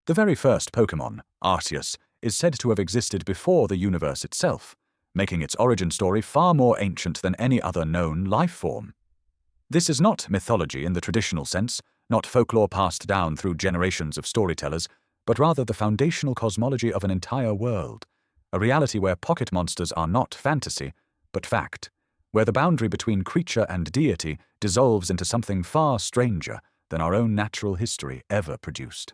The very first Pokémon, Arceus, is said to have existed before the universe itself, making its origin story far more ancient than any other known life form. This is not mythology in the traditional sense, not folklore passed down through generations of storytellers, but rather the foundational cosmology of an entire world, a reality where pocket monsters are not fantasy, but fact, where the boundary between creature and deity dissolves into something far stranger than our own natural history ever produced.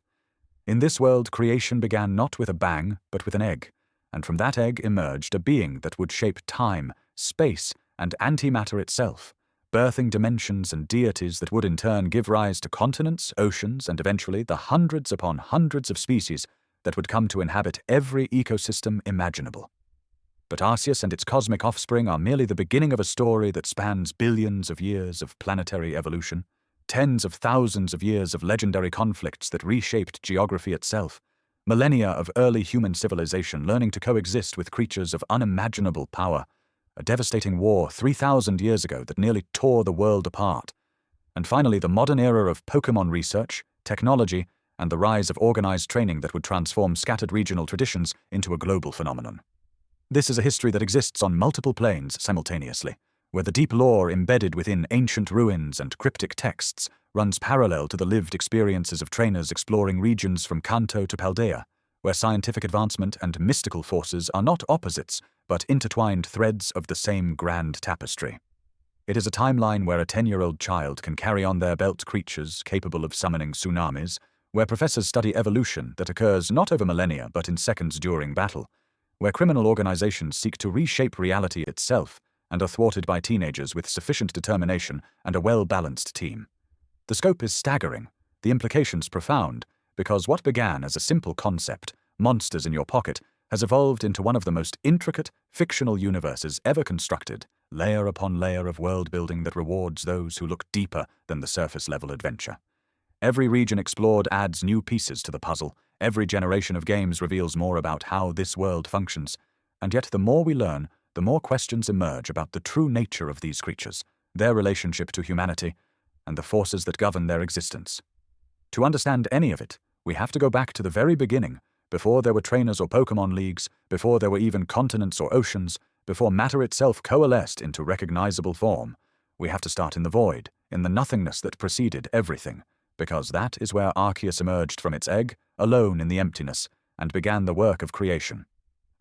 In this world, creation began not with a bang, but with an egg, and from that egg emerged a being that would shape time, space, and antimatter itself, birthing dimensions and deities that would in turn give rise to continents, oceans, and eventually the hundreds upon hundreds of species that would come to inhabit every ecosystem imaginable. But Arceus and its cosmic offspring are merely the beginning of a story that spans billions of years of planetary evolution, tens of thousands of years of legendary conflicts that reshaped geography itself, millennia of early human civilization learning to coexist with creatures of unimaginable power, a devastating war 3,000 years ago that nearly tore the world apart, and finally the modern era of Pokémon research, technology, and the rise of organized training that would transform scattered regional traditions into a global phenomenon. This is a history that exists on multiple planes simultaneously, where the deep lore embedded within ancient ruins and cryptic texts runs parallel to the lived experiences of trainers exploring regions from Kanto to Paldea, where scientific advancement and mystical forces are not opposites, but intertwined threads of the same grand tapestry. It is a timeline where a 10-year-old child can carry on their belt creatures capable of summoning tsunamis, where professors study evolution that occurs not over millennia but in seconds during battle, where criminal organizations seek to reshape reality itself and are thwarted by teenagers with sufficient determination and a well-balanced team. The scope is staggering, the implications profound, because what began as a simple concept, monsters in your pocket, has evolved into one of the most intricate, fictional universes ever constructed, layer upon layer of world-building that rewards those who look deeper than the surface-level adventure. Every region explored adds new pieces to the puzzle, every generation of games reveals more about how this world functions, and yet the more we learn, the more questions emerge about the true nature of these creatures, their relationship to humanity, and the forces that govern their existence. To understand any of it, we have to go back to the very beginning, before there were trainers or Pokémon leagues, before there were even continents or oceans, before matter itself coalesced into recognizable form. We have to start in the void, in the nothingness that preceded everything, because that is where Arceus emerged from its egg, alone in the emptiness, and began the work of creation.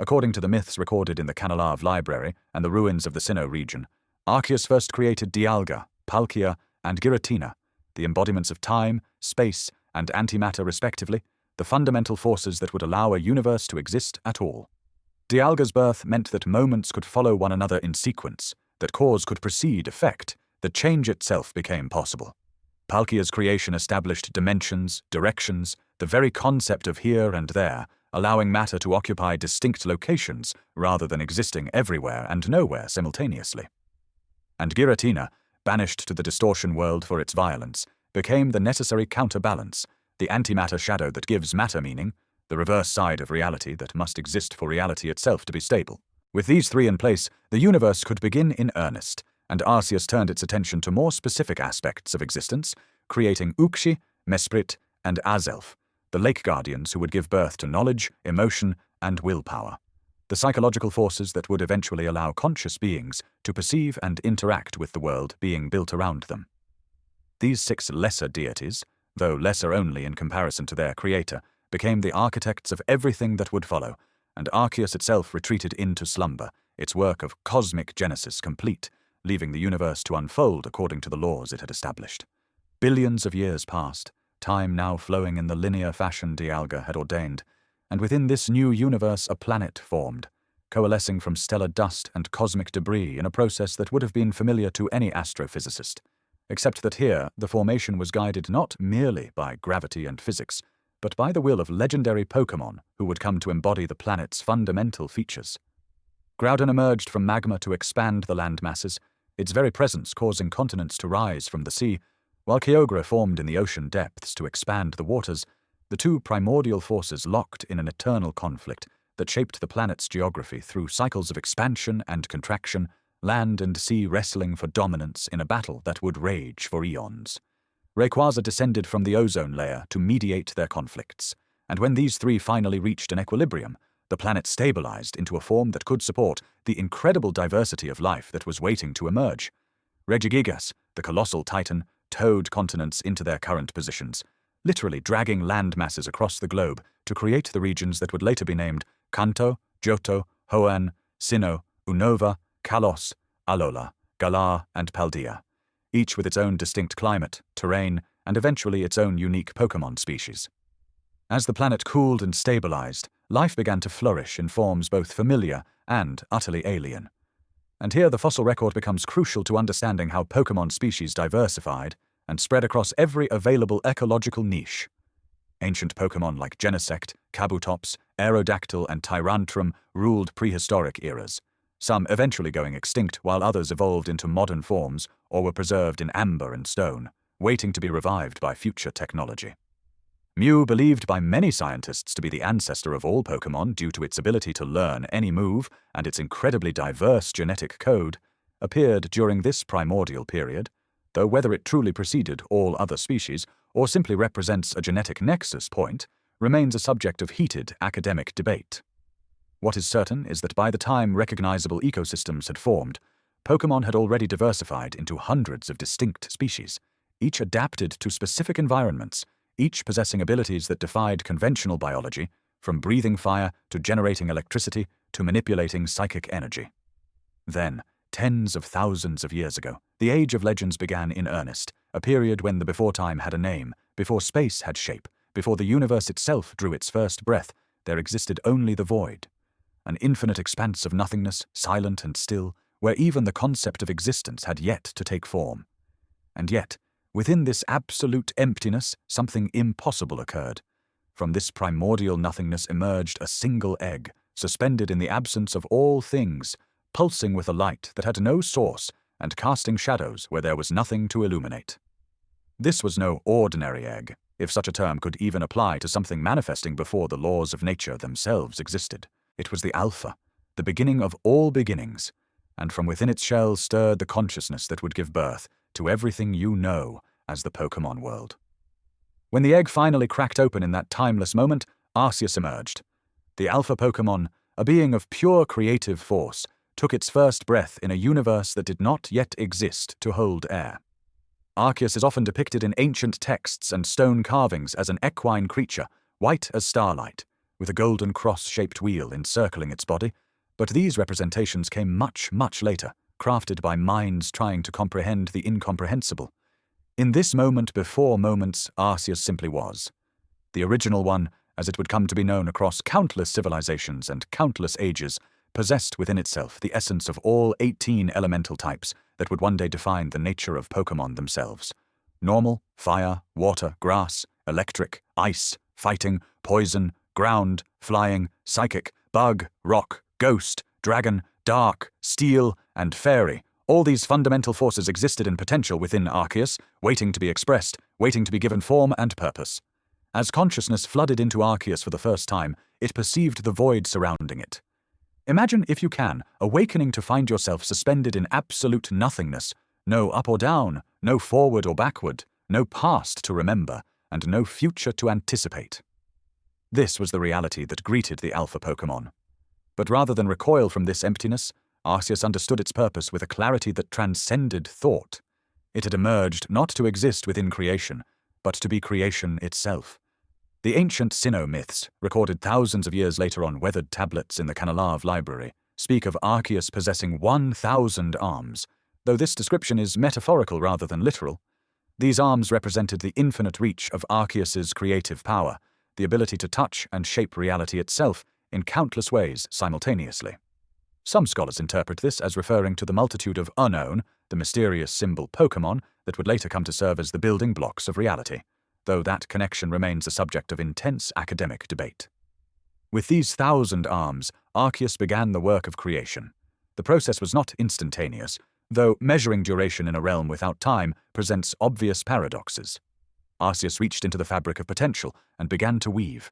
According to the myths recorded in the Canalave Library and the ruins of the Sinnoh region, Arceus first created Dialga, Palkia, and Giratina, the embodiments of time, space, and antimatter respectively, the fundamental forces that would allow a universe to exist at all. Dialga's birth meant that moments could follow one another in sequence, that cause could precede effect, that change itself became possible. Palkia's creation established dimensions, directions, the very concept of here and there, allowing matter to occupy distinct locations rather than existing everywhere and nowhere simultaneously. And Giratina, banished to the distortion world for its violence, became the necessary counterbalance, the antimatter shadow that gives matter meaning, the reverse side of reality that must exist for reality itself to be stable. With these three in place, the universe could begin in earnest, and Arceus turned its attention to more specific aspects of existence, creating Uxie, Mesprit, and Azelf, the lake guardians who would give birth to knowledge, emotion, and willpower, the psychological forces that would eventually allow conscious beings to perceive and interact with the world being built around them. These 6 lesser deities, though lesser only in comparison to their creator, became the architects of everything that would follow, and Arceus itself retreated into slumber, its work of cosmic genesis complete, leaving the universe to unfold according to the laws it had established. Billions of years passed, time now flowing in the linear fashion Dialga had ordained, and within this new universe a planet formed, coalescing from stellar dust and cosmic debris in a process that would have been familiar to any astrophysicist, except that here the formation was guided not merely by gravity and physics, but by the will of legendary Pokémon who would come to embody the planet's fundamental features. Groudon emerged from magma to expand the land masses, its very presence causing continents to rise from the sea, while Kyogre formed in the ocean depths to expand the waters, the two primordial forces locked in an eternal conflict that shaped the planet's geography through cycles of expansion and contraction, land and sea wrestling for dominance in a battle that would rage for eons. Rayquaza descended from the ozone layer to mediate their conflicts, and when these three finally reached an equilibrium, the planet stabilized into a form that could support the incredible diversity of life that was waiting to emerge. Regigigas, the colossal titan, towed continents into their current positions, literally dragging land masses across the globe to create the regions that would later be named Kanto, Johto, Hoenn, Sinnoh, Unova, Kalos, Alola, Galar, and Paldea, each with its own distinct climate, terrain, and eventually its own unique Pokémon species. As the planet cooled and stabilized, life began to flourish in forms both familiar and utterly alien. And here the fossil record becomes crucial to understanding how Pokémon species diversified and spread across every available ecological niche. Ancient Pokémon like Genesect, Kabutops, Aerodactyl, and Tyrantrum ruled prehistoric eras, some eventually going extinct while others evolved into modern forms or were preserved in amber and stone, waiting to be revived by future technology. Mew, believed by many scientists to be the ancestor of all Pokémon due to its ability to learn any move and its incredibly diverse genetic code, appeared during this primordial period, though whether it truly preceded all other species or simply represents a genetic nexus point remains a subject of heated academic debate. What is certain is that by the time recognizable ecosystems had formed, Pokémon had already diversified into hundreds of distinct species, each adapted to specific environments, each possessing abilities that defied conventional biology, from breathing fire to generating electricity to manipulating psychic energy. Then, tens of thousands of years ago, the Age of Legends began in earnest, a period when the beforetime had a name, before space had shape, before the universe itself drew its first breath. There existed only the void, an infinite expanse of nothingness, silent and still, where even the concept of existence had yet to take form. And yet, within this absolute emptiness, something impossible occurred. From this primordial nothingness emerged a single egg, suspended in the absence of all things, pulsing with a light that had no source and casting shadows where there was nothing to illuminate. This was no ordinary egg, if such a term could even apply to something manifesting before the laws of nature themselves existed. It was the Alpha, the beginning of all beginnings, and from within its shell stirred the consciousness that would give birth to everything you know as the Pokémon world. When the egg finally cracked open in that timeless moment, Arceus emerged. The Alpha Pokémon, a being of pure creative force, took its first breath in a universe that did not yet exist to hold air. Arceus is often depicted in ancient texts and stone carvings as an equine creature, white as starlight, with a golden cross-shaped wheel encircling its body, but these representations came much, much later, crafted by minds trying to comprehend the incomprehensible. In this moment before moments, Arceus simply was. The original one, as it would come to be known across countless civilizations and countless ages, possessed within itself the essence of all 18 elemental types that would one day define the nature of Pokémon themselves. Normal, fire, water, grass, electric, ice, fighting, poison, ground, flying, psychic, bug, rock, ghost, dragon, dark, steel, and fairy. All these fundamental forces existed in potential within Arceus, waiting to be expressed, waiting to be given form and purpose. As consciousness flooded into Arceus for the first time, it perceived the void surrounding it. Imagine, if you can, awakening to find yourself suspended in absolute nothingness, no up or down, no forward or backward, no past to remember, and no future to anticipate. This was the reality that greeted the Alpha Pokémon. But rather than recoil from this emptiness, Arceus understood its purpose with a clarity that transcended thought. It had emerged not to exist within creation, but to be creation itself. The ancient Sinnoh myths, recorded thousands of years later on weathered tablets in the Canalave library, speak of Arceus possessing 1,000 arms, though this description is metaphorical rather than literal. These arms represented the infinite reach of Arceus's creative power, the ability to touch and shape reality itself in countless ways simultaneously. Some scholars interpret this as referring to the multitude of unknown, the mysterious symbol Pokémon that would later come to serve as the building blocks of reality, though that connection remains a subject of intense academic debate. With these 1,000 arms, Arceus began the work of creation. The process was not instantaneous, though measuring duration in a realm without time presents obvious paradoxes. Arceus reached into the fabric of potential and began to weave.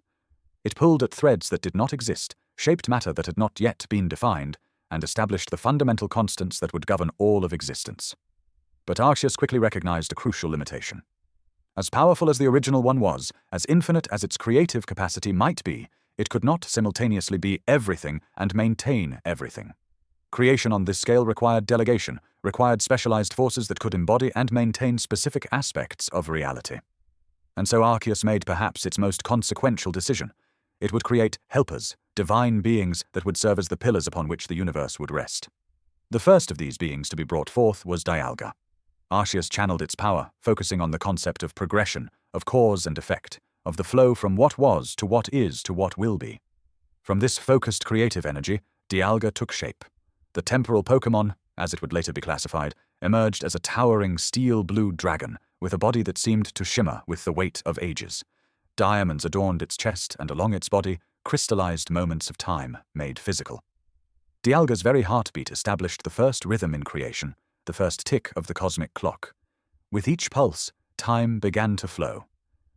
It pulled at threads that did not exist, shaped matter that had not yet been defined, and established the fundamental constants that would govern all of existence. But Arceus quickly recognized a crucial limitation. As powerful as the original one was, as infinite as its creative capacity might be, it could not simultaneously be everything and maintain everything. Creation on this scale required delegation, required specialized forces that could embody and maintain specific aspects of reality. And so Arceus made perhaps its most consequential decision. It would create helpers, divine beings that would serve as the pillars upon which the universe would rest. The first of these beings to be brought forth was Dialga. Arceus channeled its power, focusing on the concept of progression, of cause and effect, of the flow from what was to what is to what will be. From this focused creative energy, Dialga took shape. The temporal Pokémon, as it would later be classified, emerged as a towering steel-blue dragon with a body that seemed to shimmer with the weight of ages. Diamonds adorned its chest, and along its body, crystallized moments of time made physical. Dialga's very heartbeat established the first rhythm in creation, the first tick of the cosmic clock. With each pulse, time began to flow.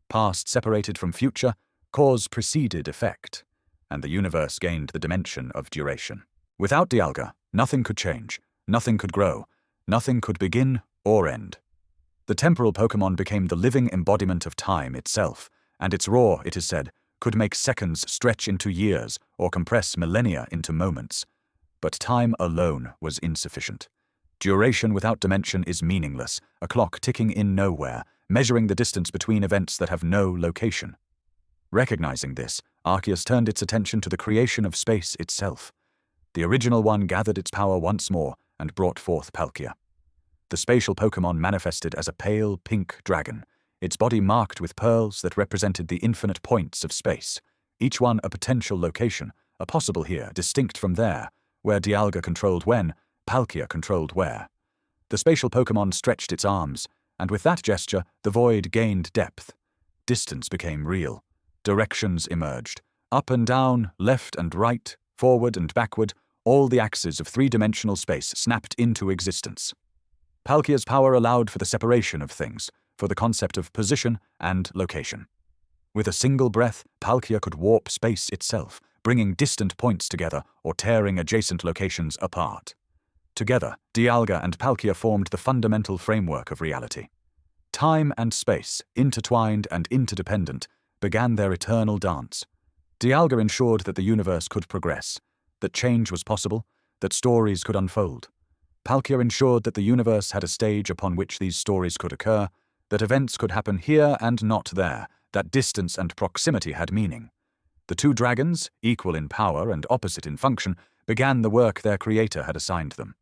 Past separated from future, cause preceded effect, and the universe gained the dimension of duration. Without Dialga, nothing could change, nothing could grow, nothing could begin or end. The temporal Pokémon became the living embodiment of time itself, and its roar, it is said, could make seconds stretch into years or compress millennia into moments. But time alone was insufficient. Duration without dimension is meaningless, a clock ticking in nowhere, measuring the distance between events that have no location. Recognizing this, Arceus turned its attention to the creation of space itself. The original one gathered its power once more and brought forth Palkia. The spatial Pokémon manifested as a pale pink dragon, its body marked with pearls that represented the infinite points of space, each one a potential location, a possible here, distinct from there, where Dialga controlled when, Palkia controlled where. The spatial Pokémon stretched its arms, and with that gesture, the void gained depth. Distance became real. Directions emerged. Up and down, left and right, forward and backward, all the axes of three-dimensional space snapped into existence. Palkia's power allowed for the separation of things, for the concept of position and location. With a single breath, Palkia could warp space itself, bringing distant points together or tearing adjacent locations apart. Together, Dialga and Palkia formed the fundamental framework of reality. Time and space, intertwined and interdependent, began their eternal dance. Dialga ensured that the universe could progress, that change was possible, that stories could unfold. Palkia ensured that the universe had a stage upon which these stories could occur, that events could happen here and not there, that distance and proximity had meaning. The two dragons, equal in power and opposite in function, began the work their creator had assigned them.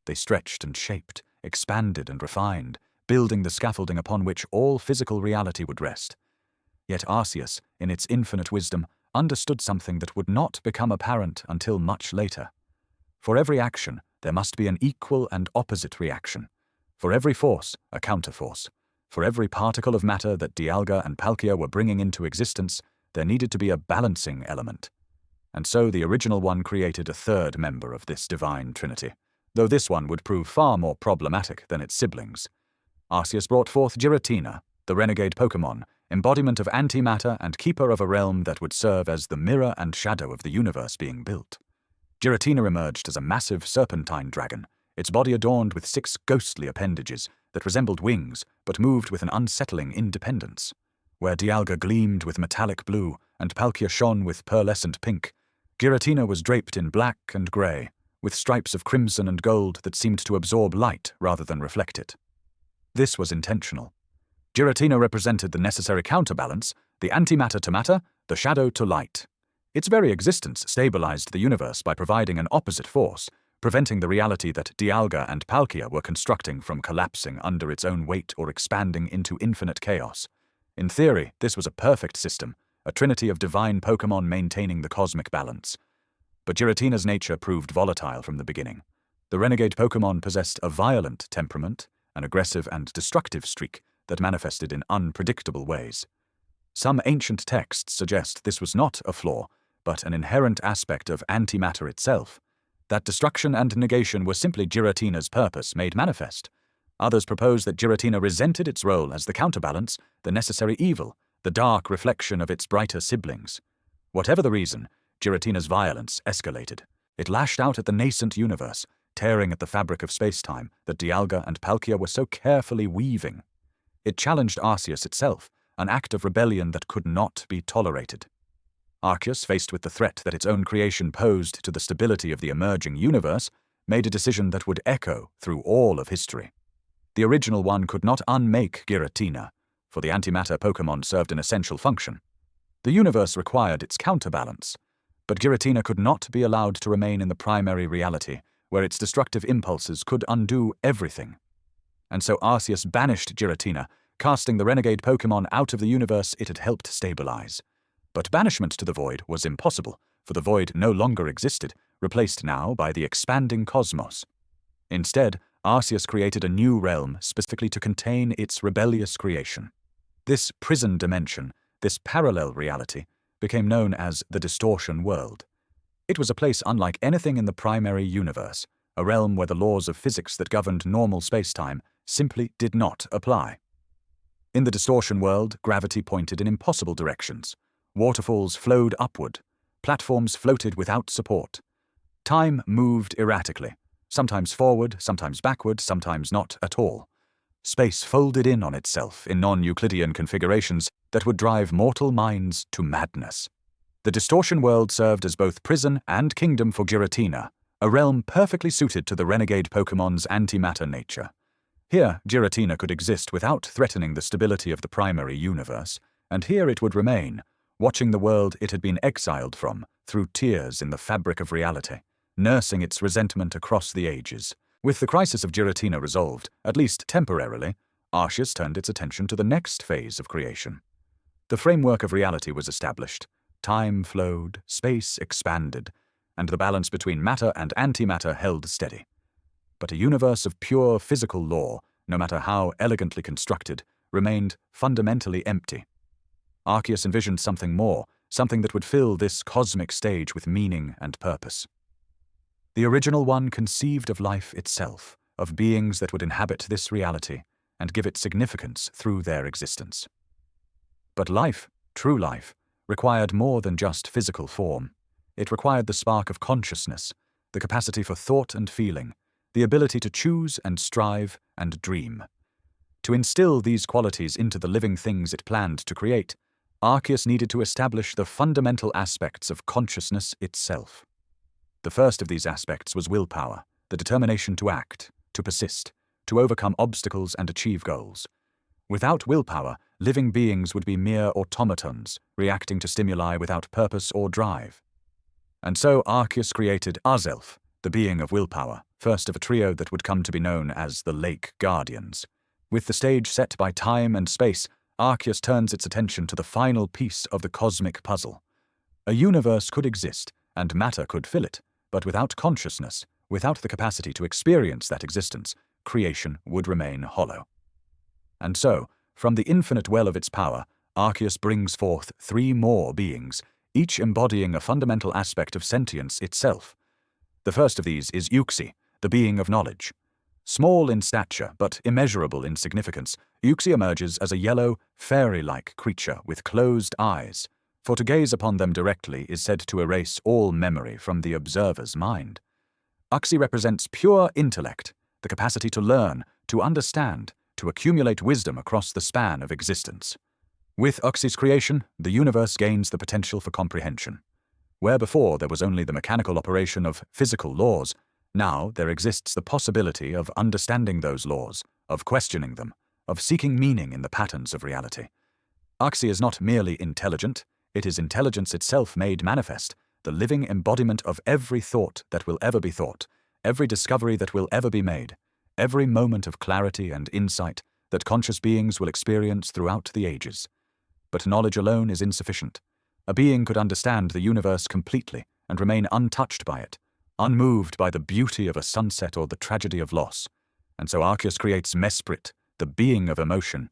They stretched and shaped, expanded and refined, building the scaffolding upon which all physical reality would rest. Yet Arceus, in its infinite wisdom, understood something that would not become apparent until much later. For every action, there must be an equal and opposite reaction. For every force, a counterforce. For every particle of matter that Dialga and Palkia were bringing into existence, there needed to be a balancing element. And so the original one created a third member of this divine trinity, though this one would prove far more problematic than its siblings. Arceus brought forth Giratina, the renegade Pokémon, embodiment of antimatter and keeper of a realm that would serve as the mirror and shadow of the universe being built. Giratina emerged as a massive serpentine dragon, its body adorned with 6 ghostly appendages that resembled wings but moved with an unsettling independence. Where Dialga gleamed with metallic blue and Palkia shone with pearlescent pink, Giratina was draped in black and grey, with stripes of crimson and gold that seemed to absorb light rather than reflect it. This was intentional. Giratina represented the necessary counterbalance, the antimatter to matter, the shadow to light. Its very existence stabilized the universe by providing an opposite force, preventing the reality that Dialga and Palkia were constructing from collapsing under its own weight or expanding into infinite chaos. In theory, this was a perfect system, a trinity of divine Pokémon maintaining the cosmic balance. But Giratina's nature proved volatile from the beginning. The renegade Pokémon possessed a violent temperament, an aggressive and destructive streak that manifested in unpredictable ways. Some ancient texts suggest this was not a flaw, but an inherent aspect of antimatter itself, that destruction and negation were simply Giratina's purpose made manifest. Others propose that Giratina resented its role as the counterbalance, the necessary evil, the dark reflection of its brighter siblings. Whatever the reason, Giratina's violence escalated. It lashed out at the nascent universe, tearing at the fabric of space-time that Dialga and Palkia were so carefully weaving. It challenged Arceus itself, an act of rebellion that could not be tolerated. Arceus, faced with the threat that its own creation posed to the stability of the emerging universe, made a decision that would echo through all of history. The original one could not unmake Giratina, for the antimatter Pokémon served an essential function. The universe required its counterbalance, but Giratina could not be allowed to remain in the primary reality, where its destructive impulses could undo everything. And so Arceus banished Giratina, casting the renegade Pokémon out of the universe it had helped stabilize. But banishment to the void was impossible, for the void no longer existed, replaced now by the expanding cosmos. Instead, Arceus created a new realm specifically to contain its rebellious creation. This prison dimension, this parallel reality, became known as the Distortion World. It was a place unlike anything in the primary universe, a realm where the laws of physics that governed normal space-time simply did not apply. In the Distortion World, gravity pointed in impossible directions. Waterfalls flowed upward. Platforms floated without support. Time moved erratically, sometimes forward, sometimes backward, sometimes not at all. Space folded in on itself in non-Euclidean configurations that would drive mortal minds to madness. The Distortion World served as both prison and kingdom for Giratina, a realm perfectly suited to the renegade Pokémon's antimatter nature. Here, Giratina could exist without threatening the stability of the primary universe, and here it would remain, watching the world it had been exiled from through tears in the fabric of reality, nursing its resentment across the ages. With the crisis of Giratina resolved, at least temporarily, Arceus turned its attention to the next phase of creation. The framework of reality was established. Time flowed, space expanded, and the balance between matter and antimatter held steady. But a universe of pure physical law, no matter how elegantly constructed, remained fundamentally empty. Arceus envisioned something more, something that would fill this cosmic stage with meaning and purpose. The original one conceived of life itself, of beings that would inhabit this reality and give it significance through their existence. But life, true life, required more than just physical form. It required the spark of consciousness, the capacity for thought and feeling, the ability to choose and strive and dream. To instill these qualities into the living things it planned to create, Arceus needed to establish the fundamental aspects of consciousness itself. The first of these aspects was willpower, the determination to act, to persist, to overcome obstacles and achieve goals. Without willpower, living beings would be mere automatons, reacting to stimuli without purpose or drive. And so Arceus created Unsolved, the being of willpower, first of a trio that would come to be known as the Lake Guardians. With the stage set by time and space, Arceus turns its attention to the final piece of the cosmic puzzle. A universe could exist, and matter could fill it, but without consciousness, without the capacity to experience that existence, creation would remain hollow. And so, from the infinite well of its power, Arceus brings forth 3 more beings, each embodying a fundamental aspect of sentience itself. The first of these is Uxie, the being of knowledge. Small in stature, but immeasurable in significance, Uxie emerges as a yellow, fairy-like creature with closed eyes, for to gaze upon them directly is said to erase all memory from the observer's mind. Uxie represents pure intellect, the capacity to learn, to understand, to accumulate wisdom across the span of existence. With Uxie's creation, the universe gains the potential for comprehension. Where before there was only the mechanical operation of physical laws, now there exists the possibility of understanding those laws, of questioning them, of seeking meaning in the patterns of reality. Uxie is not merely intelligent, it is intelligence itself made manifest, the living embodiment of every thought that will ever be thought, every discovery that will ever be made, every moment of clarity and insight that conscious beings will experience throughout the ages. But knowledge alone is insufficient. A being could understand the universe completely and remain untouched by it, unmoved by the beauty of a sunset or the tragedy of loss. And so Arceus creates Mesprit, the being of emotion.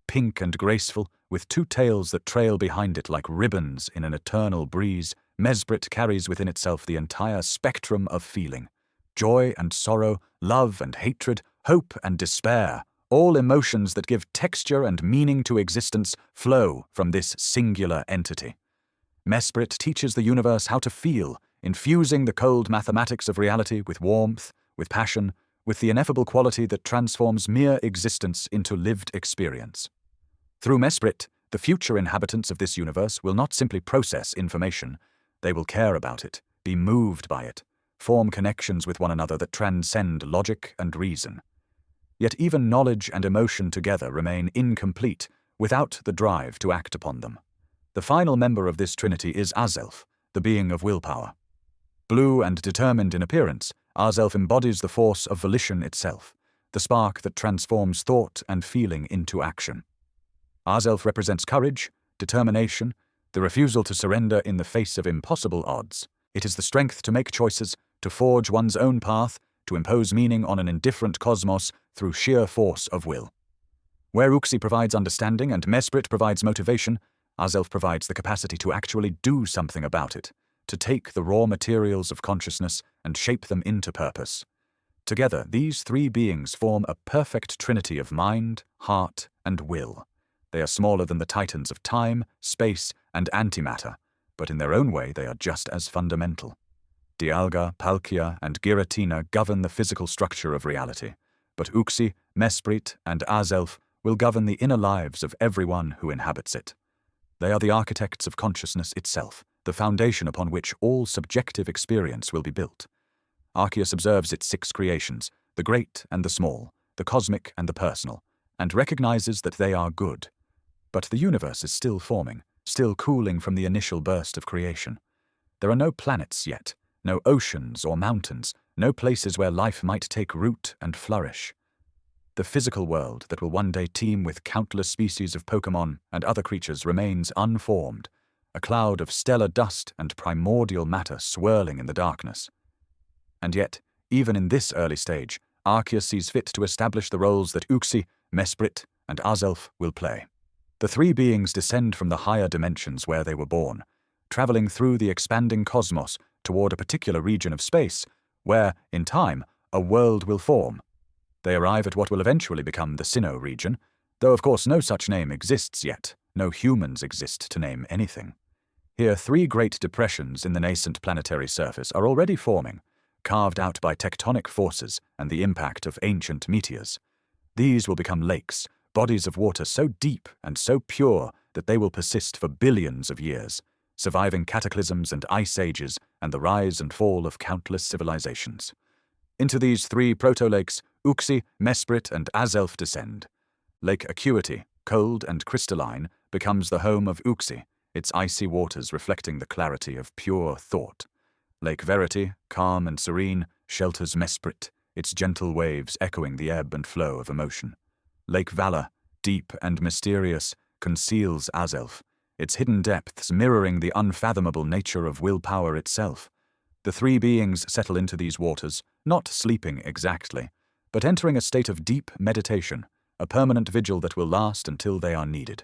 Pink and graceful, with 2 tails that trail behind it like ribbons in an eternal breeze, Mesprit carries within itself the entire spectrum of feeling. Joy and sorrow, love and hatred, hope and despair, all emotions that give texture and meaning to existence flow from this singular entity. Mesprit teaches the universe how to feel, infusing the cold mathematics of reality with warmth, with passion, with the ineffable quality that transforms mere existence into lived experience. Through Mesprit, the future inhabitants of this universe will not simply process information, they will care about it, be moved by it, form connections with one another that transcend logic and reason. Yet even knowledge and emotion together remain incomplete without the drive to act upon them. The final member of this trinity is Azelf, the being of willpower. Blue and determined in appearance, Azelf embodies the force of volition itself, the spark that transforms thought and feeling into action. Azelf represents courage, determination, the refusal to surrender in the face of impossible odds. It is the strength to make choices, to forge one's own path, to impose meaning on an indifferent cosmos through sheer force of will. Where Uxie provides understanding and Mesprit provides motivation, Azelf provides the capacity to actually do something about it, to take the raw materials of consciousness and shape them into purpose. Together, these three beings form a perfect trinity of mind, heart, and will. They are smaller than the titans of time, space, and antimatter, but in their own way they are just as fundamental. Dialga, Palkia, and Giratina govern the physical structure of reality, but Uxie, Mesprit, and Azelf will govern the inner lives of everyone who inhabits it. They are the architects of consciousness itself, the foundation upon which all subjective experience will be built. Arceus observes its 6 creations, the great and the small, the cosmic and the personal, and recognizes that they are good. But the universe is still forming, still cooling from the initial burst of creation. There are no planets yet, no oceans or mountains, no places where life might take root and flourish. The physical world that will one day teem with countless species of Pokémon and other creatures remains unformed, a cloud of stellar dust and primordial matter swirling in the darkness. And yet, even in this early stage, Arceus sees fit to establish the roles that Uxie, Mesprit, and Azelf will play. The three beings descend from the higher dimensions where they were born, traveling through the expanding cosmos toward a particular region of space, where, in time, a world will form. They arrive at what will eventually become the Sinnoh region, though of course no such name exists yet, no humans exist to name anything. Here 3 great depressions in the nascent planetary surface are already forming, carved out by tectonic forces and the impact of ancient meteors. These will become lakes, bodies of water so deep and so pure that they will persist for billions of years, surviving cataclysms and ice ages and the rise and fall of countless civilizations. Into these 3 proto-lakes, Uxie, Mesprit, and Azelf descend. Lake Acuity, cold and crystalline, becomes the home of Uxie, its icy waters reflecting the clarity of pure thought. Lake Verity, calm and serene, shelters Mesprit, its gentle waves echoing the ebb and flow of emotion. Lake Valor, deep and mysterious, conceals Azelf, its hidden depths mirroring the unfathomable nature of willpower itself. The 3 beings settle into these waters, not sleeping exactly, but entering a state of deep meditation, a permanent vigil that will last until they are needed.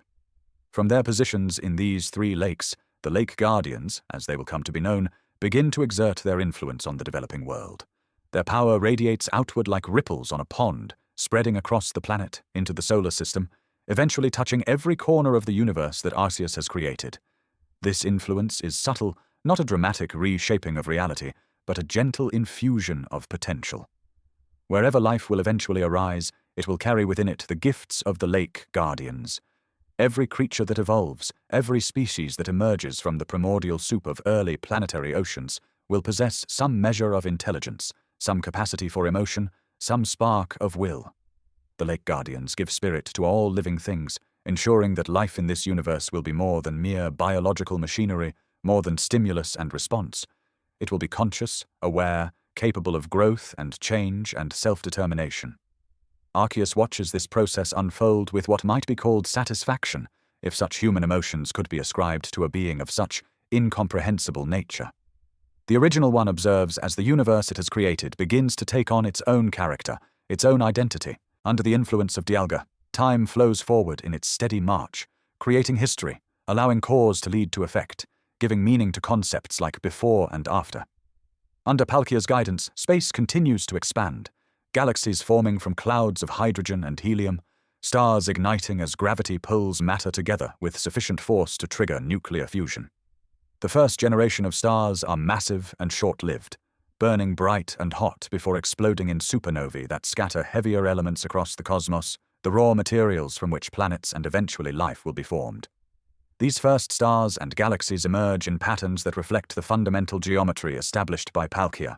From their positions in these 3 lakes, the Lake Guardians, as they will come to be known, begin to exert their influence on the developing world. Their power radiates outward like ripples on a pond, spreading across the planet, into the solar system, eventually touching every corner of the universe that Arceus has created. This influence is subtle, not a dramatic reshaping of reality, but a gentle infusion of potential. Wherever life will eventually arise, it will carry within it the gifts of the Lake Guardians. Every creature that evolves, every species that emerges from the primordial soup of early planetary oceans will possess some measure of intelligence, some capacity for emotion, some spark of will. The Lake Guardians give spirit to all living things, ensuring that life in this universe will be more than mere biological machinery, more than stimulus and response. It will be conscious, aware, capable of growth and change and self-determination. Arceus watches this process unfold with what might be called satisfaction, if such human emotions could be ascribed to a being of such incomprehensible nature. The original one observes as the universe it has created begins to take on its own character, its own identity. Under the influence of Dialga, time flows forward in its steady march, creating history, allowing cause to lead to effect, giving meaning to concepts like before and after. Under Palkia's guidance, space continues to expand, galaxies forming from clouds of hydrogen and helium, stars igniting as gravity pulls matter together with sufficient force to trigger nuclear fusion. The first generation of stars are massive and short-lived, burning bright and hot before exploding in supernovae that scatter heavier elements across the cosmos, the raw materials from which planets and eventually life will be formed. These first stars and galaxies emerge in patterns that reflect the fundamental geometry established by Palkia.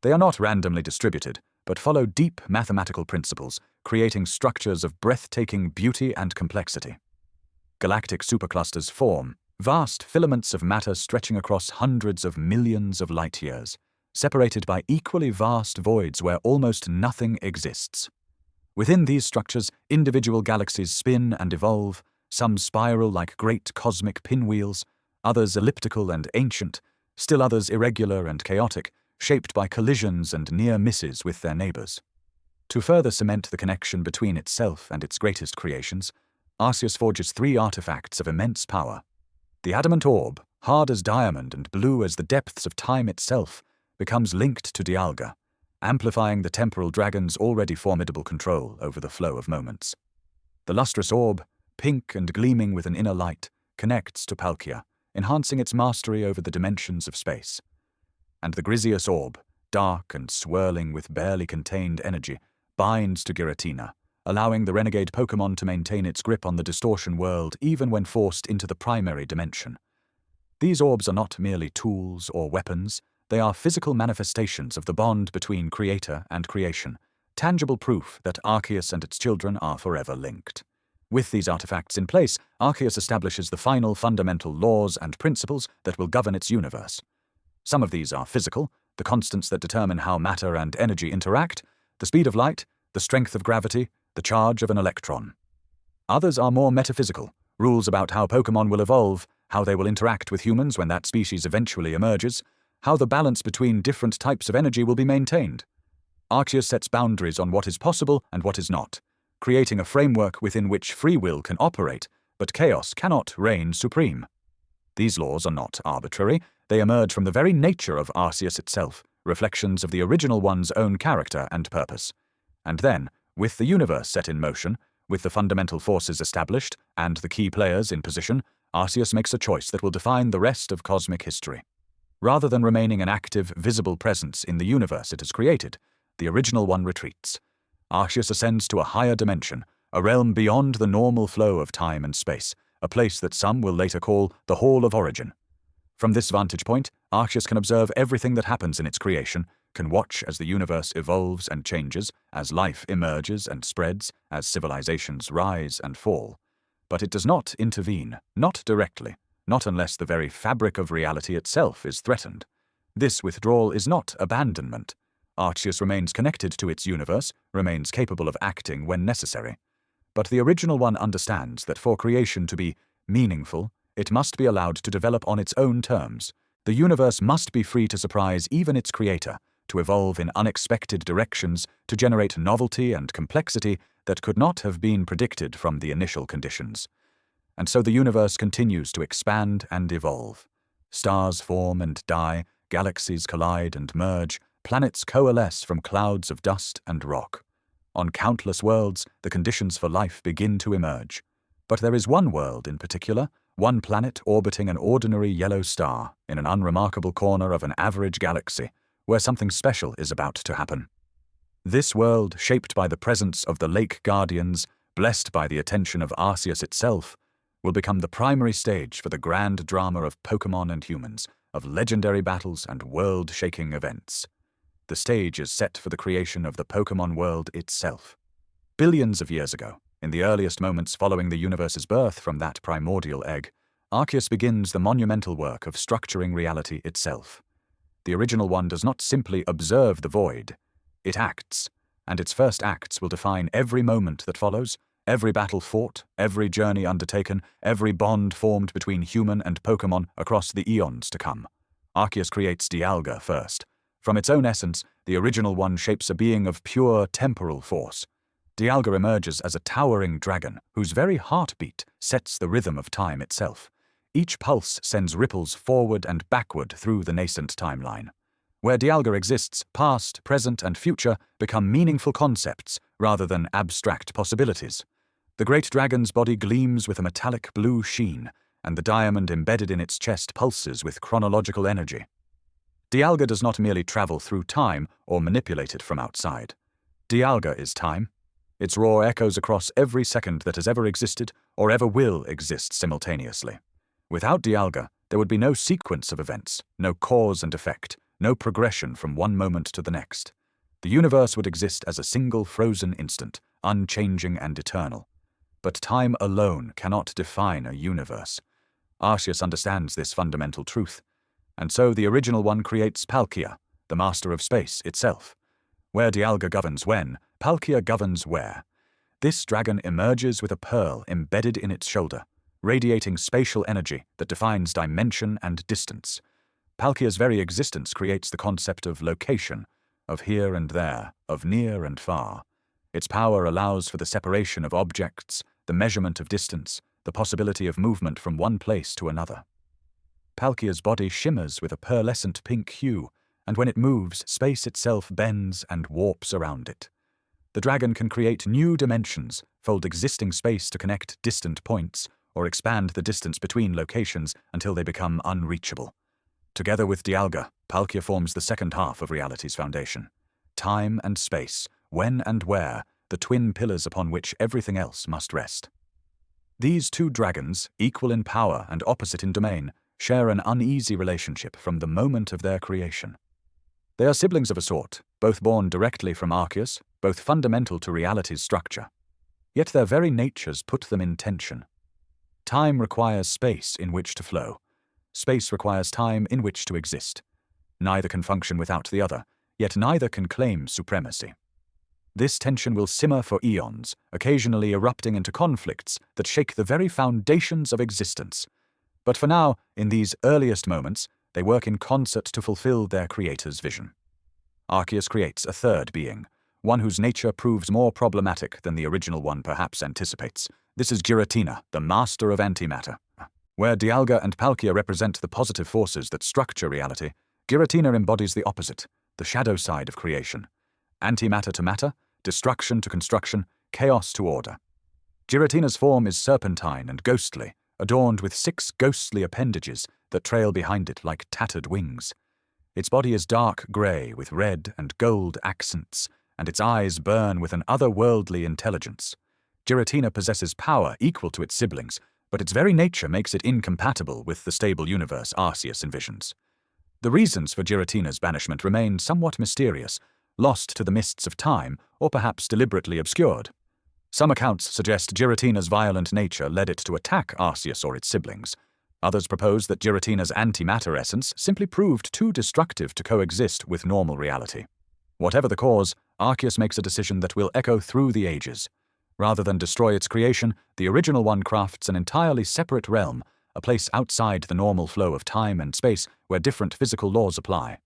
They are not randomly distributed, but follow deep mathematical principles, creating structures of breathtaking beauty and complexity. Galactic superclusters form, vast filaments of matter stretching across hundreds of millions of light years, separated by equally vast voids where almost nothing exists. Within these structures, individual galaxies spin and evolve, some spiral like great cosmic pinwheels, others elliptical and ancient, still others irregular and chaotic, shaped by collisions and near misses with their neighbors. To further cement the connection between itself and its greatest creations, Arceus forges 3 artifacts of immense power. The adamant orb, hard as diamond and blue as the depths of time itself, becomes linked to Dialga, amplifying the temporal dragon's already formidable control over the flow of moments. The lustrous orb, pink and gleaming with an inner light, connects to Palkia, enhancing its mastery over the dimensions of space. And the Griseous orb, dark and swirling with barely contained energy, binds to Giratina, allowing the renegade Pokémon to maintain its grip on the distortion world even when forced into the primary dimension. These orbs are not merely tools or weapons, they are physical manifestations of the bond between creator and creation, tangible proof that Arceus and its children are forever linked. With these artifacts in place, Arceus establishes the final fundamental laws and principles that will govern its universe. Some of these are physical, the constants that determine how matter and energy interact, the speed of light, the strength of gravity, the charge of an electron. Others are more metaphysical, rules about how Pokémon will evolve, how they will interact with humans when that species eventually emerges, how the balance between different types of energy will be maintained. Arceus sets boundaries on what is possible and what is not, creating a framework within which free will can operate, but chaos cannot reign supreme. These laws are not arbitrary, they emerge from the very nature of Arceus itself, reflections of the original one's own character and purpose. And then, with the universe set in motion, with the fundamental forces established, and the key players in position, Arceus makes a choice that will define the rest of cosmic history. Rather than remaining an active, visible presence in the universe it has created, the original one retreats. Arceus ascends to a higher dimension, a realm beyond the normal flow of time and space, a place that some will later call the Hall of Origin. From this vantage point, Arceus can observe everything that happens in its creation, can watch as the universe evolves and changes, as life emerges and spreads, as civilizations rise and fall. But it does not intervene, not directly, not unless the very fabric of reality itself is threatened. This withdrawal is not abandonment. Arceus remains connected to its universe, remains capable of acting when necessary. But the original one understands that for creation to be meaningful, it must be allowed to develop on its own terms. The universe must be free to surprise even its creator, to evolve in unexpected directions, to generate novelty and complexity that could not have been predicted from the initial conditions. And so the universe continues to expand and evolve. Stars form and die, galaxies collide and merge, planets coalesce from clouds of dust and rock. On countless worlds, the conditions for life begin to emerge. But there is one world in particular, one planet orbiting an ordinary yellow star in an unremarkable corner of an average galaxy, where something special is about to happen. This world, shaped by the presence of the Lake Guardians, blessed by the attention of Arceus itself, will become the primary stage for the grand drama of Pokémon and humans, of legendary battles and world-shaking events. The stage is set for the creation of the Pokémon world itself. Billions of years ago, in the earliest moments following the universe's birth from that primordial egg, Arceus begins the monumental work of structuring reality itself. The original one does not simply observe the void, it acts, and its first acts will define every moment that follows, every battle fought, every journey undertaken, every bond formed between human and Pokémon across the eons to come. Arceus creates Dialga first. From its own essence, the original one shapes a being of pure temporal force. Dialga emerges as a towering dragon whose very heartbeat sets the rhythm of time itself. Each pulse sends ripples forward and backward through the nascent timeline. Where Dialga exists, past, present, and future become meaningful concepts rather than abstract possibilities. The great dragon's body gleams with a metallic blue sheen, and the diamond embedded in its chest pulses with chronological energy. Dialga does not merely travel through time or manipulate it from outside. Dialga is time. Its roar echoes across every second that has ever existed or ever will exist simultaneously. Without Dialga, there would be no sequence of events, no cause and effect, no progression from one moment to the next. The universe would exist as a single frozen instant, unchanging and eternal. But time alone cannot define a universe. Arceus understands this fundamental truth, and so the original one creates Palkia, the master of space itself. Where Dialga governs when, Palkia governs where. This dragon emerges with a pearl embedded in its shoulder, radiating spatial energy that defines dimension and distance. Palkia's very existence creates the concept of location, of here and there, of near and far. Its power allows for the separation of objects, the measurement of distance, the possibility of movement from one place to another. Palkia's body shimmers with a pearlescent pink hue, and when it moves, space itself bends and warps around it. The dragon can create new dimensions, fold existing space to connect distant points, or expand the distance between locations until they become unreachable. Together with Dialga, Palkia forms the second half of reality's foundation. Time and space, when and where, the twin pillars upon which everything else must rest. These two dragons, equal in power and opposite in domain, share an uneasy relationship from the moment of their creation. They are siblings of a sort, both born directly from Arceus, both fundamental to reality's structure. Yet their very natures put them in tension. Time requires space in which to flow. Space requires time in which to exist. Neither can function without the other, yet neither can claim supremacy. This tension will simmer for eons, occasionally erupting into conflicts that shake the very foundations of existence. But for now, in these earliest moments, they work in concert to fulfill their creator's vision. Arceus creates a third being, one whose nature proves more problematic than the original one perhaps anticipates. This is Giratina, the master of antimatter. Where Dialga and Palkia represent the positive forces that structure reality, Giratina embodies the opposite, the shadow side of creation. Antimatter to matter, destruction to construction, chaos to order. Giratina's form is serpentine and ghostly, adorned with 6 ghostly appendages that trail behind it like tattered wings. Its body is dark grey with red and gold accents, and its eyes burn with an otherworldly intelligence. Giratina possesses power equal to its siblings, but its very nature makes it incompatible with the stable universe Arceus envisions. The reasons for Giratina's banishment remain somewhat mysterious, lost to the mists of time, or perhaps deliberately obscured. Some accounts suggest Giratina's violent nature led it to attack Arceus or its siblings. Others propose that Giratina's antimatter essence simply proved too destructive to coexist with normal reality. Whatever the cause, Arceus makes a decision that will echo through the ages. Rather than destroy its creation, the original one crafts an entirely separate realm, a place outside the normal flow of time and space where different physical laws apply.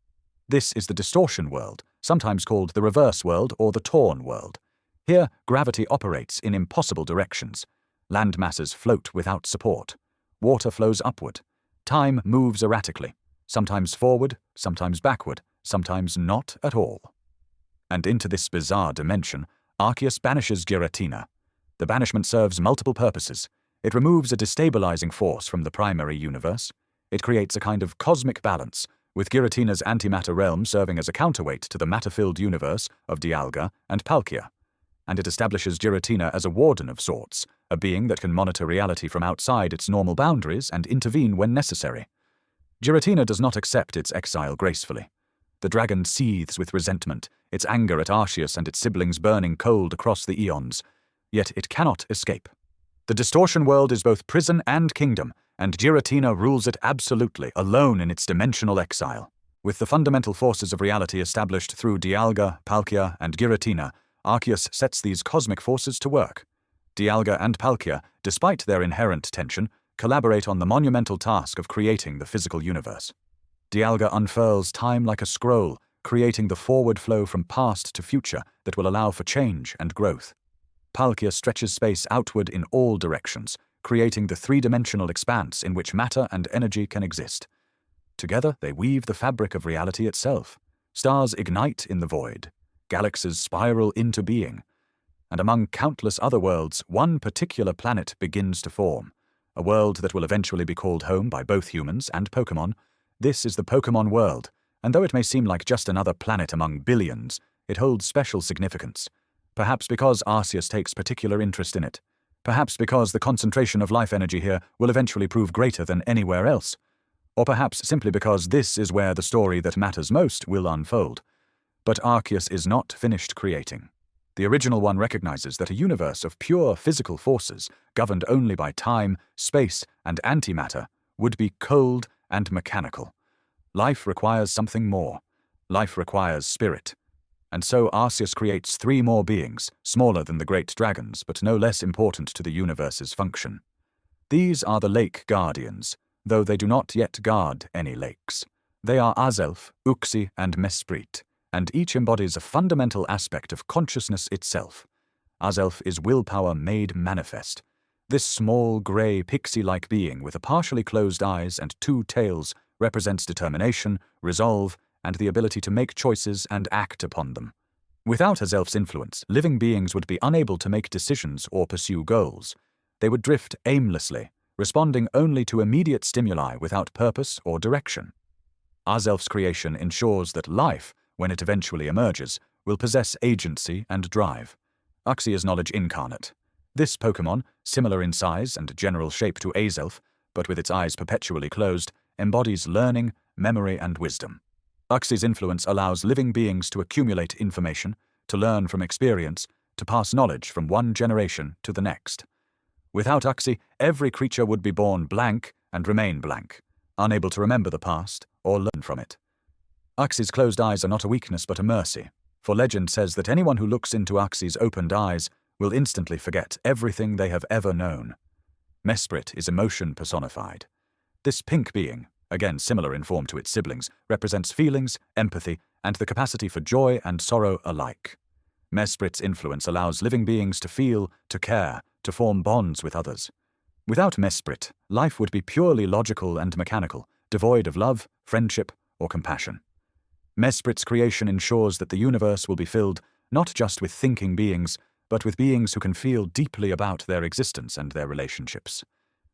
This is the distortion world, sometimes called the reverse world or the torn world. Here, gravity operates in impossible directions. Land masses float without support. Water flows upward. Time moves erratically, sometimes forward, sometimes backward, sometimes not at all. And into this bizarre dimension, Arceus banishes Giratina. The banishment serves multiple purposes. It removes a destabilizing force from the primary universe. It creates a kind of cosmic balance, with Giratina's antimatter realm serving as a counterweight to the matter-filled universe of Dialga and Palkia. And it establishes Giratina as a warden of sorts, a being that can monitor reality from outside its normal boundaries and intervene when necessary. Giratina does not accept its exile gracefully. The dragon seethes with resentment, its anger at Arceus and its siblings burning cold across the eons. Yet it cannot escape. The distortion world is both prison and kingdom, and Giratina rules it absolutely, alone in its dimensional exile. With the fundamental forces of reality established through Dialga, Palkia, and Giratina, Arceus sets these cosmic forces to work. Dialga and Palkia, despite their inherent tension, collaborate on the monumental task of creating the physical universe. Dialga unfurls time like a scroll, creating the forward flow from past to future that will allow for change and growth. Palkia stretches space outward in all directions, creating the three-dimensional expanse in which matter and energy can exist. Together, they weave the fabric of reality itself. Stars ignite in the void. Galaxies spiral into being. And among countless other worlds, one particular planet begins to form, a world that will eventually be called home by both humans and Pokémon. This is the Pokémon world, And though it may seem like just another planet among billions, it holds special significance. Perhaps because Arceus takes particular interest in it. Perhaps because the concentration of life energy here will eventually prove greater than anywhere else. Or perhaps simply because this is where the story that matters most will unfold. But Arceus is not finished creating. The original one recognizes that a universe of pure physical forces, governed only by time, space, and antimatter, would be cold and mechanical. Life requires something more. Life requires spirit. And so Arceus creates 3 more beings, smaller than the great dragons, but no less important to the universe's function. These are the Lake Guardians, though they do not yet guard any lakes. They are Azelf, Uxie, and Mesprit, and each embodies a fundamental aspect of consciousness itself. Azelf is willpower made manifest. This small, grey, pixie-like being with a partially closed eyes and 2 tails represents determination, resolve, and the ability to make choices and act upon them. Without Azelf's influence, living beings would be unable to make decisions or pursue goals. They would drift aimlessly, responding only to immediate stimuli without purpose or direction. Azelf's creation ensures that life, when it eventually emerges, will possess agency and drive. Uxie is knowledge incarnate. This Pokémon, similar in size and general shape to Azelf, but with its eyes perpetually closed, embodies learning, memory, and wisdom. Uxie's influence allows living beings to accumulate information, to learn from experience, to pass knowledge from one generation to the next. Without Uxie, every creature would be born blank and remain blank, unable to remember the past or learn from it. Uxie's closed eyes are not a weakness but a mercy, for legend says that anyone who looks into Uxie's opened eyes will instantly forget everything they have ever known. Mesprit is emotion personified. This pink being, again similar in form to its siblings, represents feelings, empathy, and the capacity for joy and sorrow alike. Mesprit's influence allows living beings to feel, to care, to form bonds with others. Without Mesprit, life would be purely logical and mechanical, devoid of love, friendship, or compassion. Mesprit's creation ensures that the universe will be filled not just with thinking beings, but with beings who can feel deeply about their existence and their relationships.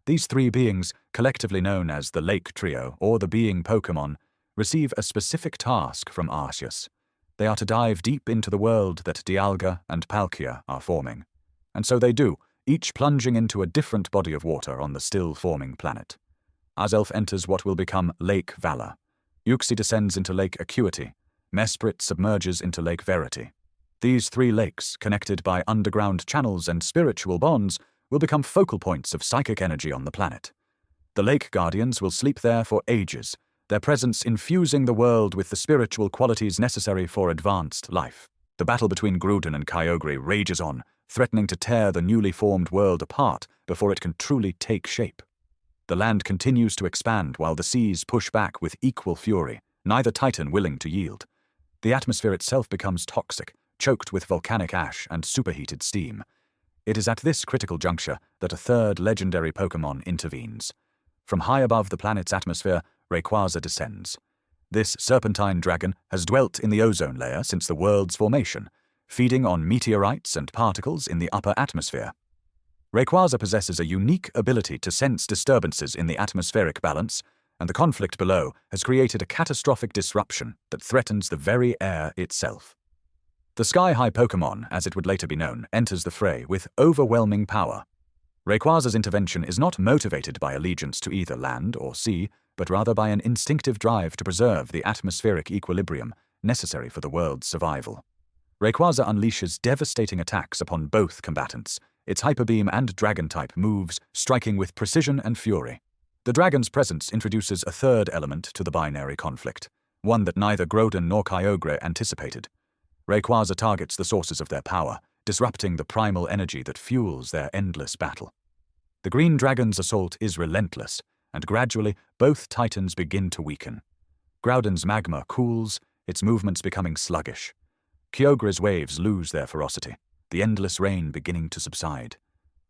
These 3 beings, collectively known as the Lake Trio or the Being Pokémon, receive a specific task from Arceus. They are to dive deep into the world that Dialga and Palkia are forming. And so they do, each plunging into a different body of water on the still-forming planet. Azelf enters what will become Lake Valor. Uxie descends into Lake Acuity. Mesprit submerges into Lake Verity. These 3 lakes, connected by underground channels and spiritual bonds, will become focal points of psychic energy on the planet. The Lake Guardians will sleep there for ages, their presence infusing the world with the spiritual qualities necessary for advanced life. The battle between Groudon and Kyogre rages on, threatening to tear the newly formed world apart before it can truly take shape. The land continues to expand while the seas push back with equal fury, neither titan willing to yield. The atmosphere itself becomes toxic, choked with volcanic ash and superheated steam. It is at this critical juncture that a 3rd legendary Pokémon intervenes. From high above the planet's atmosphere, Rayquaza descends. This serpentine dragon has dwelt in the ozone layer since the world's formation, feeding on meteorites and particles in the upper atmosphere. Rayquaza possesses a unique ability to sense disturbances in the atmospheric balance, and the conflict below has created a catastrophic disruption that threatens the very air itself. The Sky-High Pokémon, as it would later be known, enters the fray with overwhelming power. Rayquaza's intervention is not motivated by allegiance to either land or sea, but rather by an instinctive drive to preserve the atmospheric equilibrium necessary for the world's survival. Rayquaza unleashes devastating attacks upon both combatants. Its Hyper Beam and Dragon-type moves, striking with precision and fury. The dragon's presence introduces a 3rd element to the binary conflict, one that neither Groudon nor Kyogre anticipated. Rayquaza targets the sources of their power, disrupting the primal energy that fuels their endless battle. The green dragon's assault is relentless, and gradually both titans begin to weaken. Groudon's magma cools, its movements becoming sluggish. Kyogre's waves lose their ferocity, the endless rain beginning to subside.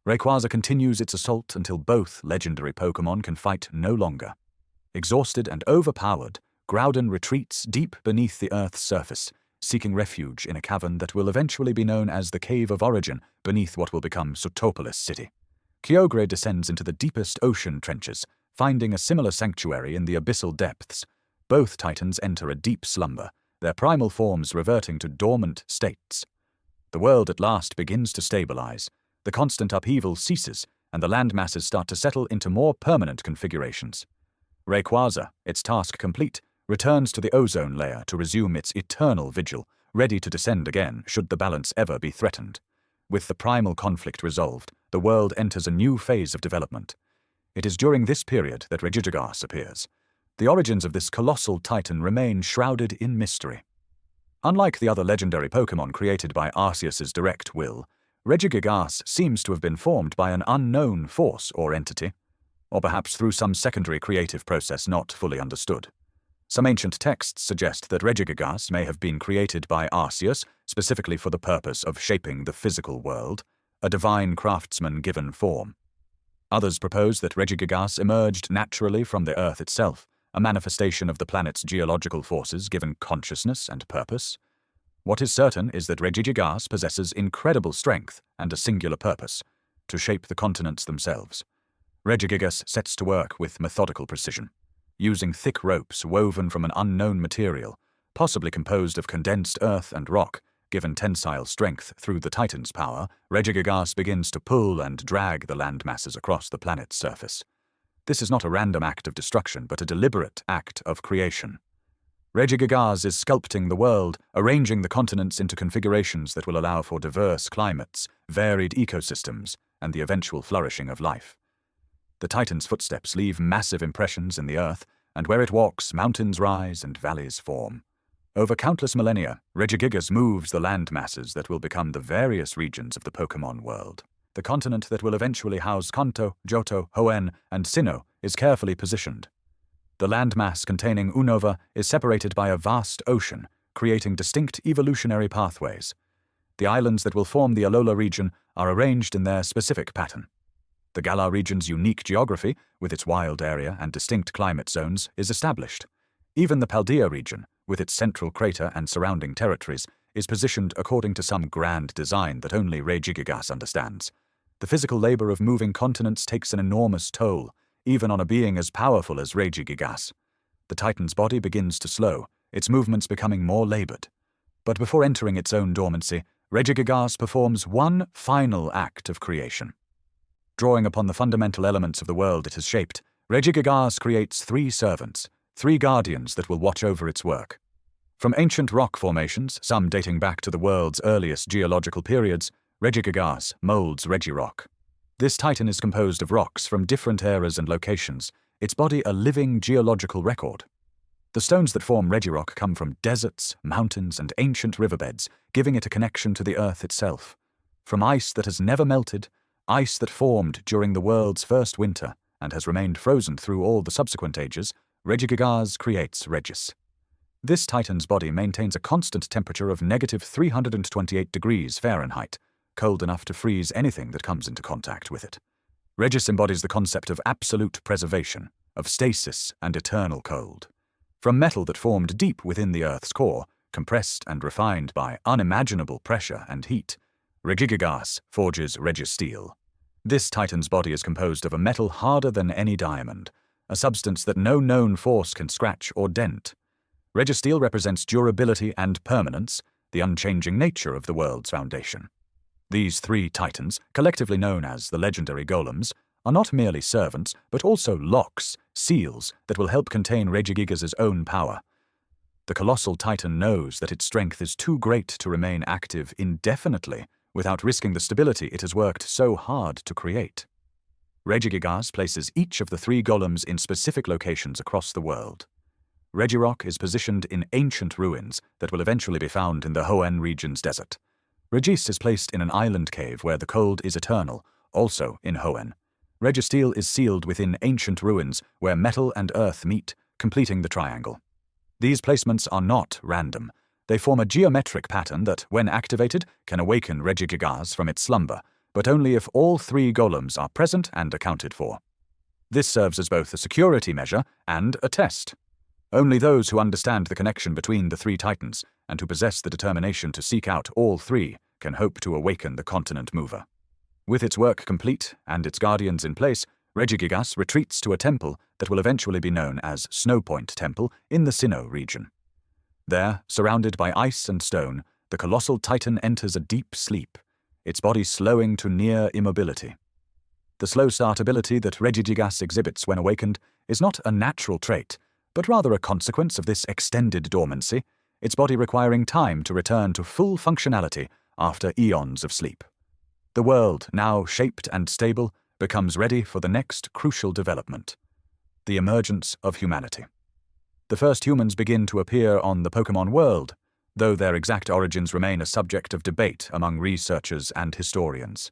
Rayquaza continues its assault until both legendary Pokémon can fight no longer. Exhausted and overpowered, Groudon retreats deep beneath the Earth's surface, seeking refuge in a cavern that will eventually be known as the Cave of Origin beneath what will become Sotopolis City. Kyogre descends into the deepest ocean trenches, finding a similar sanctuary in the abyssal depths. both titans enter a deep slumber, their primal forms reverting to dormant states. The world at last begins to stabilize, the constant upheaval ceases, and the land masses start to settle into more permanent configurations. Rayquaza, its task complete, returns to the ozone layer to resume its eternal vigil, ready to descend again should the balance ever be threatened. With the primal conflict resolved, the world enters a new phase of development. It is during this period that Regigigas appears. The origins of this colossal titan remain shrouded in mystery. Unlike the other legendary Pokémon created by Arceus's direct will, Regigigas seems to have been formed by an unknown force or entity, or perhaps through some secondary creative process not fully understood. Some ancient texts suggest that Regigigas may have been created by Arceus specifically for the purpose of shaping the physical world, a divine craftsman given form. Others propose that Regigigas emerged naturally from the Earth itself, a manifestation of the planet's geological forces given consciousness and purpose. What is certain is that Regigigas possesses incredible strength and a singular purpose: to shape the continents themselves. Regigigas sets to work with methodical precision. Using thick ropes woven from an unknown material, possibly composed of condensed earth and rock, given tensile strength through the Titan's power, Regigigas begins to pull and drag the land masses across the planet's surface. This is not a random act of destruction, but a deliberate act of creation. Regigigas is sculpting the world, arranging the continents into configurations that will allow for diverse climates, varied ecosystems, and the eventual flourishing of life. The Titan's footsteps leave massive impressions in the earth, and where it walks, mountains rise and valleys form. Over countless millennia, Regigigas moves the land masses that will become the various regions of the Pokémon world. The continent that will eventually house Kanto, Johto, Hoenn, and Sinnoh is carefully positioned. The landmass containing Unova is separated by a vast ocean, creating distinct evolutionary pathways. The islands that will form the Alola region are arranged in their specific pattern. The Galar region's unique geography, with its wild area and distinct climate zones, is established. Even the Paldea region, with its central crater and surrounding territories, is positioned according to some grand design that only Regigigas understands. The physical labor of moving continents takes an enormous toll, even on a being as powerful as Regigigas. The Titan's body begins to slow, its movements becoming more labored. But before entering its own dormancy, Regigigas performs one final act of creation. Drawing upon the fundamental elements of the world it has shaped, Regigigas creates 3 servants, 3 guardians that will watch over its work. From ancient rock formations, some dating back to the world's earliest geological periods, Regigigas molds Regirock. This titan is composed of rocks from different eras and locations, its body a living geological record. The stones that form Regirock come from deserts, mountains, and ancient riverbeds, giving it a connection to the earth itself. From ice that has never melted, ice that formed during the world's first winter and has remained frozen through all the subsequent ages, Regigigas creates Regis. This titan's body maintains a constant temperature of negative 328 degrees Fahrenheit, cold enough to freeze anything that comes into contact with it. Regis embodies the concept of absolute preservation, of stasis and eternal cold. From metal that formed deep within the Earth's core, compressed and refined by unimaginable pressure and heat, Regigigas forges Registeel. This titan's body is composed of a metal harder than any diamond, a substance that no known force can scratch or dent. Registeel represents durability and permanence, the unchanging nature of the world's foundation. These 3 titans, collectively known as the legendary golems, are not merely servants, but also locks, seals that will help contain Regigigas' own power. The colossal titan knows that its strength is too great to remain active indefinitely without risking the stability it has worked so hard to create. Regigigas places each of the 3 golems in specific locations across the world. Regirock is positioned in ancient ruins that will eventually be found in the Hoenn region's desert. Regis is placed in an island cave where the cold is eternal, also in Hoenn. Registeel is sealed within ancient ruins where metal and earth meet, completing the triangle. These placements are not random. They form a geometric pattern that, when activated, can awaken Regigigas from its slumber, but only if all 3 golems are present and accounted for. This serves as both a security measure and a test. Only those who understand the connection between the 3 titans and who possess the determination to seek out all 3 can hope to awaken the continent mover. With its work complete and its guardians in place, Regigigas retreats to a temple that will eventually be known as Snowpoint Temple in the Sinnoh region. There, surrounded by ice and stone, the colossal titan enters a deep sleep, its body slowing to near immobility. The slow start ability that Regigigas exhibits when awakened is not a natural trait, but rather a consequence of this extended dormancy, its body requiring time to return to full functionality after eons of sleep. The world, now shaped and stable, becomes ready for the next crucial development: the emergence of humanity. The first humans begin to appear on the Pokémon world, though their exact origins remain a subject of debate among researchers and historians.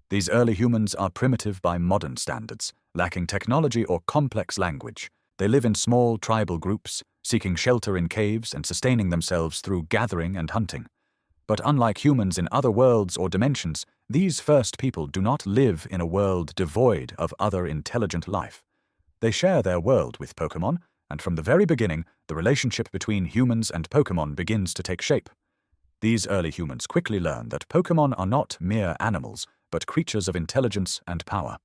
These early humans are primitive by modern standards, lacking technology or complex language. They live in small tribal groups, seeking shelter in caves and sustaining themselves through gathering and hunting. But unlike humans in other worlds or dimensions, these first people do not live in a world devoid of other intelligent life. They share their world with Pokémon, and from the very beginning, the relationship between humans and Pokémon begins to take shape. These early humans quickly learn that Pokémon are not mere animals, but creatures of intelligence and power.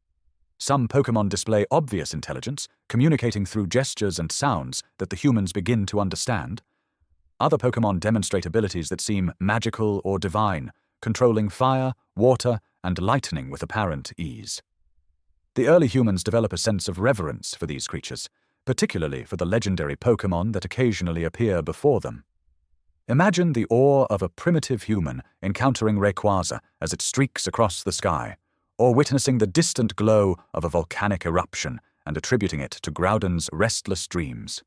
Some Pokémon display obvious intelligence, communicating through gestures and sounds that the humans begin to understand. Other Pokémon demonstrate abilities that seem magical or divine, controlling fire, water, and lightning with apparent ease. The early humans develop a sense of reverence for these creatures, particularly for the legendary Pokémon that occasionally appear before them. Imagine the awe of a primitive human encountering Rayquaza as it streaks across the sky, or witnessing the distant glow of a volcanic eruption and attributing it to Groudon's restless dreams.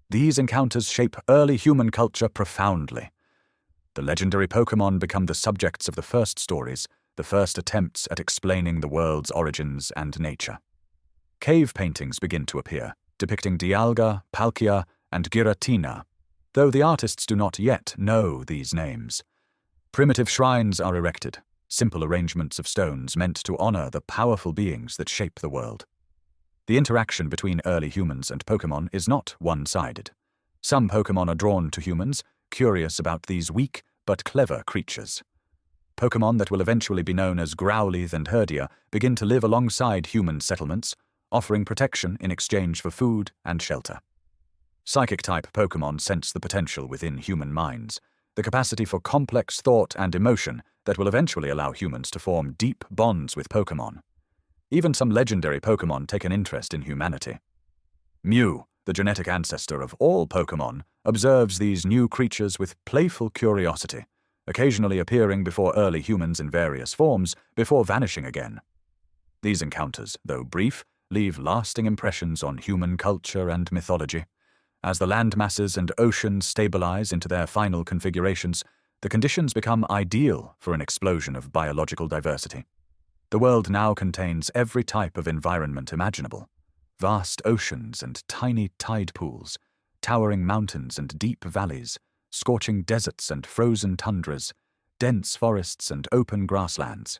These encounters shape early human culture profoundly. The legendary Pokémon become the subjects of the first stories, the first attempts at explaining the world's origins and nature. Cave paintings begin to appear, depicting Dialga, Palkia, and Giratina, though the artists do not yet know these names. Primitive shrines are erected, simple arrangements of stones meant to honor the powerful beings that shape the world. The interaction between early humans and Pokémon is not one-sided. Some Pokémon are drawn to humans, curious about these weak but clever creatures. Pokémon that will eventually be known as Growlithe and Herdia begin to live alongside human settlements, offering protection in exchange for food and shelter. Psychic-type Pokémon sense the potential within human minds, the capacity for complex thought and emotion that will eventually allow humans to form deep bonds with Pokémon. Even some legendary Pokémon take an interest in humanity. Mew, the genetic ancestor of all Pokémon, observes these new creatures with playful curiosity, occasionally appearing before early humans in various forms before vanishing again. These encounters, though brief, leave lasting impressions on human culture and mythology. As the land masses and oceans stabilize into their final configurations, the conditions become ideal for an explosion of biological diversity. The world now contains every type of environment imaginable: vast oceans and tiny tide pools, towering mountains and deep valleys, scorching deserts and frozen tundras, dense forests and open grasslands.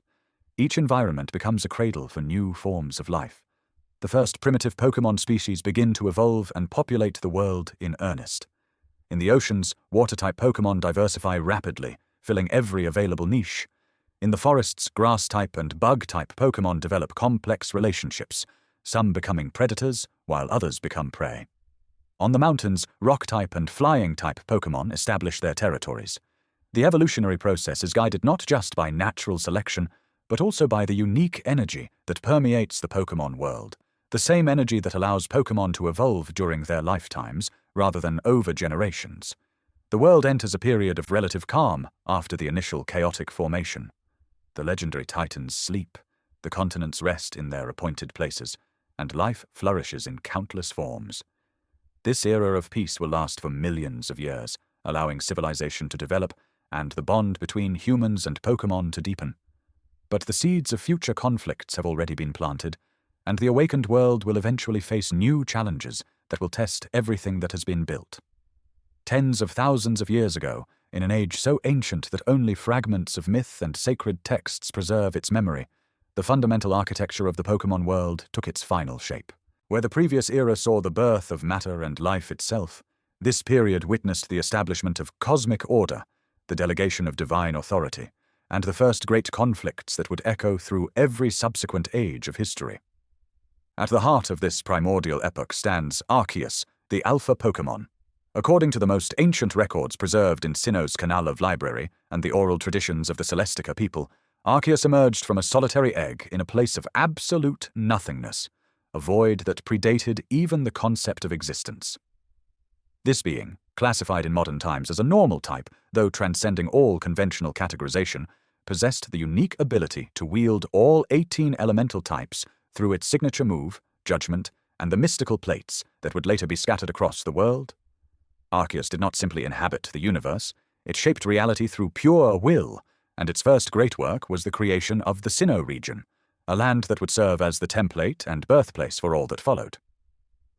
Each environment becomes a cradle for new forms of life. The first primitive Pokémon species begin to evolve and populate the world in earnest. In the oceans, water-type Pokémon diversify rapidly, filling every available niche. In the forests, grass-type and bug-type Pokémon develop complex relationships, some becoming predators, while others become prey. On the mountains, rock-type and flying-type Pokémon establish their territories. The evolutionary process is guided not just by natural selection, but also by the unique energy that permeates the Pokémon world, the same energy that allows Pokémon to evolve during their lifetimes, rather than over generations. The world enters a period of relative calm after the initial chaotic formation. The legendary titans sleep, the continents rest in their appointed places, and life flourishes in countless forms. This era of peace will last for millions of years, allowing civilization to develop and the bond between humans and Pokémon to deepen. But the seeds of future conflicts have already been planted, and the awakened world will eventually face new challenges that will test everything that has been built. Tens of thousands of years ago, in an age so ancient that only fragments of myth and sacred texts preserve its memory, the fundamental architecture of the Pokémon world took its final shape. Where the previous era saw the birth of matter and life itself, this period witnessed the establishment of cosmic order, the delegation of divine authority, and the first great conflicts that would echo through every subsequent age of history. At the heart of this primordial epoch stands Arceus, the alpha Pokémon. According to the most ancient records preserved in Sinnoh's Canal of Library and the oral traditions of the Celestica people, Arceus emerged from a solitary egg in a place of absolute nothingness, a void that predated even the concept of existence. This being, classified in modern times as a normal type, though transcending all conventional categorization, possessed the unique ability to wield all 18 elemental types through its signature move, Judgment, and the mystical plates that would later be scattered across the world. Arceus did not simply inhabit the universe, it shaped reality through pure will, and its first great work was the creation of the Sinnoh region, a land that would serve as the template and birthplace for all that followed.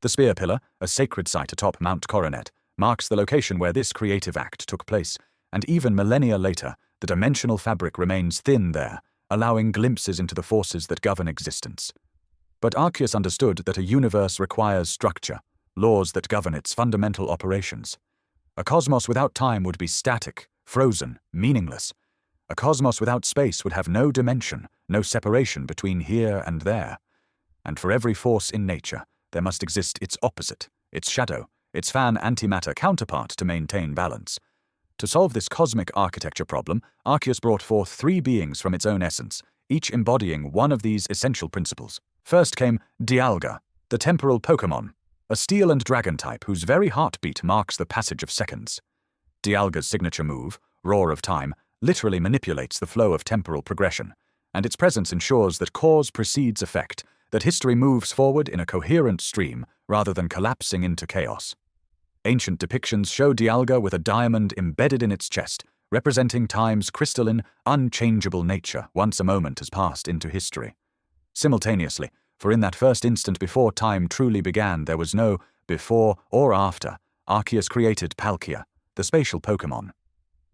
The Spear Pillar, a sacred site atop Mount Coronet, marks the location where this creative act took place, and even millennia later, the dimensional fabric remains thin there, allowing glimpses into the forces that govern existence. But Arceus understood that a universe requires structure, laws that govern its fundamental operations. A cosmos without time would be static, frozen, meaningless. A cosmos without space would have no dimension, no separation between here and there. And for every force in nature, there must exist its opposite, its shadow, its fan-antimatter counterpart to maintain balance. To solve this cosmic architecture problem, Arceus brought forth 3 beings from its own essence, each embodying one of these essential principles. First came Dialga, the temporal Pokémon, a steel and dragon type whose very heartbeat marks the passage of seconds. Dialga's signature move, Roar of Time, literally manipulates the flow of temporal progression, and its presence ensures that cause precedes effect, that history moves forward in a coherent stream rather than collapsing into chaos. Ancient depictions show Dialga with a diamond embedded in its chest, representing time's crystalline, unchangeable nature once a moment has passed into history. Simultaneously, for in that first instant before time truly began there was no before or after, Arceus created Palkia, the spatial Pokémon.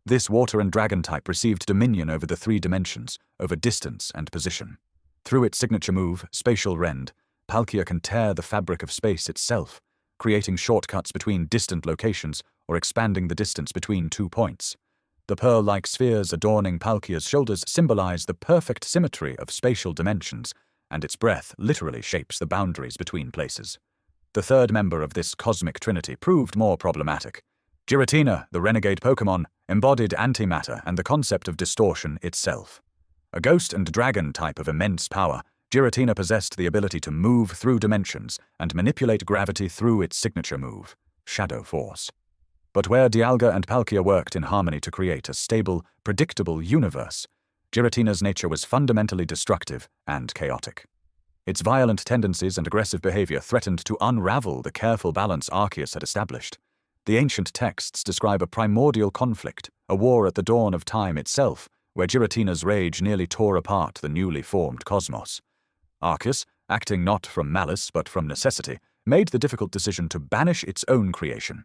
This water and dragon type received dominion over the 3 dimensions, over distance and position. Through its signature move, Spatial Rend, Palkia can tear the fabric of space itself, creating shortcuts between distant locations or expanding the distance between 2 points. The pearl-like spheres adorning Palkia's shoulders symbolize the perfect symmetry of spatial dimensions, and its breath literally shapes the boundaries between places. The third member of this cosmic trinity proved more problematic. Giratina, the renegade Pokémon, embodied antimatter and the concept of distortion itself. A ghost and dragon type of immense power, Giratina possessed the ability to move through dimensions and manipulate gravity through its signature move, Shadow Force. But where Dialga and Palkia worked in harmony to create a stable, predictable universe, Giratina's nature was fundamentally destructive and chaotic. Its violent tendencies and aggressive behavior threatened to unravel the careful balance Arceus had established. The ancient texts describe a primordial conflict, a war at the dawn of time itself, where Giratina's rage nearly tore apart the newly formed cosmos. Arceus, acting not from malice but from necessity, made the difficult decision to banish its own creation.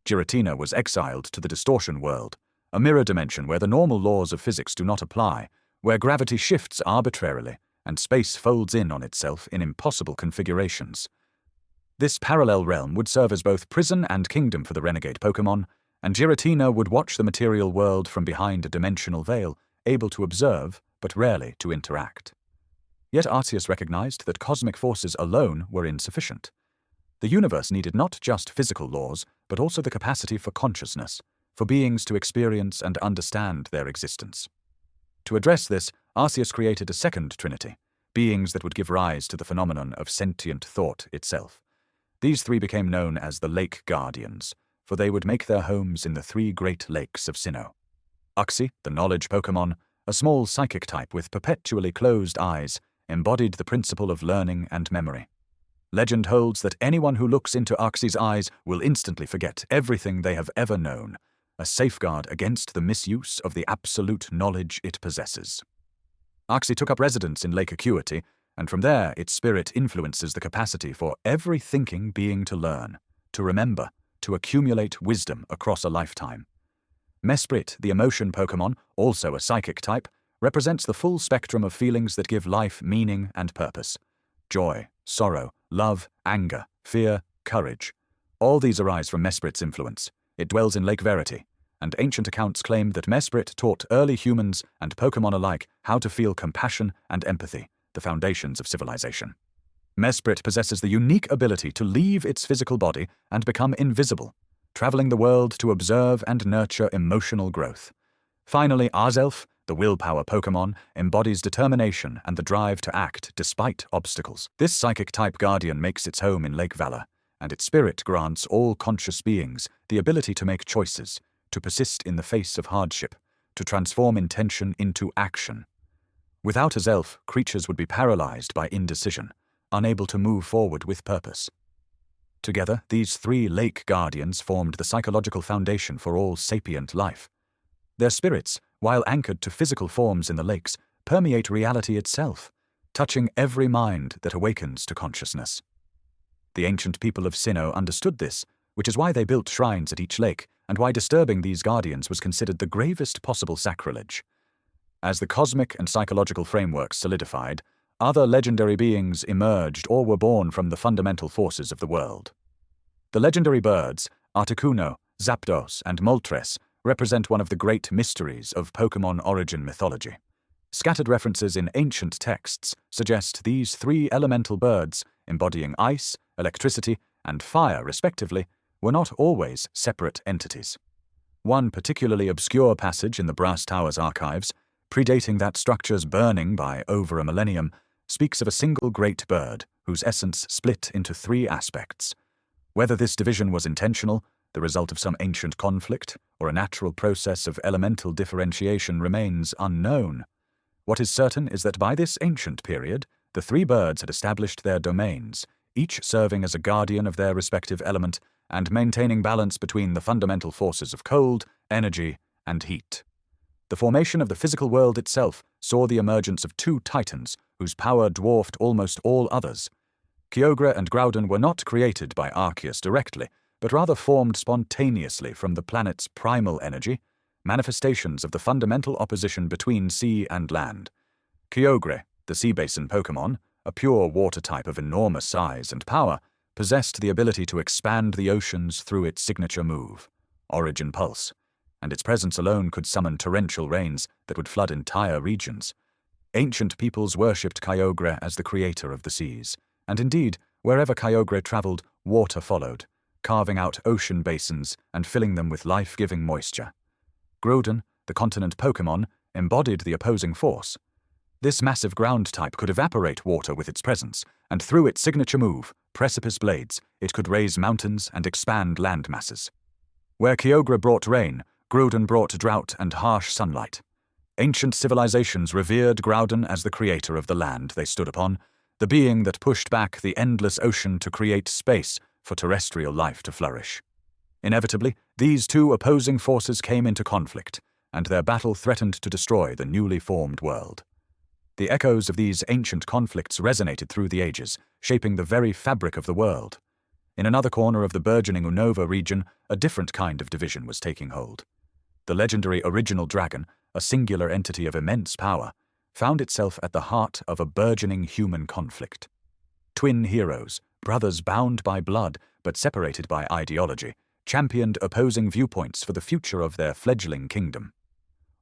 Giratina was exiled to the distortion world, a mirror dimension where the normal laws of physics do not apply, where gravity shifts arbitrarily and space folds in on itself in impossible configurations. This parallel realm would serve as both prison and kingdom for the renegade Pokémon, and Giratina would watch the material world from behind a dimensional veil, able to observe, but rarely to interact. Yet Arceus recognized that cosmic forces alone were insufficient. The universe needed not just physical laws, but also the capacity for consciousness, for beings to experience and understand their existence. To address this, Arceus created a second trinity, beings that would give rise to the phenomenon of sentient thought itself. These 3 became known as the Lake Guardians, for they would make their homes in the 3 great lakes of Sinnoh. Uxie, the knowledge Pokémon, a small psychic type with perpetually closed eyes, embodied the principle of learning and memory. Legend holds that anyone who looks into Uxie's eyes will instantly forget everything they have ever known, a safeguard against the misuse of the absolute knowledge it possesses. Uxie took up residence in Lake Acuity, and from there its spirit influences the capacity for every thinking being to learn, to remember, to accumulate wisdom across a lifetime. Mesprit, the emotion Pokémon, also a psychic type, represents the full spectrum of feelings that give life meaning and purpose. Joy, sorrow, love, anger, fear, courage. All these arise from Mesprit's influence. It dwells in Lake Verity, and ancient accounts claim that Mesprit taught early humans and Pokémon alike how to feel compassion and empathy, the foundations of civilization. Mesprit possesses the unique ability to leave its physical body and become invisible, traveling the world to observe and nurture emotional growth. Finally, Azelf, the willpower Pokémon, embodies determination and the drive to act despite obstacles. This psychic-type guardian makes its home in Lake Valor, and its spirit grants all conscious beings the ability to make choices, to persist in the face of hardship, to transform intention into action. Without Azelf, creatures would be paralyzed by indecision, unable to move forward with purpose. Together, these three lake guardians formed the psychological foundation for all sapient life. Their spirits, while anchored to physical forms in the lakes, permeate reality itself, touching every mind that awakens to consciousness. The ancient people of Sinnoh understood this, which is why they built shrines at each lake, and why disturbing these guardians was considered the gravest possible sacrilege. As the cosmic and psychological frameworks solidified, other legendary beings emerged or were born from the fundamental forces of the world. The legendary birds, Articuno, Zapdos, and Moltres, represent one of the great mysteries of Pokémon origin mythology. Scattered references in ancient texts suggest these three elemental birds, embodying ice, electricity, and fire respectively, were not always separate entities. One particularly obscure passage in the Brass Towers archives, predating that structure's burning by over a millennium, speaks of a single great bird whose essence split into three aspects. Whether this division was intentional, the result of some ancient conflict, or a natural process of elemental differentiation remains unknown. What is certain is that by this ancient period, the three birds had established their domains, each serving as a guardian of their respective element and maintaining balance between the fundamental forces of cold, energy, and heat. The formation of the physical world itself saw the emergence of two titans whose power dwarfed almost all others. Kyogre and Groudon were not created by Arceus directly, but rather formed spontaneously from the planet's primal energy, manifestations of the fundamental opposition between sea and land. Kyogre, the sea basin Pokémon, a pure water type of enormous size and power, possessed the ability to expand the oceans through its signature move, Origin Pulse, and its presence alone could summon torrential rains that would flood entire regions. Ancient peoples worshipped Kyogre as the creator of the seas, and indeed, wherever Kyogre traveled, water followed, carving out ocean basins and filling them with life-giving moisture. Groudon, the continent Pokémon, embodied the opposing force. This massive ground type could evaporate water with its presence, and through its signature move, Precipice Blades, it could raise mountains and expand land masses. Where Kyogre brought rain, Groudon brought drought and harsh sunlight. Ancient civilizations revered Groudon as the creator of the land they stood upon, the being that pushed back the endless ocean to create space for terrestrial life to flourish. Inevitably, these two opposing forces came into conflict, and their battle threatened to destroy the newly formed world. The echoes of these ancient conflicts resonated through the ages, shaping the very fabric of the world. In another corner of the burgeoning Unova region, a different kind of division was taking hold. The legendary original dragon, a singular entity of immense power, found itself at the heart of a burgeoning human conflict. Twin heroes, brothers bound by blood but separated by ideology, championed opposing viewpoints for the future of their fledgling kingdom.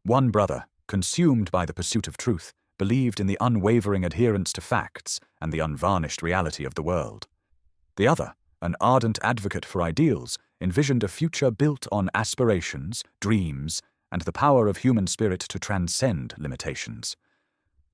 One brother, consumed by the pursuit of truth, believed in the unwavering adherence to facts and the unvarnished reality of the world. The other, an ardent advocate for ideals, envisioned a future built on aspirations, dreams, and the power of human spirit to transcend limitations.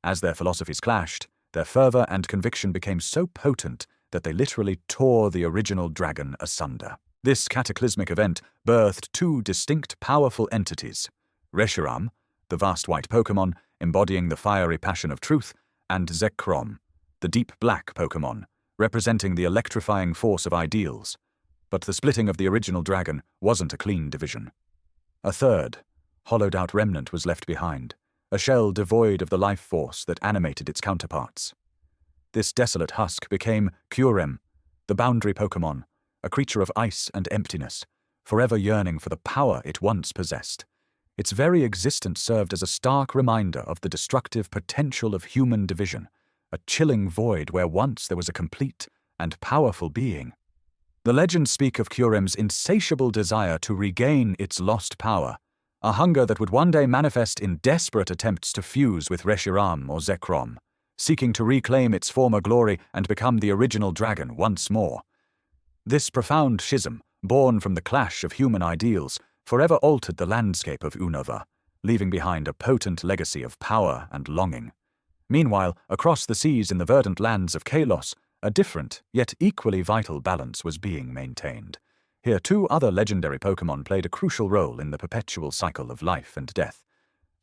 As their philosophies clashed, their fervor and conviction became so potent that they literally tore the original dragon asunder. This cataclysmic event birthed two distinct powerful entities, Reshiram, the vast white Pokémon embodying the fiery passion of truth, and Zekrom, the deep black Pokémon, representing the electrifying force of ideals. But the splitting of the original dragon wasn't a clean division. A third, hollowed-out remnant was left behind, a shell devoid of the life force that animated its counterparts. This desolate husk became Kyurem, the boundary Pokémon, a creature of ice and emptiness, forever yearning for the power it once possessed. Its very existence served as a stark reminder of the destructive potential of human division, a chilling void where once there was a complete and powerful being. The legends speak of Kyurem's insatiable desire to regain its lost power, a hunger that would one day manifest in desperate attempts to fuse with Reshiram or Zekrom, seeking to reclaim its former glory and become the original dragon once more. This profound schism, born from the clash of human ideals, forever altered the landscape of Unova, leaving behind a potent legacy of power and longing. Meanwhile, across the seas in the verdant lands of Kalos, a different, yet equally vital balance was being maintained. Here, two other legendary Pokémon played a crucial role in the perpetual cycle of life and death.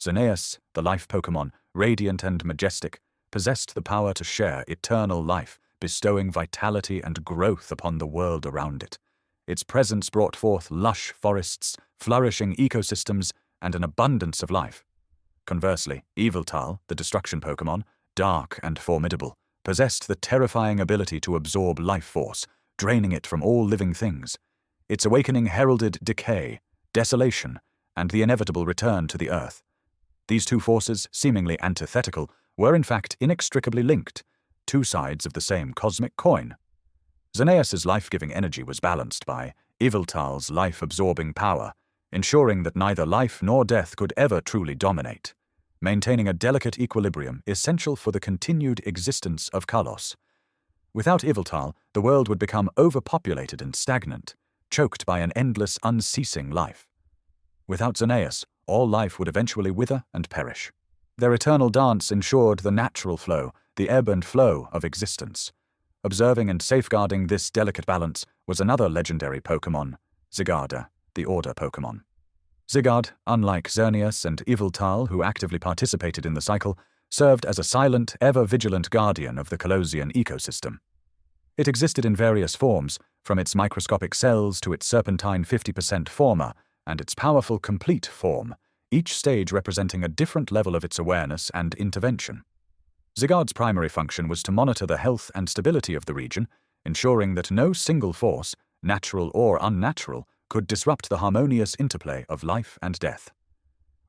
Xerneas, the life Pokémon, radiant and majestic, possessed the power to share eternal life, bestowing vitality and growth upon the world around it. Its presence brought forth lush forests, flourishing ecosystems, and an abundance of life. Conversely, Yveltal, the destruction Pokémon, dark and formidable, possessed the terrifying ability to absorb life force, draining it from all living things. Its awakening heralded decay, desolation, and the inevitable return to the earth. These two forces, seemingly antithetical, were in fact inextricably linked, two sides of the same cosmic coin. Xerneas's life-giving energy was balanced by Yveltal's life-absorbing power, ensuring that neither life nor death could ever truly dominate, maintaining a delicate equilibrium essential for the continued existence of Kalos. Without Yveltal, the world would become overpopulated and stagnant, choked by an endless, unceasing life. Without Xerneas, all life would eventually wither and perish. Their eternal dance ensured the natural flow, the ebb and flow of existence. Observing and safeguarding this delicate balance was another legendary Pokémon, Zygarde, the Order Pokémon. Zygarde, unlike Xerneas and Yveltal, who actively participated in the cycle, served as a silent, ever-vigilant guardian of the Kalosian ecosystem. It existed in various forms, from its microscopic cells to its serpentine 50% former, and its powerful complete form, each stage representing a different level of its awareness and intervention. Zygarde's primary function was to monitor the health and stability of the region, ensuring that no single force, natural or unnatural, could disrupt the harmonious interplay of life and death.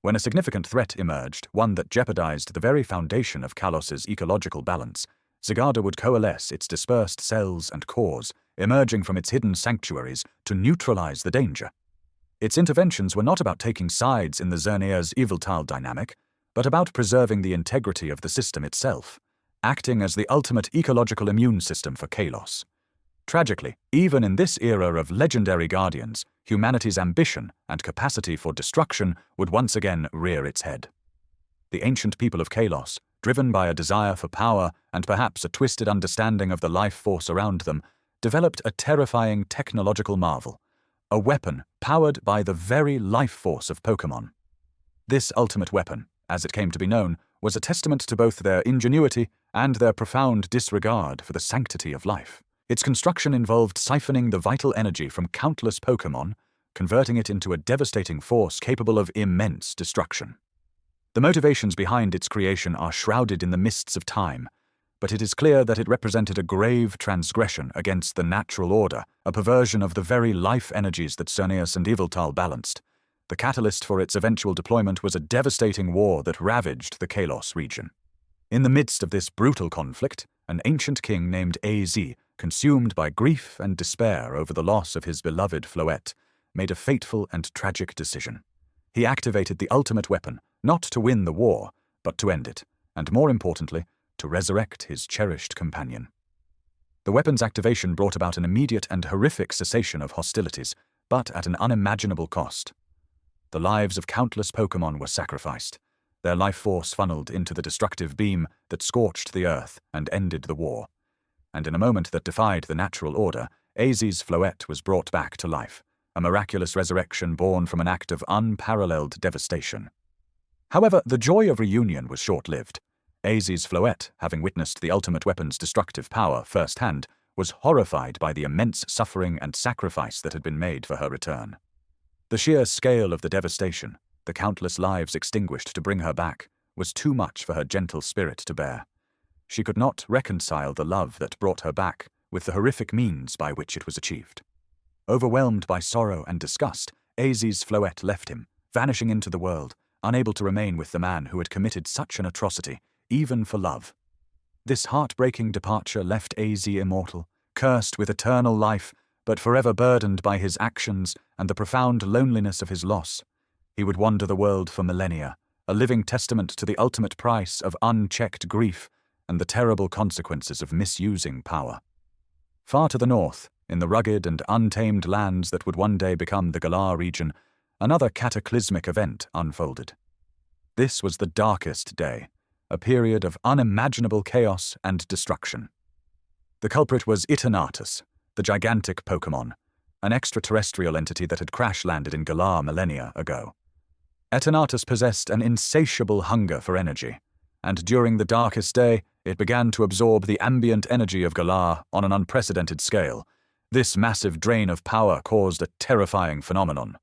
When a significant threat emerged, one that jeopardized the very foundation of Kalos's ecological balance, Zygarde would coalesce its dispersed cells and cores, emerging from its hidden sanctuaries to neutralize the danger. Its interventions were not about taking sides in the Xerneas-Yveltal dynamic, but about preserving the integrity of the system itself, acting as the ultimate ecological immune system for Kalos. Tragically, even in this era of legendary guardians, humanity's ambition and capacity for destruction would once again rear its head. The ancient people of Kalos, driven by a desire for power and perhaps a twisted understanding of the life force around them, developed a terrifying technological marvel, a weapon powered by the very life force of Pokémon. This ultimate weapon, as it came to be known, was a testament to both their ingenuity and their profound disregard for the sanctity of life. Its construction involved siphoning the vital energy from countless Pokémon, converting it into a devastating force capable of immense destruction. The motivations behind its creation are shrouded in the mists of time, but it is clear that it represented a grave transgression against the natural order, a perversion of the very life energies that Xerneas and Yveltal balanced. The catalyst for its eventual deployment was a devastating war that ravaged the Kalos region. In the midst of this brutal conflict, an ancient king named Az, consumed by grief and despair over the loss of his beloved Floette, made a fateful and tragic decision. He activated the ultimate weapon, not to win the war, but to end it, and more importantly, to resurrect his cherished companion. The weapon's activation brought about an immediate and horrific cessation of hostilities, but at an unimaginable cost. The lives of countless Pokémon were sacrificed, their life force funneled into the destructive beam that scorched the earth and ended the war. And in a moment that defied the natural order, Az's Floette was brought back to life, a miraculous resurrection born from an act of unparalleled devastation. However, the joy of reunion was short-lived. Az's Floette, having witnessed the ultimate weapon's destructive power firsthand, was horrified by the immense suffering and sacrifice that had been made for her return. The sheer scale of the devastation, the countless lives extinguished to bring her back, was too much for her gentle spirit to bear. She could not reconcile the love that brought her back with the horrific means by which it was achieved. Overwhelmed by sorrow and disgust, Az's Floette left him, vanishing into the world, unable to remain with the man who had committed such an atrocity, even for love. This heartbreaking departure left Az immortal, cursed with eternal life, but forever burdened by his actions and the profound loneliness of his loss. He would wander the world for millennia, a living testament to the ultimate price of unchecked grief and the terrible consequences of misusing power. Far to the north, in the rugged and untamed lands that would one day become the Galar region, another cataclysmic event unfolded. This was the darkest day, a period of unimaginable chaos and destruction. The culprit was Eternatus, the gigantic Pokémon, an extraterrestrial entity that had crash-landed in Galar millennia ago. Eternatus possessed an insatiable hunger for energy, and during the darkest day, it began to absorb the ambient energy of Galar on an unprecedented scale. This massive drain of power caused a terrifying phenomenon.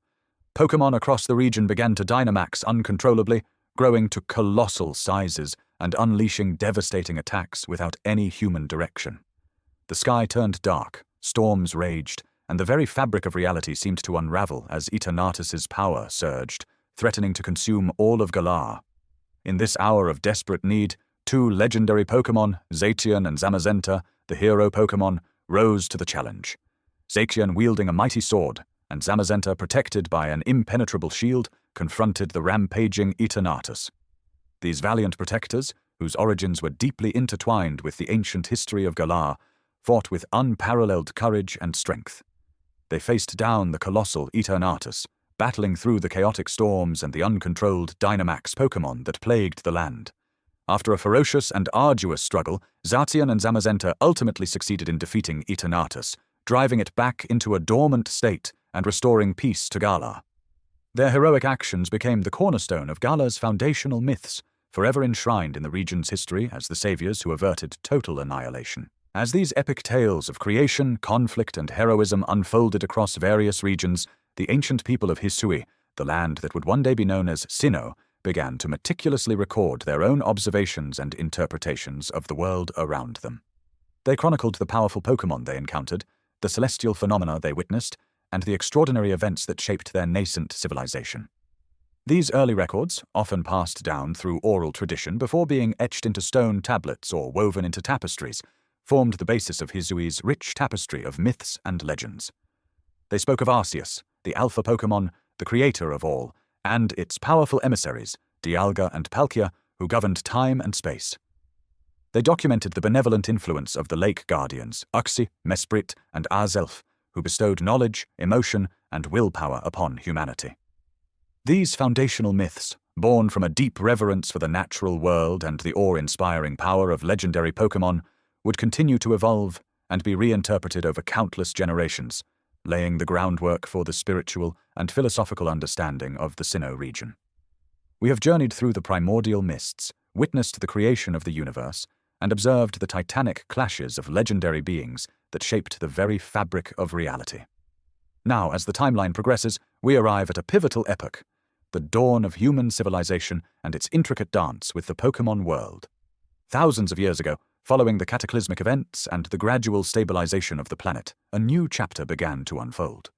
Pokémon across the region began to Dynamax uncontrollably, growing to colossal sizes and unleashing devastating attacks without any human direction. The sky turned dark, storms raged, and the very fabric of reality seemed to unravel as Eternatus's power surged, threatening to consume all of Galar. In this hour of desperate need, two legendary Pokémon, Zacian and Zamazenta, the hero Pokémon, rose to the challenge. Zacian wielding a mighty sword, and Zamazenta, protected by an impenetrable shield, confronted the rampaging Eternatus. These valiant protectors, whose origins were deeply intertwined with the ancient history of Galar, fought with unparalleled courage and strength. They faced down the colossal Eternatus, battling through the chaotic storms and the uncontrolled Dynamax Pokémon that plagued the land. After a ferocious and arduous struggle, Zacian and Zamazenta ultimately succeeded in defeating Eternatus, driving it back into a dormant state and restoring peace to Galar. Their heroic actions became the cornerstone of Galar's foundational myths, forever enshrined in the region's history as the saviors who averted total annihilation. As these epic tales of creation, conflict, and heroism unfolded across various regions, the ancient people of Hisui, the land that would one day be known as Sinnoh, began to meticulously record their own observations and interpretations of the world around them. They chronicled the powerful Pokémon they encountered, the celestial phenomena they witnessed, and the extraordinary events that shaped their nascent civilization. These early records, often passed down through oral tradition before being etched into stone tablets or woven into tapestries, formed the basis of Hisui's rich tapestry of myths and legends. They spoke of Arceus, the alpha Pokémon, the creator of all, and its powerful emissaries, Dialga and Palkia, who governed time and space. They documented the benevolent influence of the Lake Guardians, Uxie, Mesprit, and Azelf, who bestowed knowledge, emotion, and willpower upon humanity. These foundational myths, born from a deep reverence for the natural world and the awe-inspiring power of legendary Pokémon, would continue to evolve and be reinterpreted over countless generations, laying the groundwork for the spiritual and philosophical understanding of the Sinnoh region. We have journeyed through the primordial mists, witnessed the creation of the universe, and observed the titanic clashes of legendary beings that shaped the very fabric of reality. Now, as the timeline progresses, we arrive at a pivotal epoch, the dawn of human civilization and its intricate dance with the Pokémon world. Thousands of years ago, following the cataclysmic events and the gradual stabilization of the planet, a new chapter began to unfold.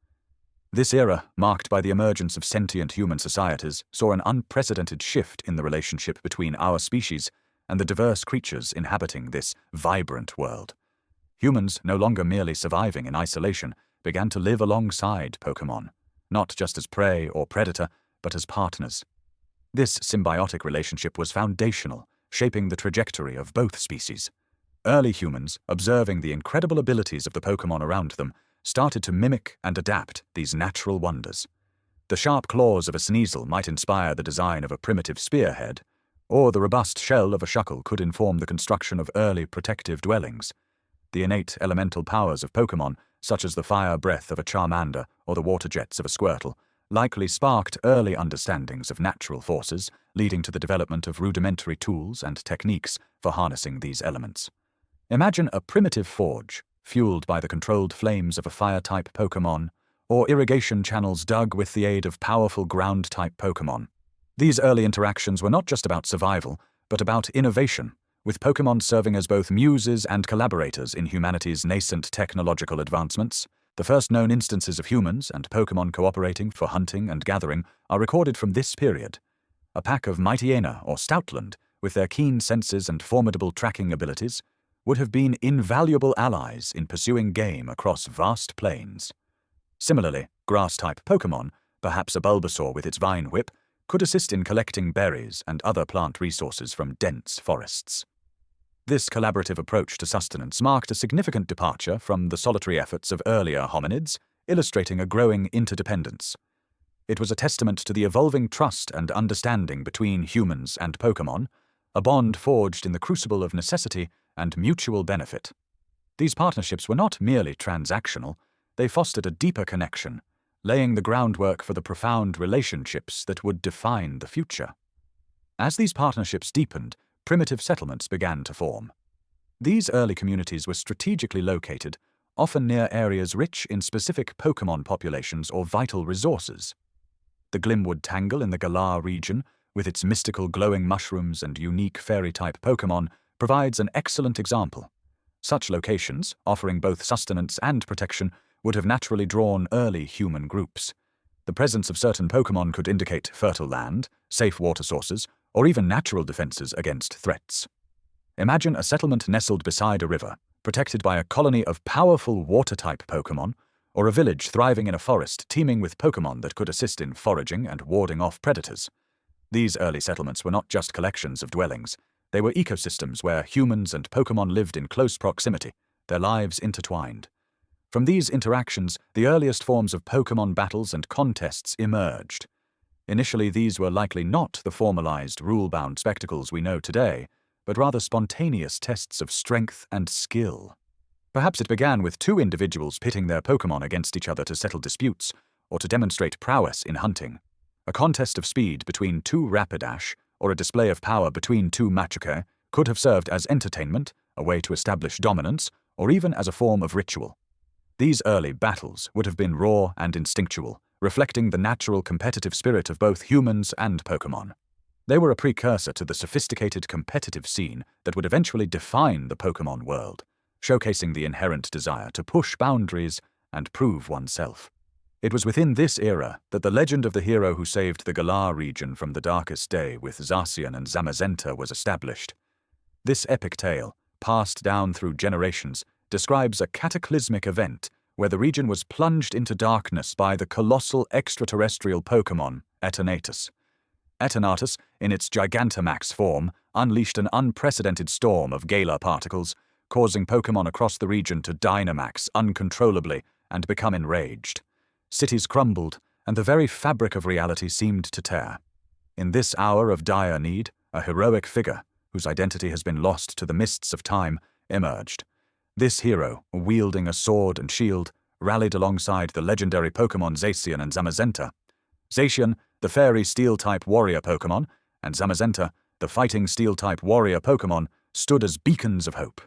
This era, marked by the emergence of sentient human societies, saw an unprecedented shift in the relationship between our species and the diverse creatures inhabiting this vibrant world. Humans, no longer merely surviving in isolation, began to live alongside Pokémon, not just as prey or predator, but as partners. This symbiotic relationship was foundational, shaping the trajectory of both species. Early humans, observing the incredible abilities of the Pokémon around them, started to mimic and adapt these natural wonders. The sharp claws of a Sneasel might inspire the design of a primitive spearhead, or the robust shell of a Shuckle could inform the construction of early protective dwellings. The innate elemental powers of Pokémon, such as the fire breath of a Charmander or the water jets of a Squirtle, likely sparked early understandings of natural forces, leading to the development of rudimentary tools and techniques for harnessing these elements. Imagine a primitive forge, fueled by the controlled flames of a fire-type Pokémon, or irrigation channels dug with the aid of powerful ground-type Pokémon. These early interactions were not just about survival, but about innovation, with Pokémon serving as both muses and collaborators in humanity's nascent technological advancements. The first known instances of humans and Pokémon cooperating for hunting and gathering are recorded from this period. A pack of Mightyena or Stoutland, with their keen senses and formidable tracking abilities, would have been invaluable allies in pursuing game across vast plains. Similarly, grass-type Pokémon, perhaps a Bulbasaur with its Vine Whip, could assist in collecting berries and other plant resources from dense forests. This collaborative approach to sustenance marked a significant departure from the solitary efforts of earlier hominids, illustrating a growing interdependence. It was a testament to the evolving trust and understanding between humans and Pokémon, a bond forged in the crucible of necessity and mutual benefit. These partnerships were not merely transactional, they fostered a deeper connection, laying the groundwork for the profound relationships that would define the future. As these partnerships deepened, primitive settlements began to form. These early communities were strategically located, often near areas rich in specific Pokémon populations or vital resources. The Glimwood Tangle in the Galar region, with its mystical glowing mushrooms and unique fairy-type Pokémon, provides an excellent example. Such locations, offering both sustenance and protection, would have naturally drawn early human groups. The presence of certain Pokémon could indicate fertile land, safe water sources, or even natural defenses against threats. Imagine a settlement nestled beside a river, protected by a colony of powerful water-type Pokémon, or a village thriving in a forest teeming with Pokémon that could assist in foraging and warding off predators. These early settlements were not just collections of dwellings, they were ecosystems where humans and Pokémon lived in close proximity, their lives intertwined. From these interactions, the earliest forms of Pokémon battles and contests emerged. Initially, these were likely not the formalized, rule-bound spectacles we know today, but rather spontaneous tests of strength and skill. Perhaps it began with two individuals pitting their Pokémon against each other to settle disputes, or to demonstrate prowess in hunting. A contest of speed between two Rapidash, or a display of power between two Machoke, could have served as entertainment, a way to establish dominance, or even as a form of ritual. These early battles would have been raw and instinctual, reflecting the natural competitive spirit of both humans and Pokémon. They were a precursor to the sophisticated competitive scene that would eventually define the Pokémon world, showcasing the inherent desire to push boundaries and prove oneself. It was within this era that the legend of the hero who saved the Galar region from the darkest day with Zacian and Zamazenta was established. This epic tale, passed down through generations, describes a cataclysmic event where the region was plunged into darkness by the colossal extraterrestrial Pokémon, Eternatus. Eternatus, in its Gigantamax form, unleashed an unprecedented storm of Galar particles, causing Pokémon across the region to Dynamax uncontrollably and become enraged. Cities crumbled, and the very fabric of reality seemed to tear. In this hour of dire need, a heroic figure, whose identity has been lost to the mists of time, emerged. This hero, wielding a sword and shield, rallied alongside the legendary Pokémon Zacian and Zamazenta. Zacian, the fairy steel-type warrior Pokémon, and Zamazenta, the fighting steel-type warrior Pokémon, stood as beacons of hope.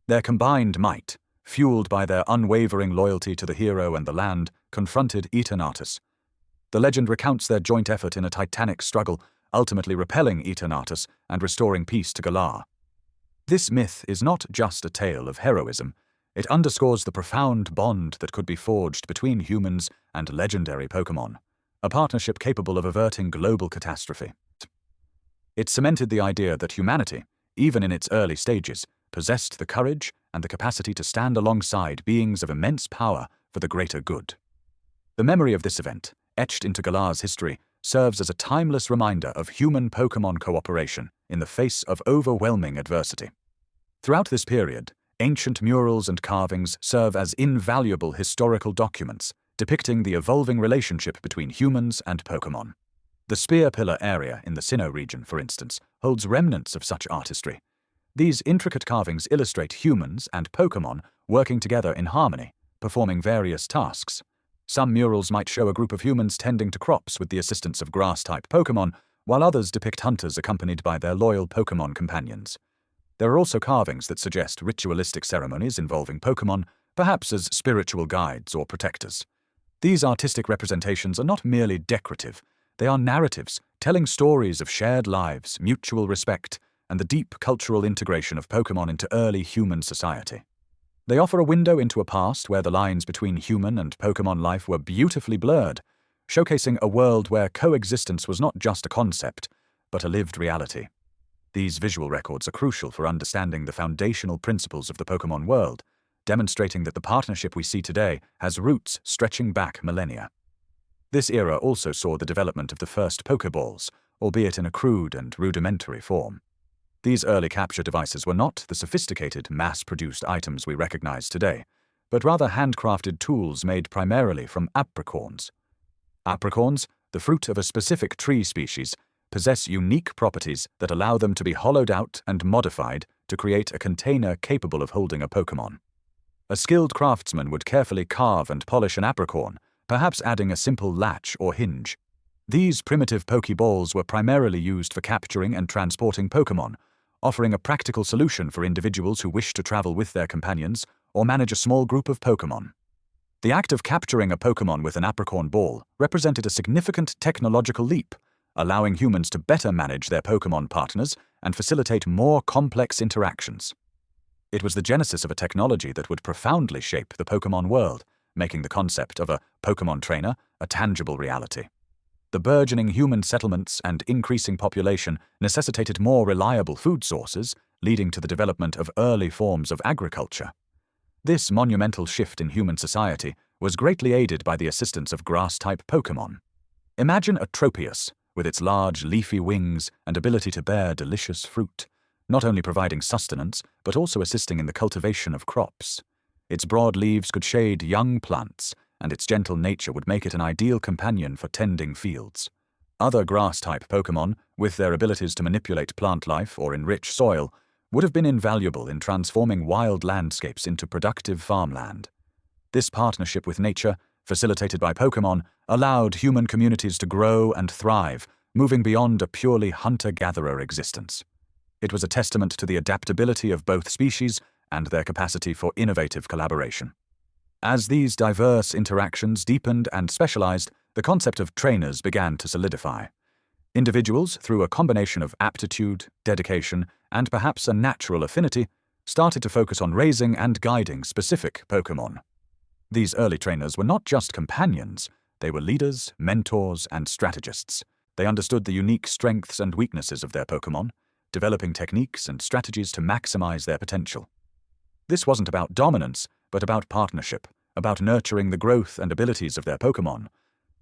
Their combined might, fueled by their unwavering loyalty to the hero and the land, confronted Eternatus. The legend recounts their joint effort in a titanic struggle, ultimately repelling Eternatus and restoring peace to Galar. This myth is not just a tale of heroism, it underscores the profound bond that could be forged between humans and legendary Pokémon, a partnership capable of averting global catastrophe. It cemented the idea that humanity, even in its early stages, possessed the courage and the capacity to stand alongside beings of immense power for the greater good. The memory of this event, etched into Galar's history, serves as a timeless reminder of human Pokémon cooperation in the face of overwhelming adversity. Throughout this period, ancient murals and carvings serve as invaluable historical documents depicting the evolving relationship between humans and Pokémon. The Spear Pillar area in the Sinnoh region, for instance, holds remnants of such artistry. These intricate carvings illustrate humans and Pokémon working together in harmony, performing various tasks. Some murals might show a group of humans tending to crops with the assistance of grass-type Pokémon, while others depict hunters accompanied by their loyal Pokémon companions. There are also carvings that suggest ritualistic ceremonies involving Pokémon, perhaps as spiritual guides or protectors. These artistic representations are not merely decorative, they are narratives, telling stories of shared lives, mutual respect, and the deep cultural integration of Pokémon into early human society. They offer a window into a past where the lines between human and Pokémon life were beautifully blurred, showcasing a world where coexistence was not just a concept, but a lived reality. These visual records are crucial for understanding the foundational principles of the Pokémon world, demonstrating that the partnership we see today has roots stretching back millennia. This era also saw the development of the first Pokéballs, albeit in a crude and rudimentary form. These early capture devices were not the sophisticated, mass-produced items we recognize today, but rather handcrafted tools made primarily from apricorns. Apricorns, the fruit of a specific tree species, possess unique properties that allow them to be hollowed out and modified to create a container capable of holding a Pokémon. A skilled craftsman would carefully carve and polish an apricorn, perhaps adding a simple latch or hinge. These primitive Pokeballs were primarily used for capturing and transporting Pokémon, offering a practical solution for individuals who wish to travel with their companions or manage a small group of Pokémon. The act of capturing a Pokémon with an apricorn ball represented a significant technological leap, allowing humans to better manage their Pokémon partners and facilitate more complex interactions. It was the genesis of a technology that would profoundly shape the Pokémon world, making the concept of a Pokémon trainer a tangible reality. The burgeoning human settlements and increasing population necessitated more reliable food sources, leading to the development of early forms of agriculture. This monumental shift in human society was greatly aided by the assistance of grass-type Pokémon. Imagine a Tropius, with its large leafy wings and ability to bear delicious fruit, not only providing sustenance, but also assisting in the cultivation of crops. Its broad leaves could shade young plants, and its gentle nature would make it an ideal companion for tending fields. Other grass-type Pokémon, with their abilities to manipulate plant life or enrich soil, would have been invaluable in transforming wild landscapes into productive farmland. This partnership with nature, facilitated by Pokémon, allowed human communities to grow and thrive, moving beyond a purely hunter-gatherer existence. It was a testament to the adaptability of both species and their capacity for innovative collaboration. As these diverse interactions deepened and specialized, the concept of trainers began to solidify. Individuals, through a combination of aptitude, dedication, and perhaps a natural affinity, started to focus on raising and guiding specific Pokémon. These early trainers were not just companions, they were leaders, mentors, and strategists. They understood the unique strengths and weaknesses of their Pokémon, developing techniques and strategies to maximize their potential. This wasn't about dominance, but about partnership, about nurturing the growth and abilities of their Pokémon.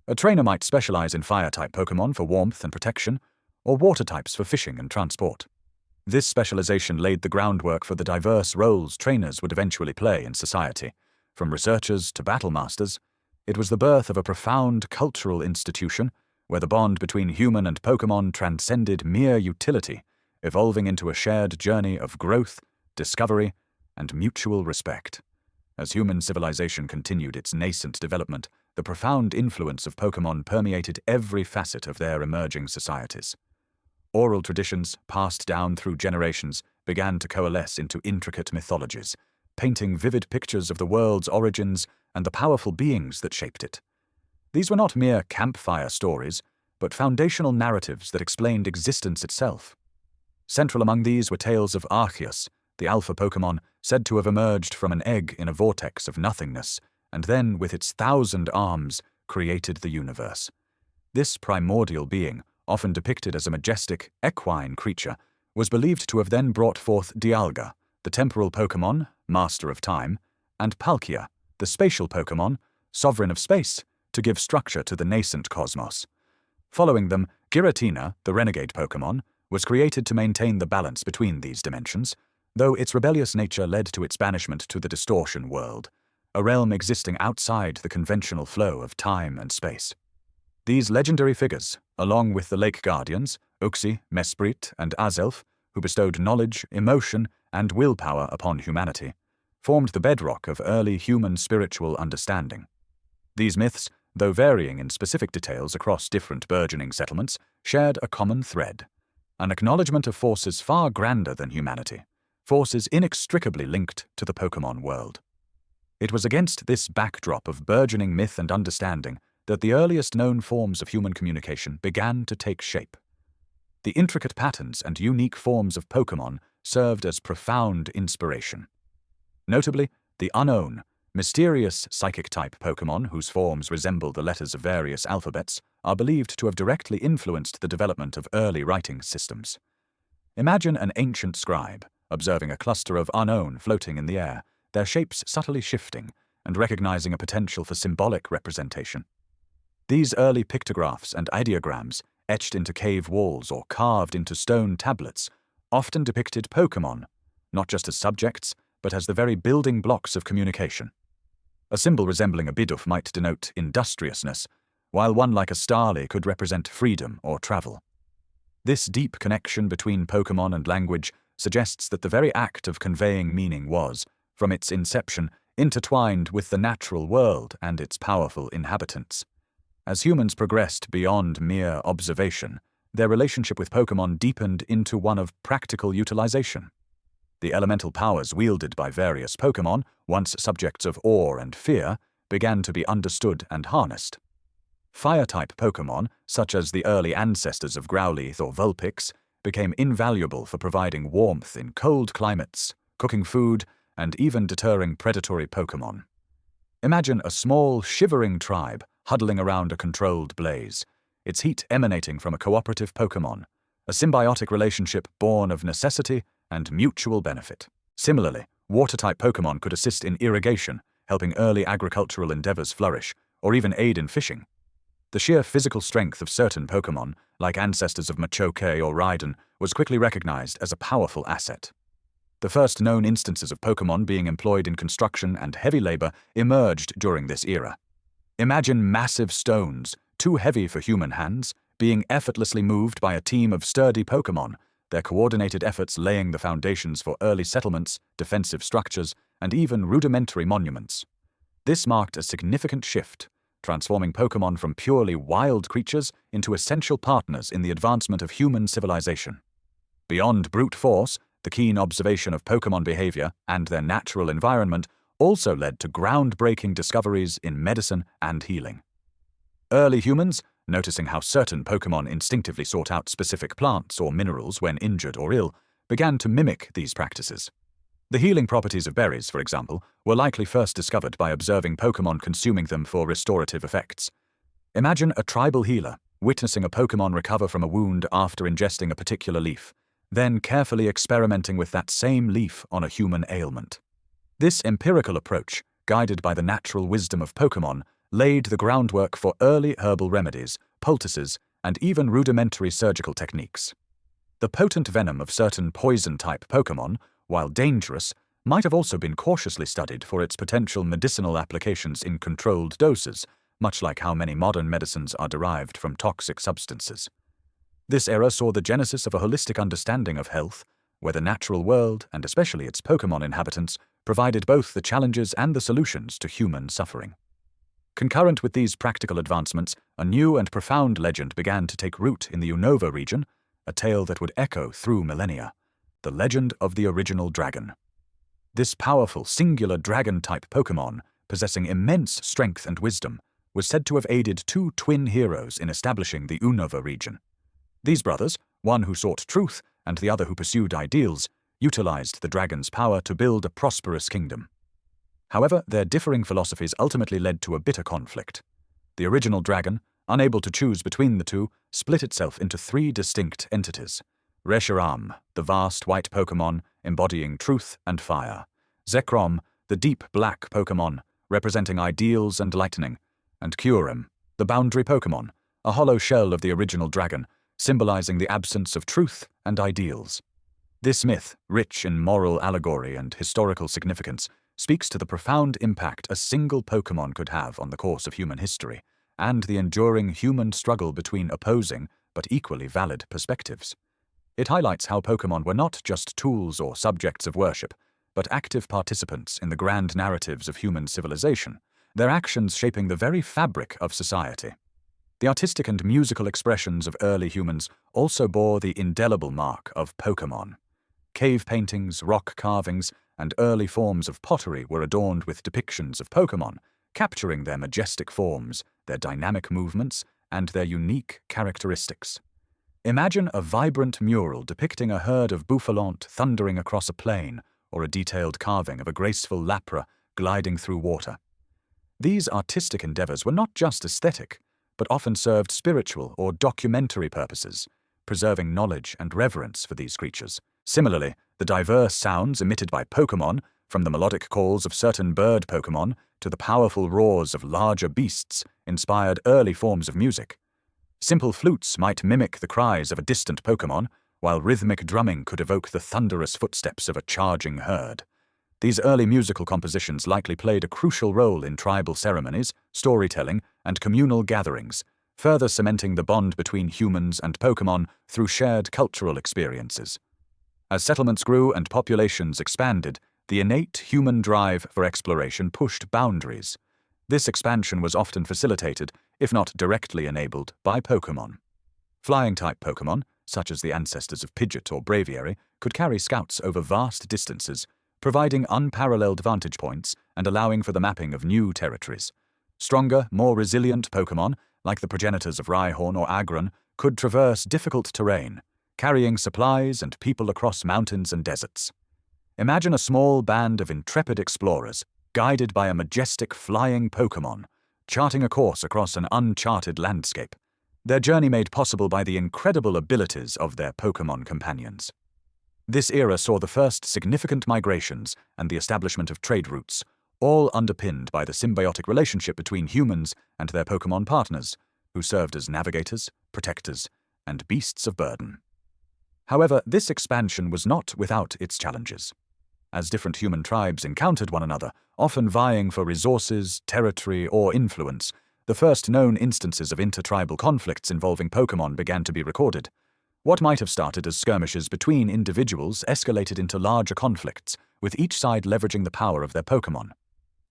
A trainer might specialize in fire-type Pokémon for warmth and protection, or water types for fishing and transport. This specialization laid the groundwork for the diverse roles trainers would eventually play in society. From researchers to battle masters, it was the birth of a profound cultural institution where the bond between human and Pokémon transcended mere utility, evolving into a shared journey of growth, discovery, and mutual respect. As human civilization continued its nascent development, the profound influence of Pokémon permeated every facet of their emerging societies. Oral traditions, passed down through generations, began to coalesce into intricate mythologies, painting vivid pictures of the world's origins and the powerful beings that shaped it. These were not mere campfire stories, but foundational narratives that explained existence itself. Central among these were tales of Arceus, the alpha Pokémon said to have emerged from an egg in a vortex of nothingness, and then, with its 1,000 arms, created the universe. This primordial being, often depicted as a majestic, equine creature, was believed to have then brought forth Dialga, the temporal Pokémon, master of time, and Palkia, the spatial Pokémon, sovereign of space, to give structure to the nascent cosmos. Following them, Giratina, the renegade Pokémon, was created to maintain the balance between these dimensions, though its rebellious nature led to its banishment to the distortion world, a realm existing outside the conventional flow of time and space. These legendary figures, along with the Lake Guardians, Uxie, Mesprit, and Azelf, who bestowed knowledge, emotion, and willpower upon humanity, formed the bedrock of early human spiritual understanding. These myths, though varying in specific details across different burgeoning settlements, shared a common thread: an acknowledgement of forces far grander than humanity, forces inextricably linked to the Pokémon world. It was against this backdrop of burgeoning myth and understanding that the earliest known forms of human communication began to take shape. The intricate patterns and unique forms of Pokémon served as profound inspiration. Notably, the unknown, mysterious psychic-type Pokémon, whose forms resemble the letters of various alphabets, are believed to have directly influenced the development of early writing systems. Imagine an ancient scribe observing a cluster of unknown floating in the air, their shapes subtly shifting, and recognizing a potential for symbolic representation. These early pictographs and ideograms, etched into cave walls or carved into stone tablets, often depicted Pokémon, not just as subjects, but as the very building blocks of communication. A symbol resembling a Bidoof might denote industriousness, while one like a Starly could represent freedom or travel. This deep connection between Pokémon and language suggests that the very act of conveying meaning was, from its inception, intertwined with the natural world and its powerful inhabitants. As humans progressed beyond mere observation, their relationship with Pokémon deepened into one of practical utilization. The elemental powers wielded by various Pokémon, once subjects of awe and fear, began to be understood and harnessed. Fire-type Pokémon, such as the early ancestors of Growlithe or Vulpix, became invaluable for providing warmth in cold climates, cooking food, and even deterring predatory Pokémon. Imagine a small, shivering tribe huddling around a controlled blaze, its heat emanating from a cooperative Pokémon, a symbiotic relationship born of necessity and mutual benefit. Similarly, water-type Pokémon could assist in irrigation, helping early agricultural endeavors flourish, or even aid in fishing. The sheer physical strength of certain Pokémon, like ancestors of Machoke or Raiden, was quickly recognized as a powerful asset. The first known instances of Pokémon being employed in construction and heavy labor emerged during this era. Imagine massive stones, too heavy for human hands, being effortlessly moved by a team of sturdy Pokémon, their coordinated efforts laying the foundations for early settlements, defensive structures, and even rudimentary monuments. This marked a significant shift, transforming Pokémon from purely wild creatures into essential partners in the advancement of human civilization. Beyond brute force, the keen observation of Pokémon behavior and their natural environment also led to groundbreaking discoveries in medicine and healing. Early humans, noticing how certain Pokémon instinctively sought out specific plants or minerals when injured or ill, began to mimic these practices. The healing properties of berries, for example, were likely first discovered by observing Pokémon consuming them for restorative effects. Imagine a tribal healer witnessing a Pokémon recover from a wound after ingesting a particular leaf, then carefully experimenting with that same leaf on a human ailment. This empirical approach, guided by the natural wisdom of Pokémon, laid the groundwork for early herbal remedies, poultices, and even rudimentary surgical techniques. The potent venom of certain poison-type Pokémon, while dangerous, might have also been cautiously studied for its potential medicinal applications in controlled doses, much like how many modern medicines are derived from toxic substances. This era saw the genesis of a holistic understanding of health, where the natural world, and especially its Pokémon inhabitants, provided both the challenges and the solutions to human suffering. Concurrent with these practical advancements, a new and profound legend began to take root in the Unova region, a tale that would echo through millennia: the legend of the original dragon. This powerful, singular dragon-type Pokémon, possessing immense strength and wisdom, was said to have aided two twin heroes in establishing the Unova region. These brothers, one who sought truth and the other who pursued ideals, utilized the dragon's power to build a prosperous kingdom. However, their differing philosophies ultimately led to a bitter conflict. The original dragon, unable to choose between the two, split itself into three distinct entities: Reshiram, the vast white Pokémon embodying truth and fire; Zekrom, the deep black Pokémon representing ideals and lightning; and Kyurem, the boundary Pokémon, a hollow shell of the original dragon, symbolizing the absence of truth and ideals. This myth, rich in moral allegory and historical significance, speaks to the profound impact a single Pokémon could have on the course of human history, and the enduring human struggle between opposing but equally valid perspectives. It highlights how Pokémon were not just tools or subjects of worship, but active participants in the grand narratives of human civilization, their actions shaping the very fabric of society. The artistic and musical expressions of early humans also bore the indelible mark of Pokémon. Cave paintings, rock carvings, and early forms of pottery were adorned with depictions of Pokémon, capturing their majestic forms, their dynamic movements, and their unique characteristics. Imagine a vibrant mural depicting a herd of bouffalants thundering across a plain, or a detailed carving of a graceful Lapra gliding through water. These artistic endeavors were not just aesthetic, but often served spiritual or documentary purposes, preserving knowledge and reverence for these creatures. Similarly, the diverse sounds emitted by Pokémon, from the melodic calls of certain bird Pokémon to the powerful roars of larger beasts, inspired early forms of music. Simple flutes might mimic the cries of a distant Pokémon, while rhythmic drumming could evoke the thunderous footsteps of a charging herd. These early musical compositions likely played a crucial role in tribal ceremonies, storytelling, and communal gatherings, further cementing the bond between humans and Pokémon through shared cultural experiences. As settlements grew and populations expanded, the innate human drive for exploration pushed boundaries. This expansion was often facilitated, if not directly enabled, by Pokémon. Flying-type Pokémon, such as the ancestors of Pidgeot or Braviary, could carry scouts over vast distances, providing unparalleled vantage points and allowing for the mapping of new territories. Stronger, more resilient Pokémon, like the progenitors of Rhyhorn or Aggron, could traverse difficult terrain, carrying supplies and people across mountains and deserts. Imagine a small band of intrepid explorers, guided by a majestic flying Pokémon, charting a course across an uncharted landscape, their journey made possible by the incredible abilities of their Pokémon companions. This era saw the first significant migrations and the establishment of trade routes, all underpinned by the symbiotic relationship between humans and their Pokémon partners, who served as navigators, protectors, and beasts of burden. However, this expansion was not without its challenges. As different human tribes encountered one another, often vying for resources, territory, or influence, the first known instances of intertribal conflicts involving Pokémon began to be recorded. What might have started as skirmishes between individuals escalated into larger conflicts, with each side leveraging the power of their Pokémon.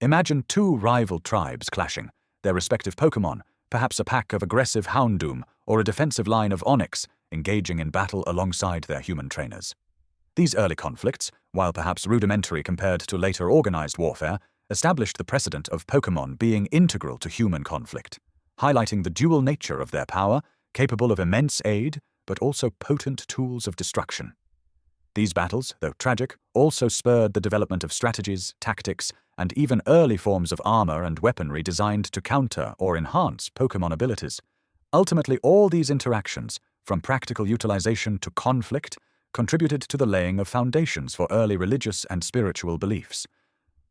Imagine two rival tribes clashing, their respective Pokémon, perhaps a pack of aggressive Houndoom or a defensive line of Onix, engaging in battle alongside their human trainers. These early conflicts, while perhaps rudimentary compared to later organized warfare, established the precedent of Pokémon being integral to human conflict, highlighting the dual nature of their power, capable of immense aid, but also potent tools of destruction. These battles, though tragic, also spurred the development of strategies, tactics, and even early forms of armor and weaponry designed to counter or enhance Pokémon abilities. Ultimately, all these interactions, from practical utilization to conflict, contributed to the laying of foundations for early religious and spiritual beliefs.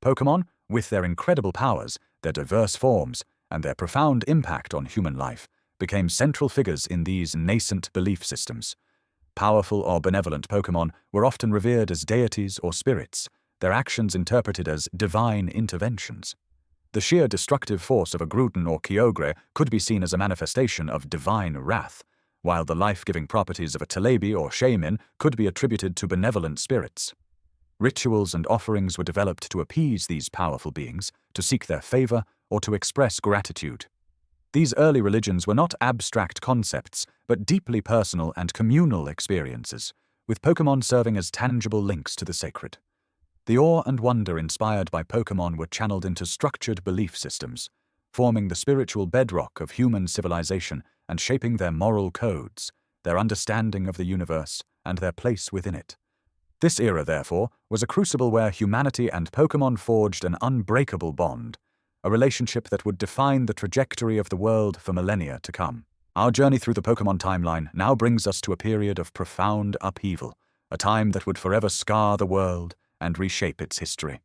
Pokémon, with their incredible powers, their diverse forms, and their profound impact on human life, became central figures in these nascent belief systems. Powerful or benevolent Pokémon were often revered as deities or spirits, their actions interpreted as divine interventions. The sheer destructive force of a Groudon or Kyogre could be seen as a manifestation of divine wrath, while the life-giving properties of a Telebi or Shaymin could be attributed to benevolent spirits. Rituals and offerings were developed to appease these powerful beings, to seek their favor, or to express gratitude. These early religions were not abstract concepts, but deeply personal and communal experiences, with Pokémon serving as tangible links to the sacred. The awe and wonder inspired by Pokémon were channeled into structured belief systems, forming the spiritual bedrock of human civilization and shaping their moral codes, their understanding of the universe, and their place within it. This era, therefore, was a crucible where humanity and Pokémon forged an unbreakable bond, a relationship that would define the trajectory of the world for millennia to come. Our journey through the Pokémon timeline now brings us to a period of profound upheaval, a time that would forever scar the world and reshape its history.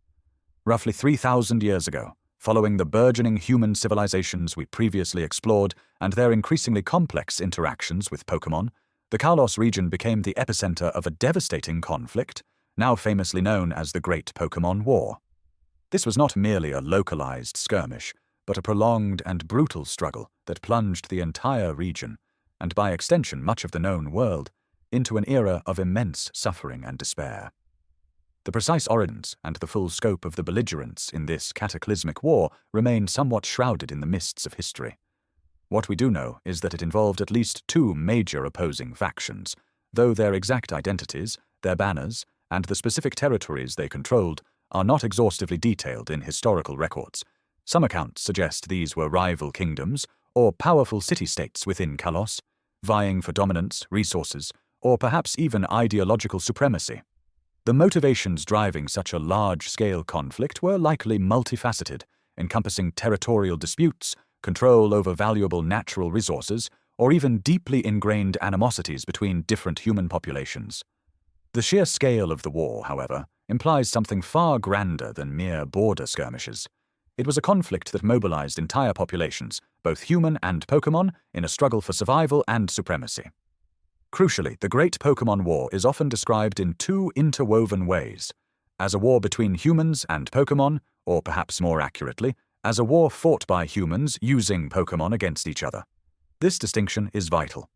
Roughly 3,000 years ago, following the burgeoning human civilizations we previously explored and their increasingly complex interactions with Pokémon, the Kalos region became the epicenter of a devastating conflict, now famously known as the Great Pokémon War. This was not merely a localized skirmish, but a prolonged and brutal struggle that plunged the entire region, and by extension much of the known world, into an era of immense suffering and despair. The precise origins and the full scope of the belligerents in this cataclysmic war remain somewhat shrouded in the mists of history. What we do know is that it involved at least two major opposing factions, though their exact identities, their banners, and the specific territories they controlled are not exhaustively detailed in historical records. Some accounts suggest these were rival kingdoms or powerful city-states within Kalos, vying for dominance, resources, or perhaps even ideological supremacy. The motivations driving such a large-scale conflict were likely multifaceted, encompassing territorial disputes, control over valuable natural resources, or even deeply ingrained animosities between different human populations. The sheer scale of the war, however, implies something far grander than mere border skirmishes. It was a conflict that mobilized entire populations, both human and Pokémon, in a struggle for survival and supremacy. Crucially, the Great Pokémon War is often described in two interwoven ways: as a war between humans and Pokémon, or perhaps more accurately, as a war fought by humans using Pokémon against each other. This distinction is vital.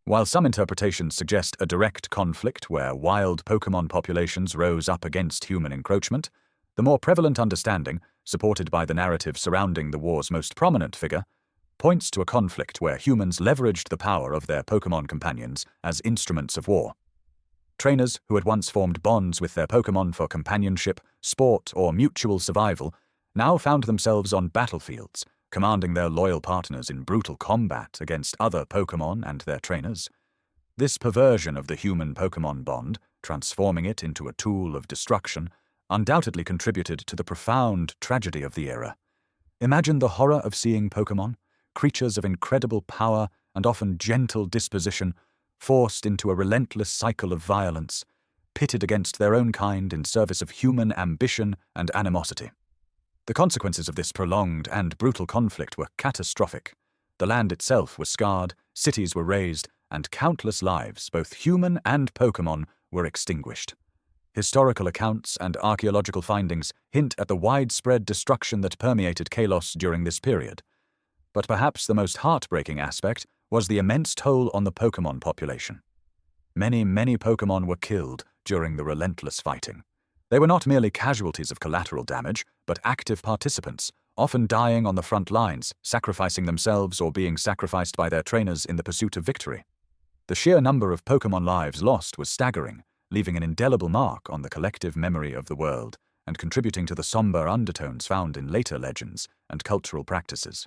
While some interpretations suggest a direct conflict where wild Pokémon populations rose up against human encroachment, the more prevalent understanding, supported by the narrative surrounding the war's most prominent figure, points to a conflict where humans leveraged the power of their Pokémon companions as instruments of war. Trainers who had once formed bonds with their Pokémon for companionship, sport, or mutual survival now found themselves on battlefields, commanding their loyal partners in brutal combat against other Pokémon and their trainers. This perversion of the human-Pokémon bond, transforming it into a tool of destruction, undoubtedly contributed to the profound tragedy of the era. Imagine the horror of seeing Pokémon, creatures of incredible power and often gentle disposition, forced into a relentless cycle of violence, pitted against their own kind in service of human ambition and animosity. The consequences of this prolonged and brutal conflict were catastrophic. The land itself was scarred, cities were razed, and countless lives, both human and Pokémon, were extinguished. Historical accounts and archaeological findings hint at the widespread destruction that permeated Kalos during this period. But perhaps the most heartbreaking aspect was the immense toll on the Pokémon population. Many Pokémon were killed during the relentless fighting. They were not merely casualties of collateral damage, but active participants, often dying on the front lines, sacrificing themselves or being sacrificed by their trainers in the pursuit of victory. The sheer number of Pokémon lives lost was staggering, leaving an indelible mark on the collective memory of the world and contributing to the somber undertones found in later legends and cultural practices.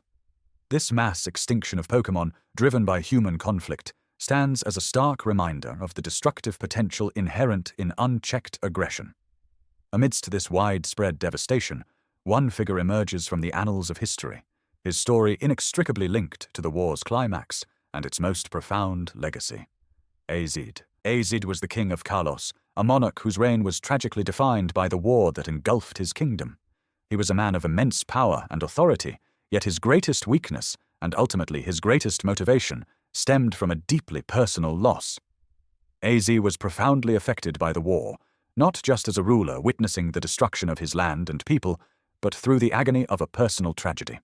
This mass extinction of Pokémon, driven by human conflict, stands as a stark reminder of the destructive potential inherent in unchecked aggression. Amidst this widespread devastation, one figure emerges from the annals of history, his story inextricably linked to the war's climax and its most profound legacy. Azid. Azid was the king of Kalos, a monarch whose reign was tragically defined by the war that engulfed his kingdom. He was a man of immense power and authority, yet his greatest weakness, and ultimately his greatest motivation, stemmed from a deeply personal loss. Azid was profoundly affected by the war, not just as a ruler witnessing the destruction of his land and people, but through the agony of a personal tragedy.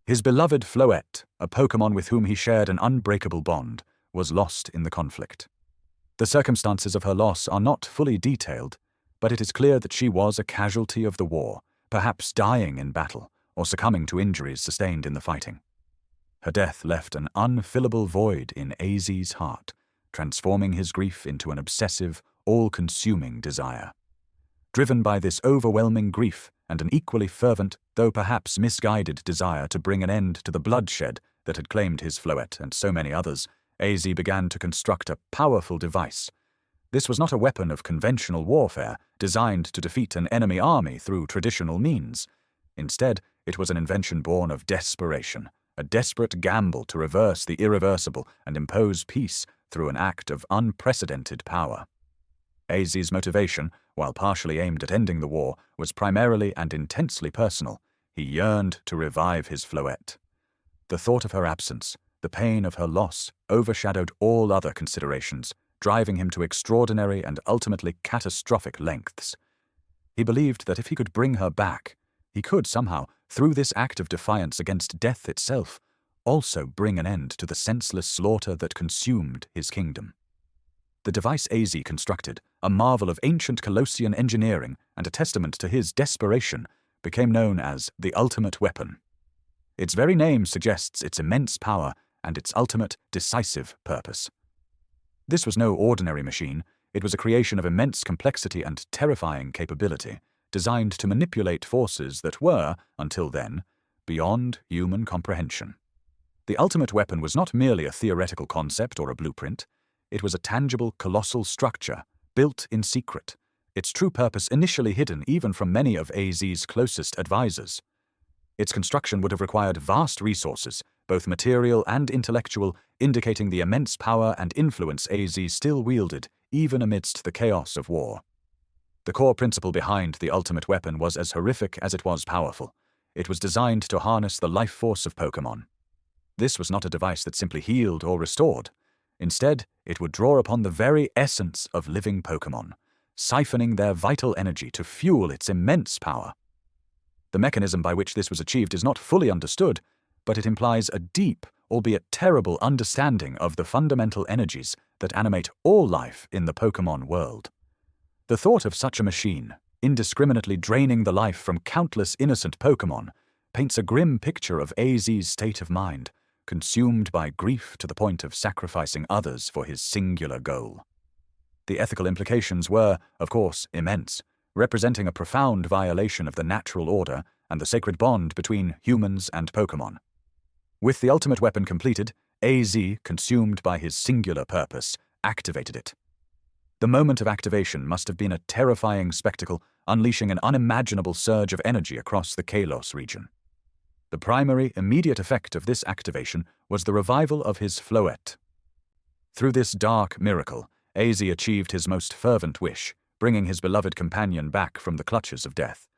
His beloved Floette, a Pokémon with whom he shared an unbreakable bond, was lost in the conflict. The circumstances of her loss are not fully detailed, but it is clear that she was a casualty of the war, perhaps dying in battle or succumbing to injuries sustained in the fighting. Her death left an unfillable void in Azid's heart, transforming his grief into an obsessive, all-consuming desire. Driven by this overwhelming grief and an equally fervent, though perhaps misguided desire to bring an end to the bloodshed that had claimed his Floette and so many others, Azid began to construct a powerful device. This was not a weapon of conventional warfare designed to defeat an enemy army through traditional means. Instead, it was an invention born of desperation, a desperate gamble to reverse the irreversible and impose peace through an act of unprecedented power. Azid's motivation, while partially aimed at ending the war, was primarily and intensely personal. He yearned to revive his Floette. The thought of her absence, the pain of her loss, overshadowed all other considerations, driving him to extraordinary and ultimately catastrophic lengths. He believed that if he could bring her back, he could somehow, through this act of defiance against death itself, also bring an end to the senseless slaughter that consumed his kingdom. The device Azid constructed, a marvel of ancient Colossian engineering and a testament to his desperation, became known as the ultimate weapon. Its very name suggests its immense power and its ultimate, decisive purpose. This was no ordinary machine. It was a creation of immense complexity and terrifying capability, designed to manipulate forces that were, until then, beyond human comprehension. The ultimate weapon was not merely a theoretical concept or a blueprint. It was a tangible, colossal structure, built in secret, its true purpose initially hidden even from many of Azid's closest advisors. Its construction would have required vast resources, both material and intellectual, indicating the immense power and influence Azid still wielded, even amidst the chaos of war. The core principle behind the ultimate weapon was as horrific as it was powerful. It was designed to harness the life force of Pokémon. This was not a device that simply healed or restored. Instead, it would draw upon the very essence of living Pokémon, siphoning their vital energy to fuel its immense power. The mechanism by which this was achieved is not fully understood, but it implies a deep, albeit terrible, understanding of the fundamental energies that animate all life in the Pokémon world. The thought of such a machine, indiscriminately draining the life from countless innocent Pokémon, paints a grim picture of AZ's state of mind, consumed by grief to the point of sacrificing others for his singular goal. The ethical implications were, of course, immense, representing a profound violation of the natural order and the sacred bond between humans and Pokémon. With the ultimate weapon completed, AZ, consumed by his singular purpose, activated it. The moment of activation must have been a terrifying spectacle, unleashing an unimaginable surge of energy across the Kalos region. The primary, immediate effect of this activation was the revival of his Floette. Through this dark miracle, AZ achieved his most fervent wish, bringing his beloved companion back from the clutches of death.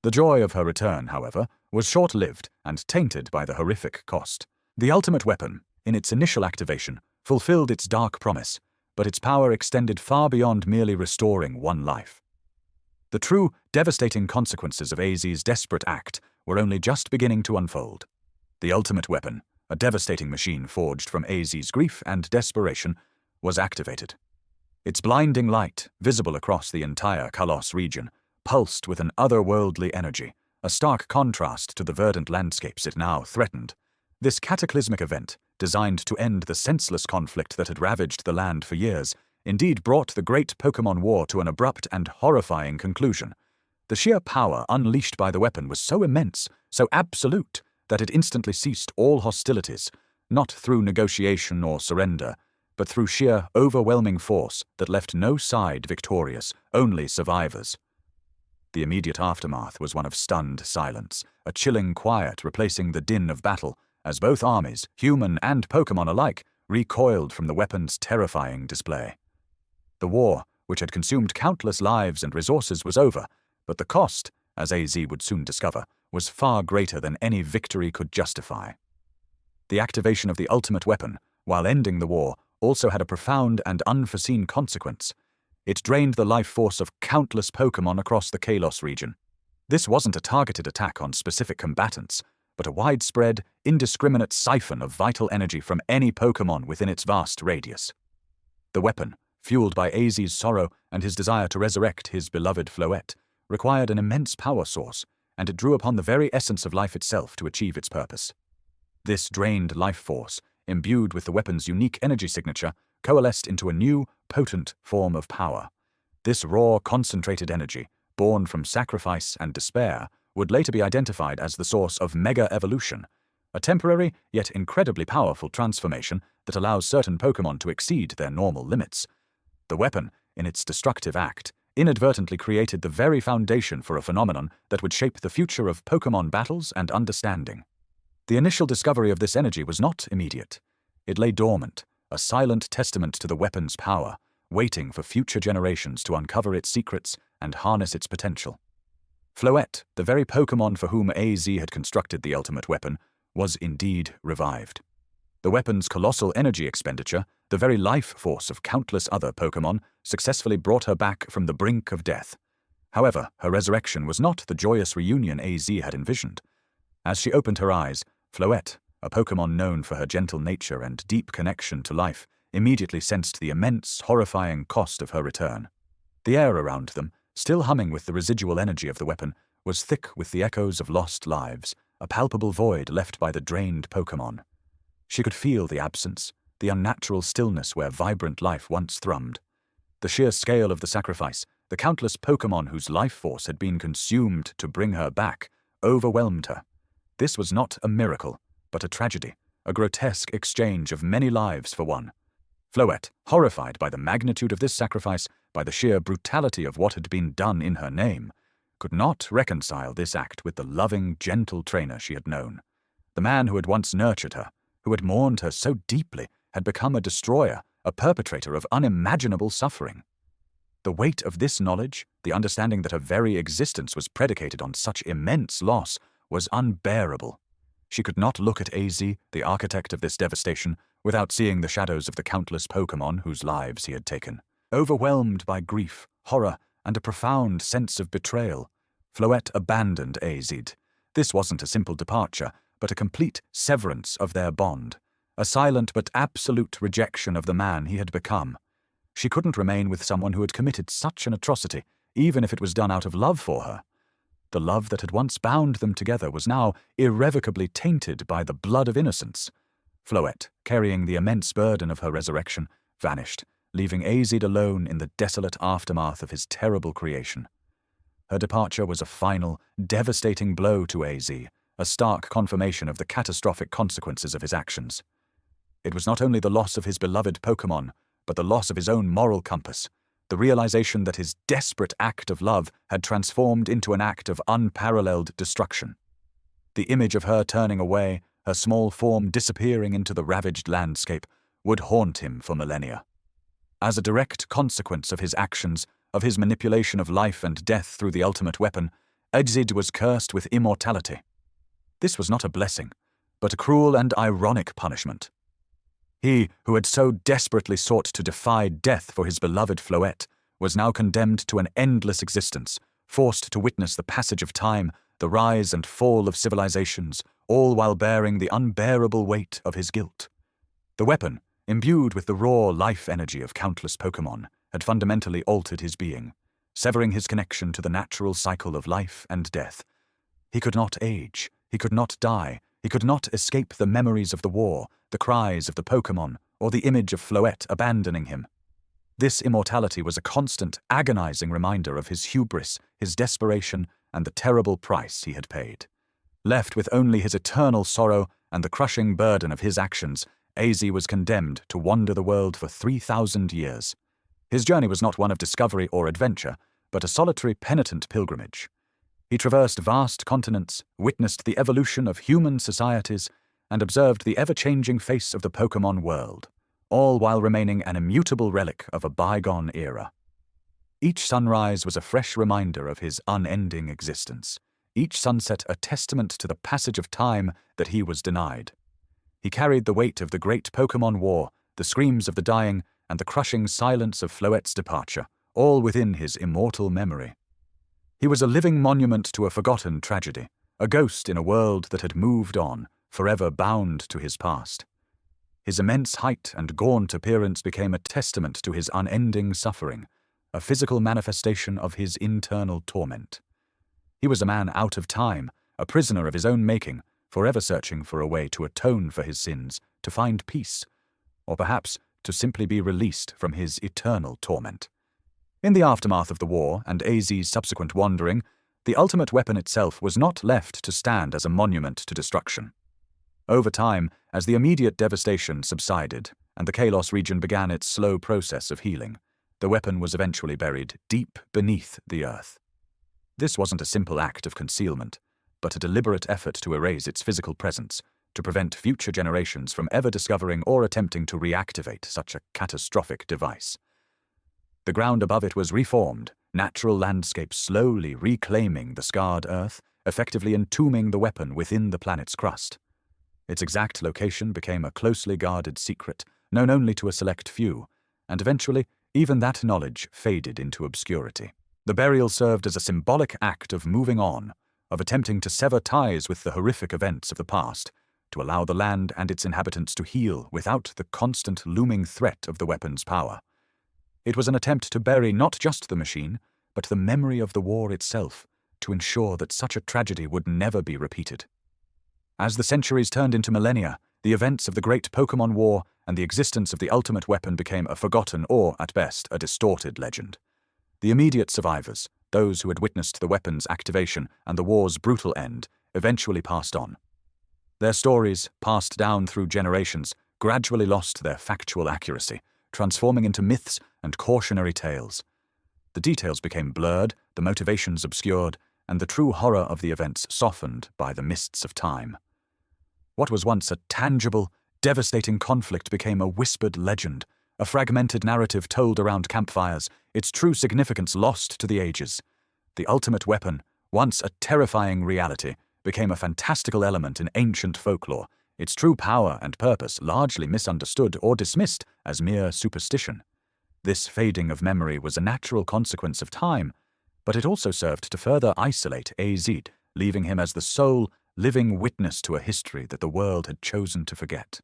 The joy of her return, however, was short-lived and tainted by the horrific cost. The ultimate weapon, in its initial activation, fulfilled its dark promise, but its power extended far beyond merely restoring one life. The true, devastating consequences of AZ's desperate act were only just beginning to unfold. The ultimate weapon, a devastating machine forged from AZ's grief and desperation, was activated. Its blinding light, visible across the entire Kalos region, pulsed with an otherworldly energy, a stark contrast to the verdant landscapes it now threatened. This cataclysmic event, designed to end the senseless conflict that had ravaged the land for years, indeed brought the great Pokémon War to an abrupt and horrifying conclusion. The sheer power unleashed by the weapon was so immense, so absolute, that it instantly ceased all hostilities, not through negotiation or surrender, but through sheer, overwhelming force that left no side victorious, only survivors. The immediate aftermath was one of stunned silence, a chilling quiet replacing the din of battle, as both armies, human and Pokémon alike, recoiled from the weapon's terrifying display. The war, which had consumed countless lives and resources, was over, but the cost, as AZ would soon discover, was far greater than any victory could justify. The activation of the ultimate weapon, while ending the war, also had a profound and unforeseen consequence. It drained the life force of countless Pokémon across the Kalos region. This wasn't a targeted attack on specific combatants, but a widespread, indiscriminate siphon of vital energy from any Pokémon within its vast radius. The weapon, fueled by AZ's sorrow and his desire to resurrect his beloved Floette, required an immense power source, and it drew upon the very essence of life itself to achieve its purpose. This drained life force, imbued with the weapon's unique energy signature, coalesced into a new, potent form of power. This raw, concentrated energy, born from sacrifice and despair, would later be identified as the source of Mega Evolution, a temporary yet incredibly powerful transformation that allows certain Pokémon to exceed their normal limits. The weapon, in its destructive act, inadvertently created the very foundation for a phenomenon that would shape the future of Pokémon battles and understanding. The initial discovery of this energy was not immediate. It lay dormant, a silent testament to the weapon's power, waiting for future generations to uncover its secrets and harness its potential. Floette, the very Pokémon for whom AZ had constructed the ultimate weapon, was indeed revived. The weapon's colossal energy expenditure, the very life force of countless other Pokémon, successfully brought her back from the brink of death. However, her resurrection was not the joyous reunion AZ had envisioned. As she opened her eyes, Floette, a Pokémon known for her gentle nature and deep connection to life, immediately sensed the immense, horrifying cost of her return. The air around them, still humming with the residual energy of the weapon, was thick with the echoes of lost lives, a palpable void left by the drained Pokémon. She could feel the absence, the unnatural stillness where vibrant life once thrummed. The sheer scale of the sacrifice, the countless Pokémon whose life force had been consumed to bring her back, overwhelmed her. This was not a miracle, but a tragedy, a grotesque exchange of many lives for one. Floette, horrified by the magnitude of this sacrifice, by the sheer brutality of what had been done in her name, could not reconcile this act with the loving, gentle trainer she had known. The man who had once nurtured her, who had mourned her so deeply, had become a destroyer, a perpetrator of unimaginable suffering. The weight of this knowledge, the understanding that her very existence was predicated on such immense loss, was unbearable. She could not look at AZ, the architect of this devastation, without seeing the shadows of the countless Pokémon whose lives he had taken. Overwhelmed by grief, horror, and a profound sense of betrayal, Floette abandoned Azid. This wasn't a simple departure, but a complete severance of their bond, a silent but absolute rejection of the man he had become. She couldn't remain with someone who had committed such an atrocity, even if it was done out of love for her. The love that had once bound them together was now irrevocably tainted by the blood of innocence. Floette, carrying the immense burden of her resurrection, vanished, leaving Azid alone in the desolate aftermath of his terrible creation. Her departure was a final, devastating blow to Az, a stark confirmation of the catastrophic consequences of his actions. It was not only the loss of his beloved Pokémon, but the loss of his own moral compass, the realization that his desperate act of love had transformed into an act of unparalleled destruction. The image of her turning away, her small form disappearing into the ravaged landscape, would haunt him for millennia. As a direct consequence of his actions, of his manipulation of life and death through the ultimate weapon, Azid was cursed with immortality. This was not a blessing, but a cruel and ironic punishment. He, who had so desperately sought to defy death for his beloved Floette, was now condemned to an endless existence, forced to witness the passage of time, the rise and fall of civilizations, all while bearing the unbearable weight of his guilt. The weapon, imbued with the raw life energy of countless Pokémon, had fundamentally altered his being, severing his connection to the natural cycle of life and death. He could not age, he could not die, he could not escape the memories of the war, the cries of the Pokémon, or the image of Floette abandoning him. This immortality was a constant, agonizing reminder of his hubris, his desperation, and the terrible price he had paid. Left with only his eternal sorrow and the crushing burden of his actions, Az was condemned to wander the world for 3,000 years. His journey was not one of discovery or adventure, but a solitary penitent pilgrimage. He traversed vast continents, witnessed the evolution of human societies, and observed the ever-changing face of the Pokémon world, all while remaining an immutable relic of a bygone era. Each sunrise was a fresh reminder of his unending existence, each sunset a testament to the passage of time that he was denied. He carried the weight of the great Pokémon War, the screams of the dying, and the crushing silence of Floette's departure, all within his immortal memory. He was a living monument to a forgotten tragedy, a ghost in a world that had moved on, forever bound to his past. His immense height and gaunt appearance became a testament to his unending suffering, a physical manifestation of his internal torment. He was a man out of time, a prisoner of his own making, forever searching for a way to atone for his sins, to find peace, or perhaps to simply be released from his eternal torment. In the aftermath of the war and Az's subsequent wandering, the ultimate weapon itself was not left to stand as a monument to destruction. Over time, as the immediate devastation subsided and the Kalos region began its slow process of healing, the weapon was eventually buried deep beneath the earth. This wasn't a simple act of concealment, but a deliberate effort to erase its physical presence, to prevent future generations from ever discovering or attempting to reactivate such a catastrophic device. The ground above it was reformed, natural landscape slowly reclaiming the scarred earth, effectively entombing the weapon within the planet's crust. Its exact location became a closely guarded secret, known only to a select few, and eventually even that knowledge faded into obscurity. The burial served as a symbolic act of moving on, of attempting to sever ties with the horrific events of the past, to allow the land and its inhabitants to heal without the constant looming threat of the weapon's power. It was an attempt to bury not just the machine, but the memory of the war itself, to ensure that such a tragedy would never be repeated. As the centuries turned into millennia, the events of the Great Pokémon War and the existence of the ultimate weapon became a forgotten or, at best, a distorted legend. The immediate survivors, those who had witnessed the weapon's activation and the war's brutal end, eventually passed on. Their stories, passed down through generations, gradually lost their factual accuracy, transforming into myths and cautionary tales. The details became blurred, the motivations obscured, and the true horror of the events softened by the mists of time. What was once a tangible, devastating conflict became a whispered legend, a fragmented narrative told around campfires, its true significance lost to the ages. The ultimate weapon, once a terrifying reality, became a fantastical element in ancient folklore, its true power and purpose largely misunderstood or dismissed as mere superstition. This fading of memory was a natural consequence of time, but it also served to further isolate AZ, leaving him as the sole, living witness to a history that the world had chosen to forget.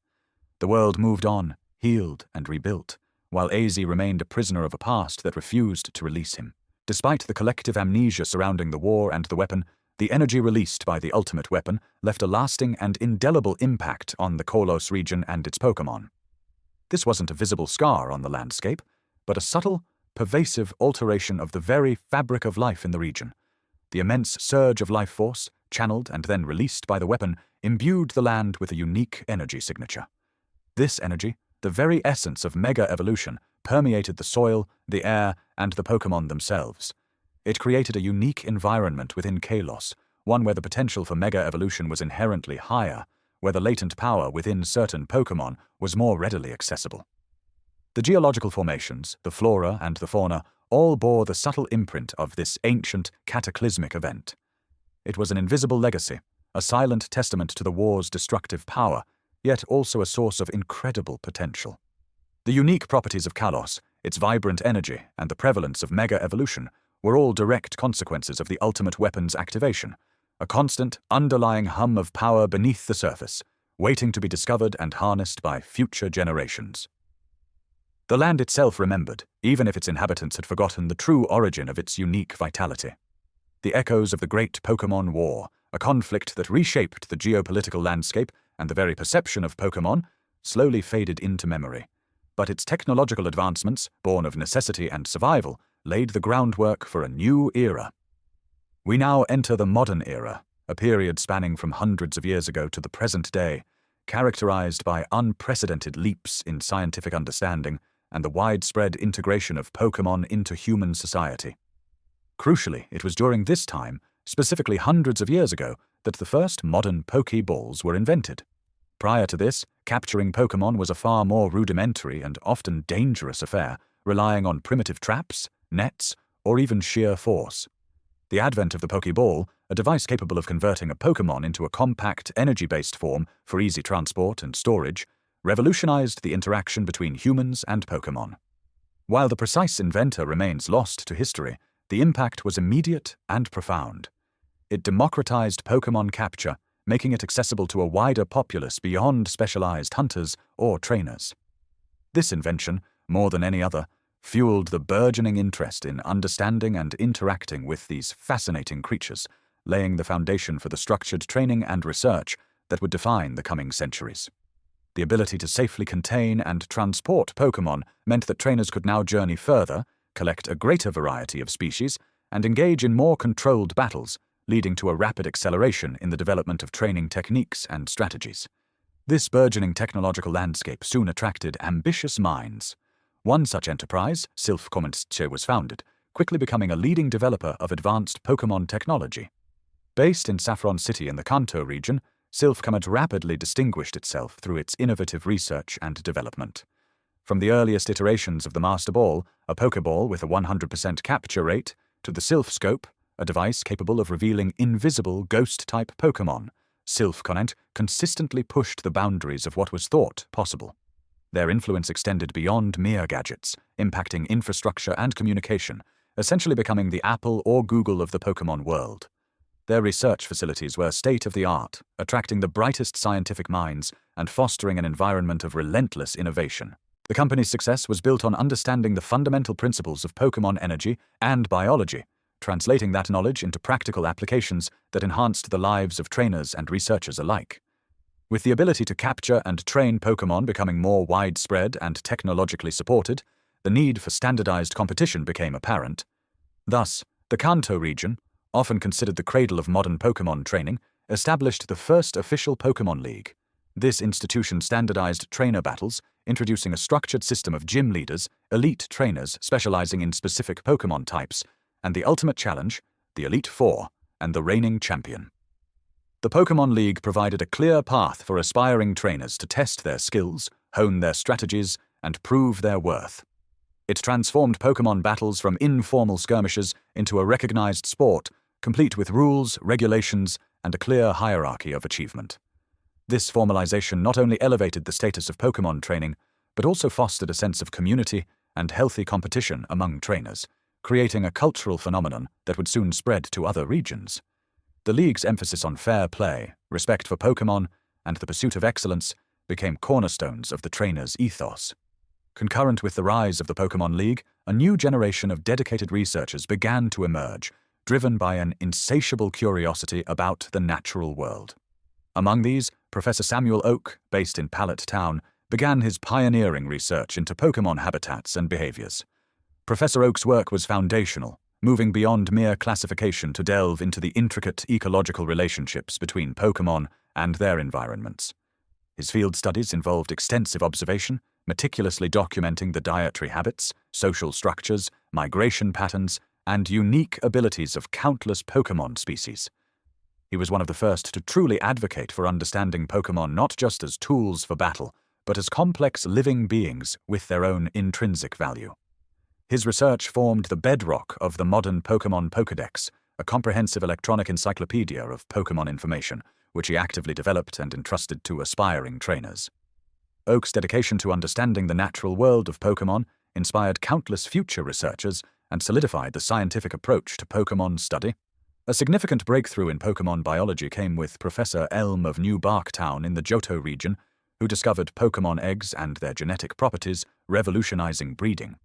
The world moved on, healed and rebuilt, while AZ remained a prisoner of a past that refused to release him. Despite the collective amnesia surrounding the war and the weapon, the energy released by the ultimate weapon left a lasting and indelible impact on the Kolos region and its Pokémon. This wasn't a visible scar on the landscape, but a subtle, pervasive alteration of the very fabric of life in the region. The immense surge of life force, channeled and then released by the weapon, imbued the land with a unique energy signature. This energy, the very essence of mega evolution, permeated the soil, the air, and the Pokémon themselves. It created a unique environment within Kalos, one where the potential for mega evolution was inherently higher, where the latent power within certain Pokémon was more readily accessible. The geological formations, the flora and the fauna, all bore the subtle imprint of this ancient, cataclysmic event. It was an invisible legacy, a silent testament to the war's destructive power, yet also a source of incredible potential. The unique properties of Kalos, its vibrant energy, and the prevalence of mega evolution were all direct consequences of the ultimate weapon's activation, a constant, underlying hum of power beneath the surface, waiting to be discovered and harnessed by future generations. The land itself remembered, even if its inhabitants had forgotten the true origin of its unique vitality. The echoes of the Great Pokémon War, a conflict that reshaped the geopolitical landscape and the very perception of Pokémon, slowly faded into memory. But its technological advancements, born of necessity and survival, laid the groundwork for a new era. We now enter the modern era, a period spanning from hundreds of years ago to the present day, characterized by unprecedented leaps in scientific understanding and the widespread integration of Pokémon into human society. Crucially, it was during this time, specifically hundreds of years ago, that the first modern Pokéballs were invented. Prior to this, capturing Pokémon was a far more rudimentary and often dangerous affair, relying on primitive traps, nets, or even sheer force. The advent of the Pokéball, a device capable of converting a Pokémon into a compact, energy-based form for easy transport and storage, revolutionized the interaction between humans and Pokémon. While the precise inventor remains lost to history, the impact was immediate and profound. It democratized Pokémon capture, making it accessible to a wider populace beyond specialized hunters or trainers. This invention, more than any other, fueled the burgeoning interest in understanding and interacting with these fascinating creatures, laying the foundation for the structured training and research that would define the coming centuries. The ability to safely contain and transport Pokémon meant that trainers could now journey further, collect a greater variety of species, and engage in more controlled battles, leading to a rapid acceleration in the development of training techniques and strategies. This burgeoning technological landscape soon attracted ambitious minds. One such enterprise, Sylph Komentsche, was founded, quickly becoming a leading developer of advanced Pokémon technology. Based in Saffron City in the Kanto region, Sylph Koment rapidly distinguished itself through its innovative research and development. From the earliest iterations of the Master Ball, a Pokéball with a 100% capture rate, to the Sylph Scope, a device capable of revealing invisible ghost-type Pokémon, Sylph Koment consistently pushed the boundaries of what was thought possible. Their influence extended beyond mere gadgets, impacting infrastructure and communication, essentially becoming the Apple or Google of the Pokémon world. Their research facilities were state-of-the-art, attracting the brightest scientific minds and fostering an environment of relentless innovation. The company's success was built on understanding the fundamental principles of Pokémon energy and biology, translating that knowledge into practical applications that enhanced the lives of trainers and researchers alike. With the ability to capture and train Pokémon becoming more widespread and technologically supported, the need for standardized competition became apparent. Thus, the Kanto region, often considered the cradle of modern Pokémon training, established the first official Pokémon League. This institution standardized trainer battles, introducing a structured system of gym leaders, elite trainers specializing in specific Pokémon types, and the ultimate challenge, the Elite Four, and the reigning champion. The Pokémon League provided a clear path for aspiring trainers to test their skills, hone their strategies, and prove their worth. It transformed Pokémon battles from informal skirmishes into a recognized sport, complete with rules, regulations, and a clear hierarchy of achievement. This formalization not only elevated the status of Pokémon training, but also fostered a sense of community and healthy competition among trainers, creating a cultural phenomenon that would soon spread to other regions. The league's emphasis on fair play, respect for Pokémon, and the pursuit of excellence became cornerstones of the trainer's ethos. Concurrent with the rise of the Pokémon League, a new generation of dedicated researchers began to emerge, driven by an insatiable curiosity about the natural world. Among these, Professor Samuel Oak, based in Pallet Town, began his pioneering research into Pokémon habitats and behaviors. Professor Oak's work was foundational, moving beyond mere classification to delve into the intricate ecological relationships between Pokémon and their environments. His field studies involved extensive observation, meticulously documenting the dietary habits, social structures, migration patterns, and unique abilities of countless Pokémon species. He was one of the first to truly advocate for understanding Pokémon not just as tools for battle, but as complex living beings with their own intrinsic value. His research formed the bedrock of the modern Pokémon Pokédex, a comprehensive electronic encyclopedia of Pokémon information, which he actively developed and entrusted to aspiring trainers. Oak's dedication to understanding the natural world of Pokémon inspired countless future researchers and solidified the scientific approach to Pokémon study. A significant breakthrough in Pokémon biology came with Professor Elm of New Barktown in the Johto region, who discovered Pokémon eggs and their genetic properties, revolutionizing breeding.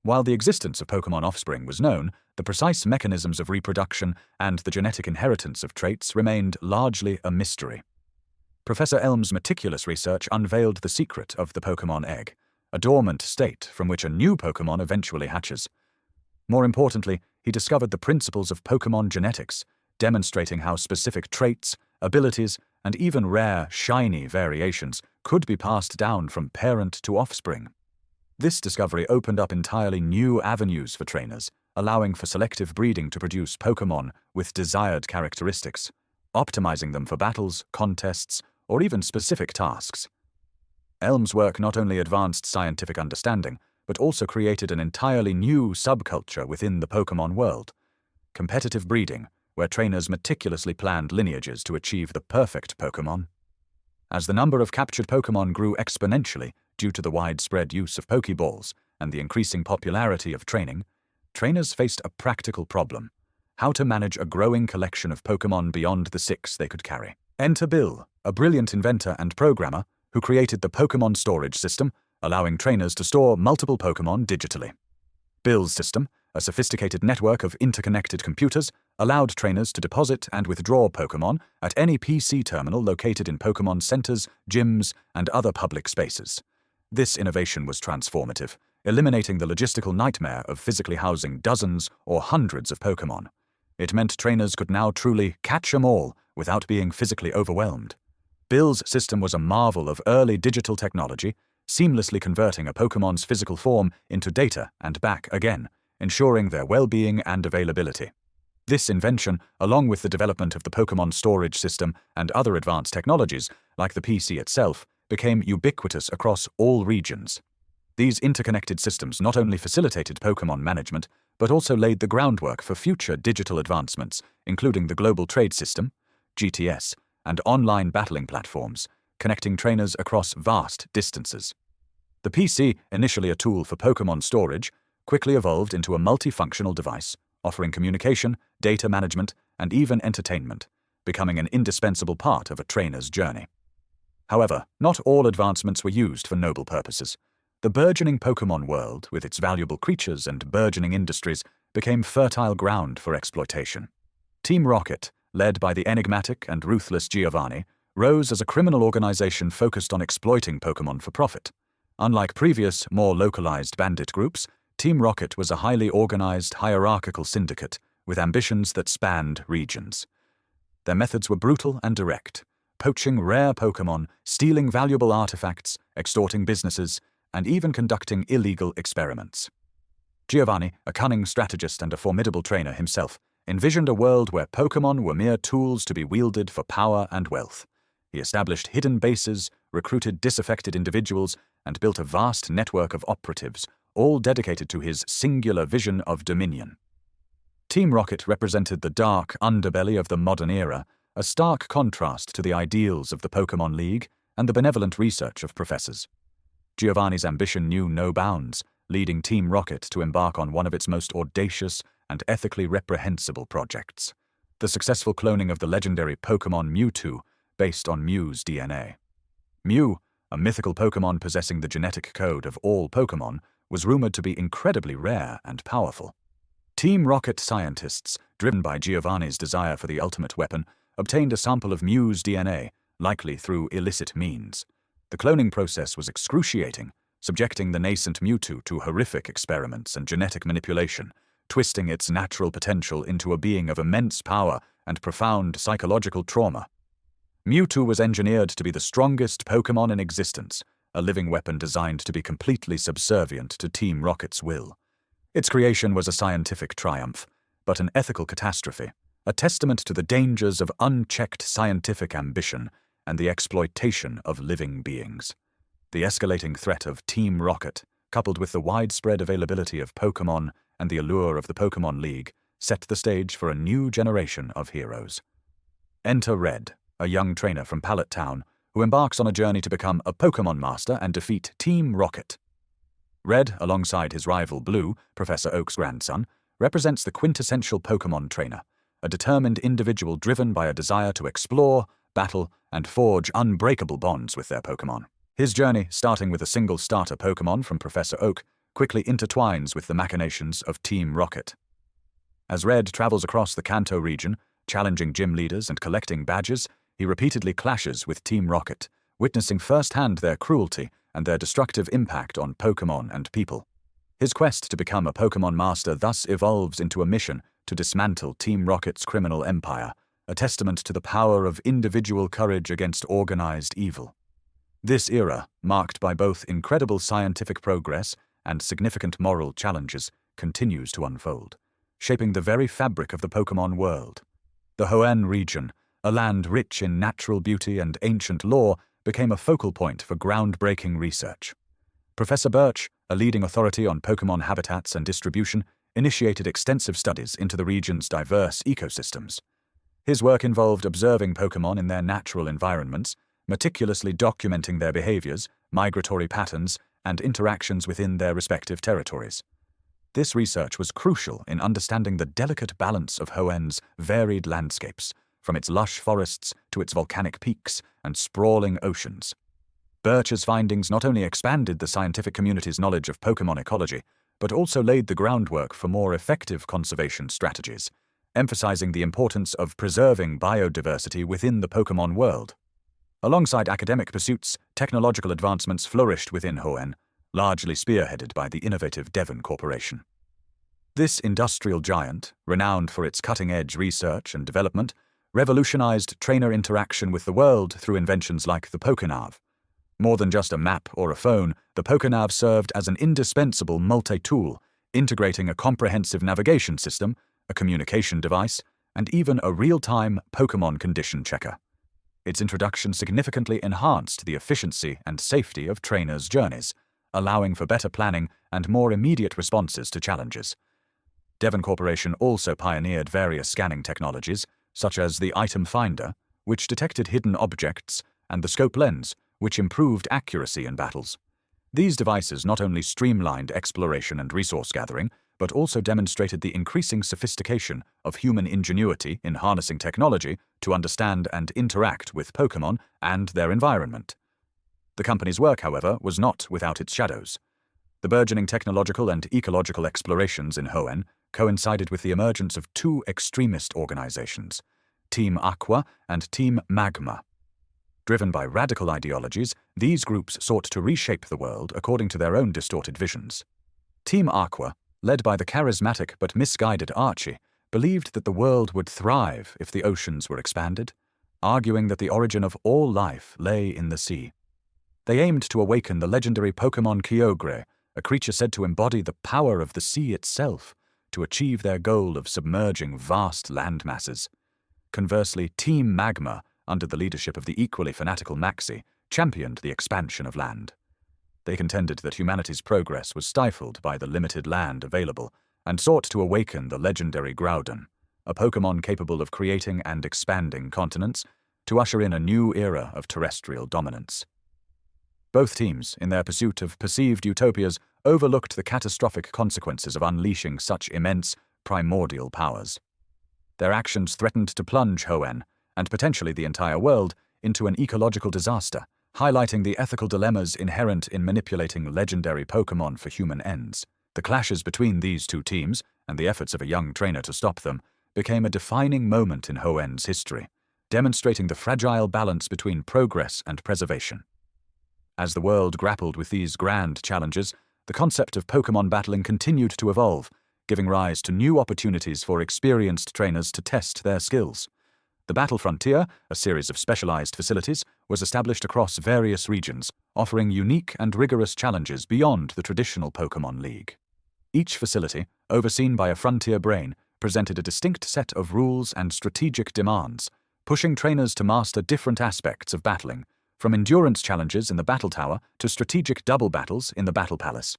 While the existence of Pokémon offspring was known, the precise mechanisms of reproduction and the genetic inheritance of traits remained largely a mystery. Professor Elm's meticulous research unveiled the secret of the Pokémon egg, a dormant state from which a new Pokémon eventually hatches. More importantly, he discovered the principles of Pokémon genetics, demonstrating how specific traits, abilities, and even rare, shiny variations could be passed down from parent to offspring. This discovery opened up entirely new avenues for trainers, allowing for selective breeding to produce Pokémon with desired characteristics, optimizing them for battles, contests, or even specific tasks. Elm's work not only advanced scientific understanding, but also created an entirely new subculture within the Pokémon world: competitive breeding, where trainers meticulously planned lineages to achieve the perfect Pokémon. As the number of captured Pokémon grew exponentially due to the widespread use of Pokéballs and the increasing popularity of training, trainers faced a practical problem: how to manage a growing collection of Pokémon beyond the 6 they could carry. Enter Bill, a brilliant inventor and programmer who created the Pokémon storage system, allowing trainers to store multiple Pokémon digitally. Bill's system, a sophisticated network of interconnected computers, allowed trainers to deposit and withdraw Pokémon at any PC terminal located in Pokémon centers, gyms, and other public spaces. This innovation was transformative, eliminating the logistical nightmare of physically housing dozens or hundreds of Pokémon. It meant trainers could now truly catch 'em all without being physically overwhelmed. Bill's system was a marvel of early digital technology, seamlessly converting a Pokémon's physical form into data and back again, ensuring their well-being and availability. This invention, along with the development of the Pokémon storage system and other advanced technologies, like the PC itself, became ubiquitous across all regions. These interconnected systems not only facilitated Pokémon management, but also laid the groundwork for future digital advancements, including the Global Trade System, GTS, and online battling platforms, connecting trainers across vast distances. The PC, initially a tool for Pokémon storage, quickly evolved into a multifunctional device, offering communication, data management, and even entertainment, becoming an indispensable part of a trainer's journey. However, not all advancements were used for noble purposes. The burgeoning Pokémon world, with its valuable creatures and burgeoning industries, became fertile ground for exploitation. Team Rocket, led by the enigmatic and ruthless Giovanni, rose as a criminal organization focused on exploiting Pokémon for profit. Unlike previous, more localized bandit groups, Team Rocket was a highly organized, hierarchical syndicate with ambitions that spanned regions. Their methods were brutal and direct, poaching rare Pokémon, stealing valuable artifacts, extorting businesses, and even conducting illegal experiments. Giovanni, a cunning strategist and a formidable trainer himself, envisioned a world where Pokémon were mere tools to be wielded for power and wealth. He established hidden bases, recruited disaffected individuals, and built a vast network of operatives, all dedicated to his singular vision of dominion. Team Rocket represented the dark underbelly of the modern era, a stark contrast to the ideals of the Pokémon League and the benevolent research of professors. Giovanni's ambition knew no bounds, leading Team Rocket to embark on one of its most audacious and ethically reprehensible projects, the successful cloning of the legendary Pokémon Mewtwo based on Mew's DNA. Mew, a mythical Pokémon possessing the genetic code of all Pokémon, was rumored to be incredibly rare and powerful. Team Rocket scientists, driven by Giovanni's desire for the ultimate weapon, obtained a sample of Mew's DNA, likely through illicit means. The cloning process was excruciating, subjecting the nascent Mewtwo to horrific experiments and genetic manipulation, twisting its natural potential into a being of immense power and profound psychological trauma. Mewtwo was engineered to be the strongest Pokémon in existence, a living weapon designed to be completely subservient to Team Rocket's will. Its creation was a scientific triumph, but an ethical catastrophe, a testament to the dangers of unchecked scientific ambition and the exploitation of living beings. The escalating threat of Team Rocket, coupled with the widespread availability of Pokémon and the allure of the Pokémon League, set the stage for a new generation of heroes. Enter Red, a young trainer from Pallet Town, who embarks on a journey to become a Pokémon Master and defeat Team Rocket. Red, alongside his rival Blue, Professor Oak's grandson, represents the quintessential Pokémon trainer, a determined individual driven by a desire to explore, battle, and forge unbreakable bonds with their Pokémon. His journey, starting with a single starter Pokémon from Professor Oak, quickly intertwines with the machinations of Team Rocket. As Red travels across the Kanto region, challenging gym leaders and collecting badges, he repeatedly clashes with Team Rocket, witnessing firsthand their cruelty and their destructive impact on Pokémon and people. His quest to become a Pokémon Master thus evolves into a mission to dismantle Team Rocket's criminal empire, a testament to the power of individual courage against organized evil. This era, marked by both incredible scientific progress and significant moral challenges, continues to unfold, shaping the very fabric of the Pokémon world. The Hoenn region, a land rich in natural beauty and ancient lore, became a focal point for groundbreaking research. Professor Birch, a leading authority on Pokémon habitats and distribution, initiated extensive studies into the region's diverse ecosystems. His work involved observing Pokémon in their natural environments, meticulously documenting their behaviors, migratory patterns, and interactions within their respective territories. This research was crucial in understanding the delicate balance of Hoenn's varied landscapes, from its lush forests to its volcanic peaks and sprawling oceans. Birch's findings not only expanded the scientific community's knowledge of Pokémon ecology, but also laid the groundwork for more effective conservation strategies, emphasizing the importance of preserving biodiversity within the Pokémon world. Alongside academic pursuits, technological advancements flourished within Hoenn, largely spearheaded by the innovative Devon Corporation. This industrial giant, renowned for its cutting-edge research and development, revolutionized trainer interaction with the world through inventions like the Pokénav. More than just a map or a phone, the Pokénav served as an indispensable multi-tool, integrating a comprehensive navigation system, a communication device, and even a real-time Pokémon condition checker. Its introduction significantly enhanced the efficiency and safety of trainers' journeys, allowing for better planning and more immediate responses to challenges. Devon Corporation also pioneered various scanning technologies, such as the Item Finder, which detected hidden objects, and the Scope Lens, which improved accuracy in battles. These devices not only streamlined exploration and resource gathering, but also demonstrated the increasing sophistication of human ingenuity in harnessing technology to understand and interact with Pokémon and their environment. The company's work, however, was not without its shadows. The burgeoning technological and ecological explorations in Hoenn coincided with the emergence of two extremist organizations, Team Aqua and Team Magma. Driven by radical ideologies, these groups sought to reshape the world according to their own distorted visions. Team Aqua, led by the charismatic but misguided Archie, believed that the world would thrive if the oceans were expanded, arguing that the origin of all life lay in the sea. They aimed to awaken the legendary Pokémon Kyogre, a creature said to embody the power of the sea itself, to achieve their goal of submerging vast land masses. Conversely, Team Magma, under the leadership of the equally fanatical Maxi, championed the expansion of land. They contended that humanity's progress was stifled by the limited land available, and sought to awaken the legendary Groudon, a Pokémon capable of creating and expanding continents, to usher in a new era of terrestrial dominance. Both teams, in their pursuit of perceived utopias, overlooked the catastrophic consequences of unleashing such immense, primordial powers. Their actions threatened to plunge Hoenn, and potentially the entire world, into an ecological disaster, highlighting the ethical dilemmas inherent in manipulating legendary Pokémon for human ends. The clashes between these two teams, and the efforts of a young trainer to stop them, became a defining moment in Hoenn's history, demonstrating the fragile balance between progress and preservation. As the world grappled with these grand challenges, the concept of Pokémon battling continued to evolve, giving rise to new opportunities for experienced trainers to test their skills. The Battle Frontier, a series of specialized facilities, was established across various regions, offering unique and rigorous challenges beyond the traditional Pokémon League. Each facility, overseen by a frontier brain, presented a distinct set of rules and strategic demands, pushing trainers to master different aspects of battling, from endurance challenges in the Battle Tower to strategic double battles in the Battle Palace.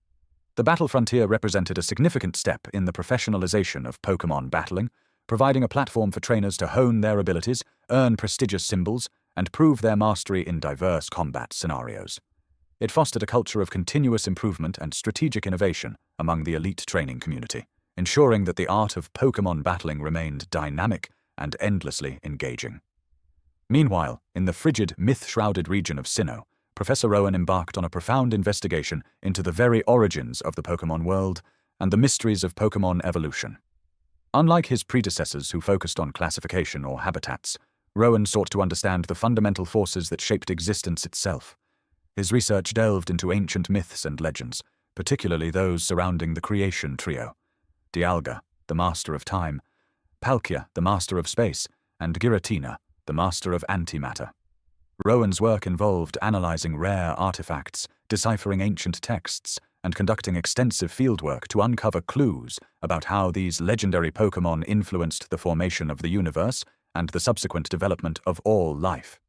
The Battle Frontier represented a significant step in the professionalization of Pokémon battling, providing a platform for trainers to hone their abilities, earn prestigious symbols, and prove their mastery in diverse combat scenarios. It fostered a culture of continuous improvement and strategic innovation among the elite training community, ensuring that the art of Pokémon battling remained dynamic and endlessly engaging. Meanwhile, in the frigid, myth-shrouded region of Sinnoh, Professor Rowan embarked on a profound investigation into the very origins of the Pokémon world and the mysteries of Pokémon evolution. Unlike his predecessors who focused on classification or habitats, Rowan sought to understand the fundamental forces that shaped existence itself. His research delved into ancient myths and legends, particularly those surrounding the creation trio: Dialga, the master of time; Palkia, the master of space; and Giratina, the master of antimatter. Rowan's work involved analyzing rare artifacts, deciphering ancient texts, and conducting extensive fieldwork to uncover clues about how these legendary Pokémon influenced the formation of the universe and the subsequent development of all life.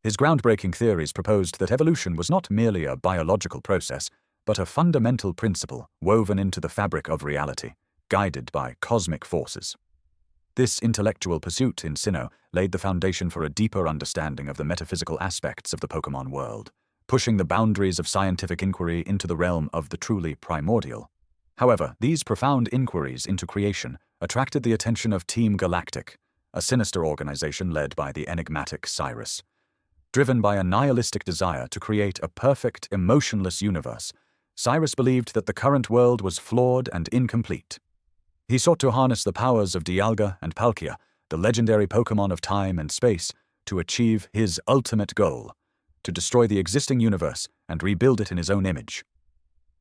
His groundbreaking theories proposed that evolution was not merely a biological process, but a fundamental principle woven into the fabric of reality, guided by cosmic forces. This intellectual pursuit in Sinnoh laid the foundation for a deeper understanding of the metaphysical aspects of the Pokémon world, pushing the boundaries of scientific inquiry into the realm of the truly primordial. However, these profound inquiries into creation attracted the attention of Team Galactic, a sinister organization led by the enigmatic Cyrus. Driven by a nihilistic desire to create a perfect, emotionless universe, Cyrus believed that the current world was flawed and incomplete. He sought to harness the powers of Dialga and Palkia, the legendary Pokémon of time and space, to achieve his ultimate goal: to destroy the existing universe and rebuild it in his own image.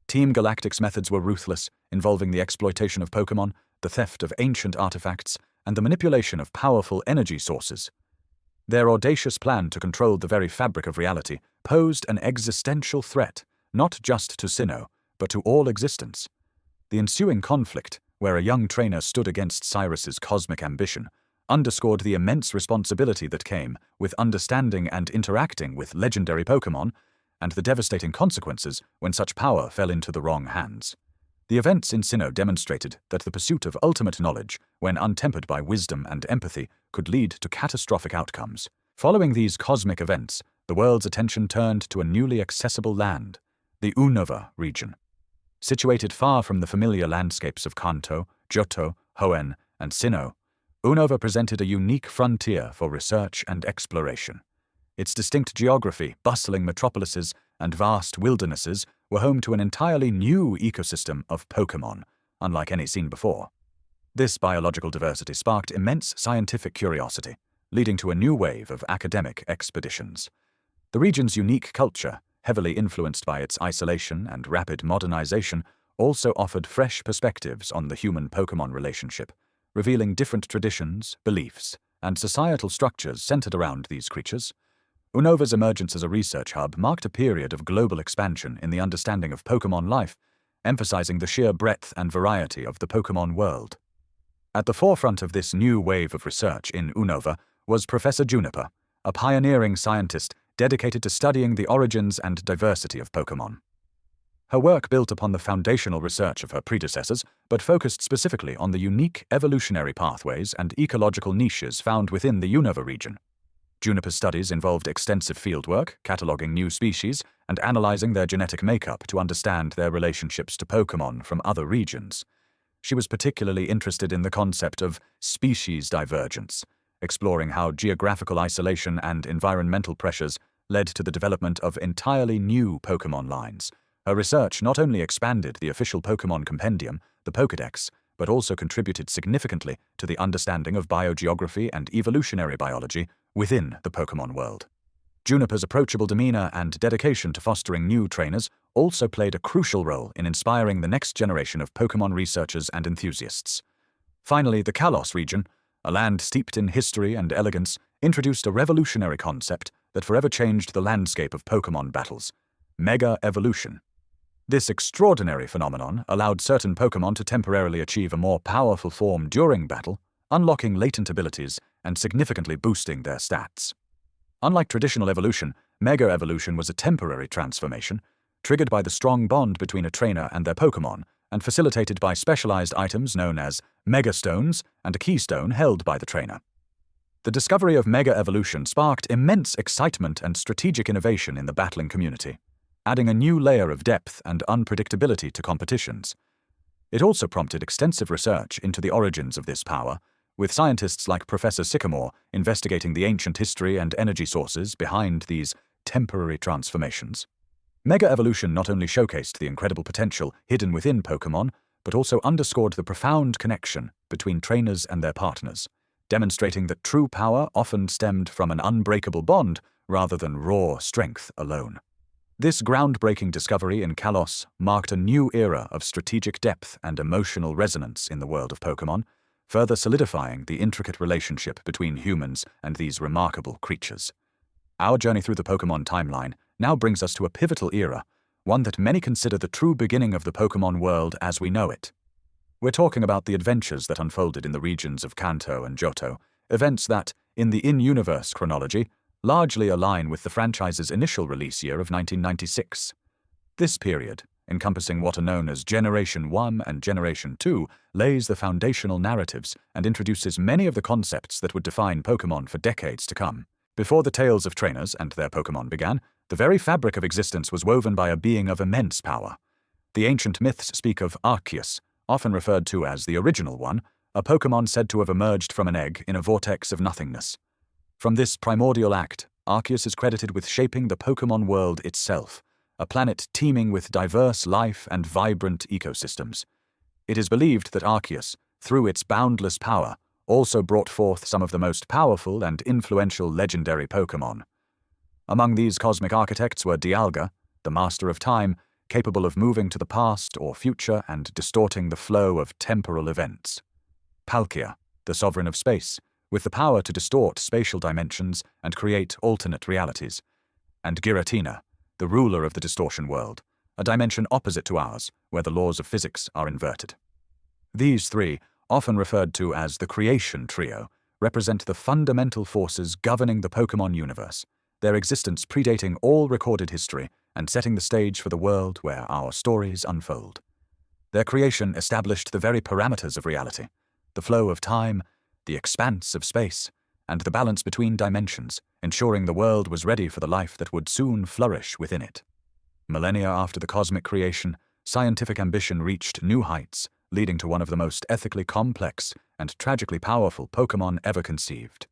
Team Galactic's methods were ruthless, involving the exploitation of Pokémon, the theft of ancient artifacts, and the manipulation of powerful energy sources. Their audacious plan to control the very fabric of reality posed an existential threat, not just to Sinnoh, but to all existence. The ensuing conflict, where a young trainer stood against Cyrus's cosmic ambition, underscored the immense responsibility that came with understanding and interacting with legendary Pokémon, and the devastating consequences when such power fell into the wrong hands. The events in Sinnoh demonstrated that the pursuit of ultimate knowledge, when untempered by wisdom and empathy, could lead to catastrophic outcomes. Following these cosmic events, the world's attention turned to a newly accessible land, the Unova region. Situated far from the familiar landscapes of Kanto, Johto, Hoenn, and Sinnoh, Unova presented a unique frontier for research and exploration. Its distinct geography, bustling metropolises, and vast wildernesses were home to an entirely new ecosystem of Pokémon, unlike any seen before. This biological diversity sparked immense scientific curiosity, leading to a new wave of academic expeditions. The region's unique culture, heavily influenced by its isolation and rapid modernization, also offered fresh perspectives on the human-Pokémon relationship, revealing different traditions, beliefs, and societal structures centered around these creatures. Unova's emergence as a research hub marked a period of global expansion in the understanding of Pokémon life, emphasizing the sheer breadth and variety of the Pokémon world. At the forefront of this new wave of research in Unova was Professor Juniper, a pioneering scientist dedicated to studying the origins and diversity of Pokémon. Her work built upon the foundational research of her predecessors, but focused specifically on the unique evolutionary pathways and ecological niches found within the Unova region. Juniper's studies involved extensive fieldwork, cataloging new species, and analyzing their genetic makeup to understand their relationships to Pokémon from other regions. She was particularly interested in the concept of species divergence, exploring how geographical isolation and environmental pressures led to the development of entirely new Pokémon lines. Her research not only expanded the official Pokémon compendium, the Pokédex, but also contributed significantly to the understanding of biogeography and evolutionary biology within the Pokémon world. Juniper's approachable demeanor and dedication to fostering new trainers also played a crucial role in inspiring the next generation of Pokémon researchers and enthusiasts. Finally, the Kalos region, a land steeped in history and elegance, introduced a revolutionary concept that forever changed the landscape of Pokémon battles: mega evolution. This extraordinary phenomenon allowed certain Pokémon to temporarily achieve a more powerful form during battle, unlocking latent abilities and significantly boosting their stats. Unlike traditional evolution, mega evolution was a temporary transformation, triggered by the strong bond between a trainer and their Pokémon, and facilitated by specialized items known as Mega Stones and a keystone held by the trainer. The discovery of mega evolution sparked immense excitement and strategic innovation in the battling community, adding a new layer of depth and unpredictability to competitions. It also prompted extensive research into the origins of this power, with scientists like Professor Sycamore investigating the ancient history and energy sources behind these temporary transformations. Mega evolution not only showcased the incredible potential hidden within Pokémon, but also underscored the profound connection between trainers and their partners, demonstrating that true power often stemmed from an unbreakable bond rather than raw strength alone. This groundbreaking discovery in Kalos marked a new era of strategic depth and emotional resonance in the world of Pokémon, further solidifying the intricate relationship between humans and these remarkable creatures. Our journey through the Pokémon timeline now brings us to a pivotal era, one that many consider the true beginning of the Pokémon world as we know it. We're talking about the adventures that unfolded in the regions of Kanto and Johto, events that, in the in-universe chronology, largely align with the franchise's initial release year of 1996. This period, encompassing what are known as Generation 1 and Generation 2, lays the foundational narratives and introduces many of the concepts that would define Pokémon for decades to come. Before the tales of trainers and their Pokémon began, the very fabric of existence was woven by a being of immense power. The ancient myths speak of Arceus, often referred to as the Original One, a Pokémon said to have emerged from an egg in a vortex of nothingness. From this primordial act, Arceus is credited with shaping the Pokémon world itself, a planet teeming with diverse life and vibrant ecosystems. It is believed that Arceus, through its boundless power, also brought forth some of the most powerful and influential legendary Pokémon. Among these cosmic architects were Dialga, the master of time, capable of moving to the past or future and distorting the flow of temporal events; Palkia, the sovereign of space, with the power to distort spatial dimensions and create alternate realities; and Giratina, the ruler of the distortion world, a dimension opposite to ours, where the laws of physics are inverted. These three, often referred to as the Creation Trio, represent the fundamental forces governing the Pokémon universe, their existence predating all recorded history and setting the stage for the world where our stories unfold. Their creation established the very parameters of reality, the flow of time, the expanse of space, and the balance between dimensions, ensuring the world was ready for the life that would soon flourish within it. Millennia after the cosmic creation, scientific ambition reached new heights, leading to one of the most ethically complex and tragically powerful Pokémon ever conceived.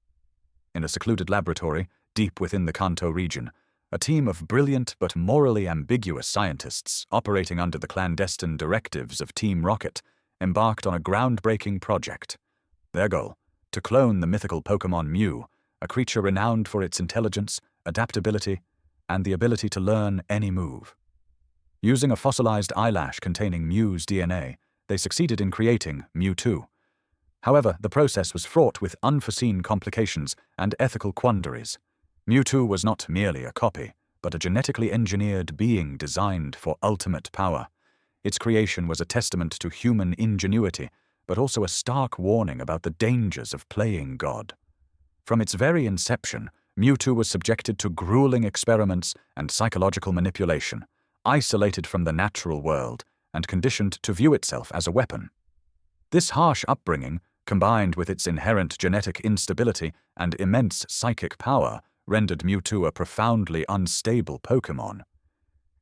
In a secluded laboratory, deep within the Kanto region, a team of brilliant but morally ambiguous scientists operating under the clandestine directives of Team Rocket embarked on a groundbreaking project. Their goal: to clone the mythical Pokémon Mew, a creature renowned for its intelligence, adaptability, and the ability to learn any move. Using a fossilized eyelash containing Mew's DNA, they succeeded in creating Mewtwo. However, the process was fraught with unforeseen complications and ethical quandaries. Mewtwo was not merely a copy, but a genetically engineered being designed for ultimate power. Its creation was a testament to human ingenuity, but also a stark warning about the dangers of playing God. From its very inception, Mewtwo was subjected to grueling experiments and psychological manipulation, isolated from the natural world and conditioned to view itself as a weapon. This harsh upbringing, combined with its inherent genetic instability and immense psychic power, rendered Mewtwo a profoundly unstable Pokémon.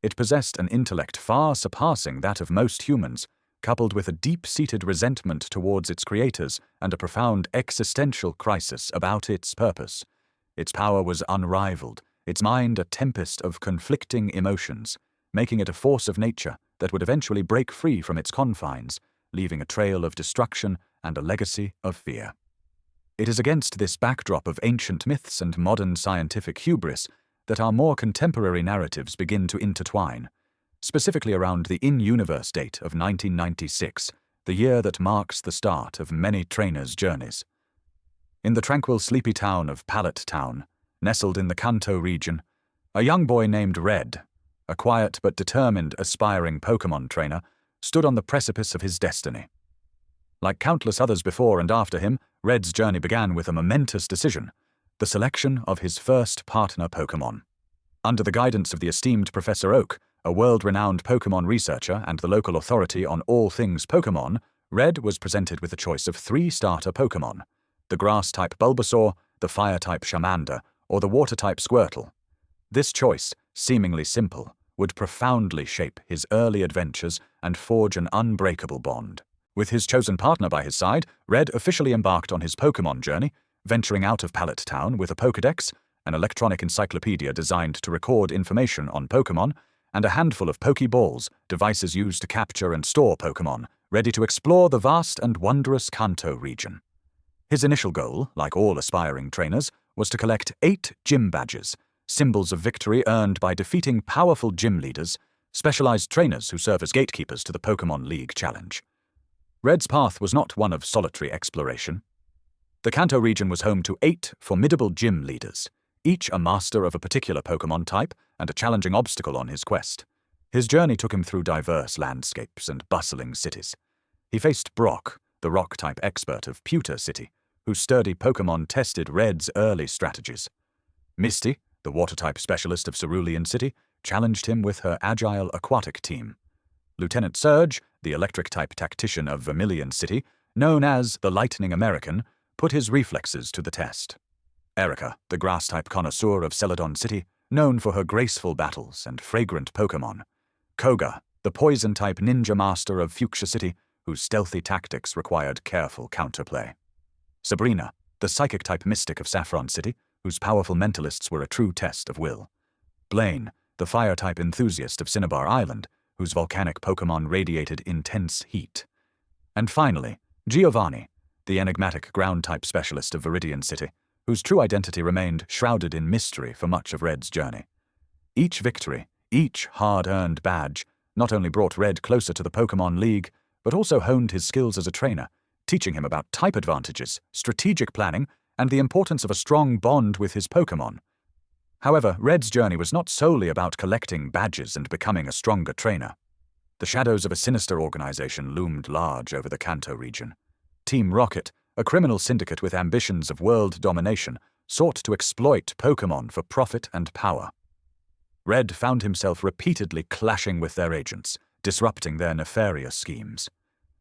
It possessed an intellect far surpassing that of most humans, coupled with a deep-seated resentment towards its creators and a profound existential crisis about its purpose. Its power was unrivaled, its mind a tempest of conflicting emotions, making it a force of nature that would eventually break free from its confines, leaving a trail of destruction and a legacy of fear. It is against this backdrop of ancient myths and modern scientific hubris that our more contemporary narratives begin to intertwine, specifically around the in-universe date of 1996, the year that marks the start of many trainers' journeys. In the tranquil, sleepy town of Pallet Town, nestled in the Kanto region, a young boy named Red, a quiet but determined aspiring Pokémon trainer, stood on the precipice of his destiny. Like countless others before and after him, Red's journey began with a momentous decision: the selection of his first partner Pokémon. Under the guidance of the esteemed Professor Oak, a world-renowned Pokémon researcher and the local authority on all things Pokémon, Red was presented with a choice of 3 starter Pokémon: the Grass-type Bulbasaur, the Fire-type Charmander, or the Water-type Squirtle. This choice, seemingly simple, would profoundly shape his early adventures and forge an unbreakable bond. With his chosen partner by his side, Red officially embarked on his Pokémon journey, venturing out of Pallet Town with a Pokédex, an electronic encyclopedia designed to record information on Pokémon, and a handful of Pokéballs, devices used to capture and store Pokémon, ready to explore the vast and wondrous Kanto region. His initial goal, like all aspiring trainers, was to collect 8 gym badges, symbols of victory earned by defeating powerful gym leaders, specialized trainers who serve as gatekeepers to the Pokémon League Challenge. Red's path was not one of solitary exploration. The Kanto region was home to 8 formidable gym leaders, each a master of a particular Pokémon type and a challenging obstacle on his quest. His journey took him through diverse landscapes and bustling cities. He faced Brock, the rock-type expert of Pewter City, whose sturdy Pokémon tested Red's early strategies. Misty, the water-type specialist of Cerulean City, challenged him with her agile aquatic team. Lieutenant Surge, the electric-type tactician of Vermilion City, known as the Lightning American, put his reflexes to the test. Erica, the grass-type connoisseur of Celadon City, known for her graceful battles and fragrant Pokémon. Koga, the poison-type ninja master of Fuchsia City, whose stealthy tactics required careful counterplay. Sabrina, the psychic-type mystic of Saffron City, whose powerful mentalists were a true test of will. Blaine, the fire-type enthusiast of Cinnabar Island, whose volcanic Pokémon radiated intense heat. And finally, Giovanni, the enigmatic ground-type specialist of Viridian City, whose true identity remained shrouded in mystery for much of Red's journey. Each victory, each hard-earned badge, not only brought Red closer to the Pokémon League, but also honed his skills as a trainer, teaching him about type advantages, strategic planning, and the importance of a strong bond with his Pokémon. However, Red's journey was not solely about collecting badges and becoming a stronger trainer. The shadows of a sinister organization loomed large over the Kanto region. Team Rocket, a criminal syndicate with ambitions of world domination, sought to exploit Pokémon for profit and power. Red found himself repeatedly clashing with their agents, disrupting their nefarious schemes.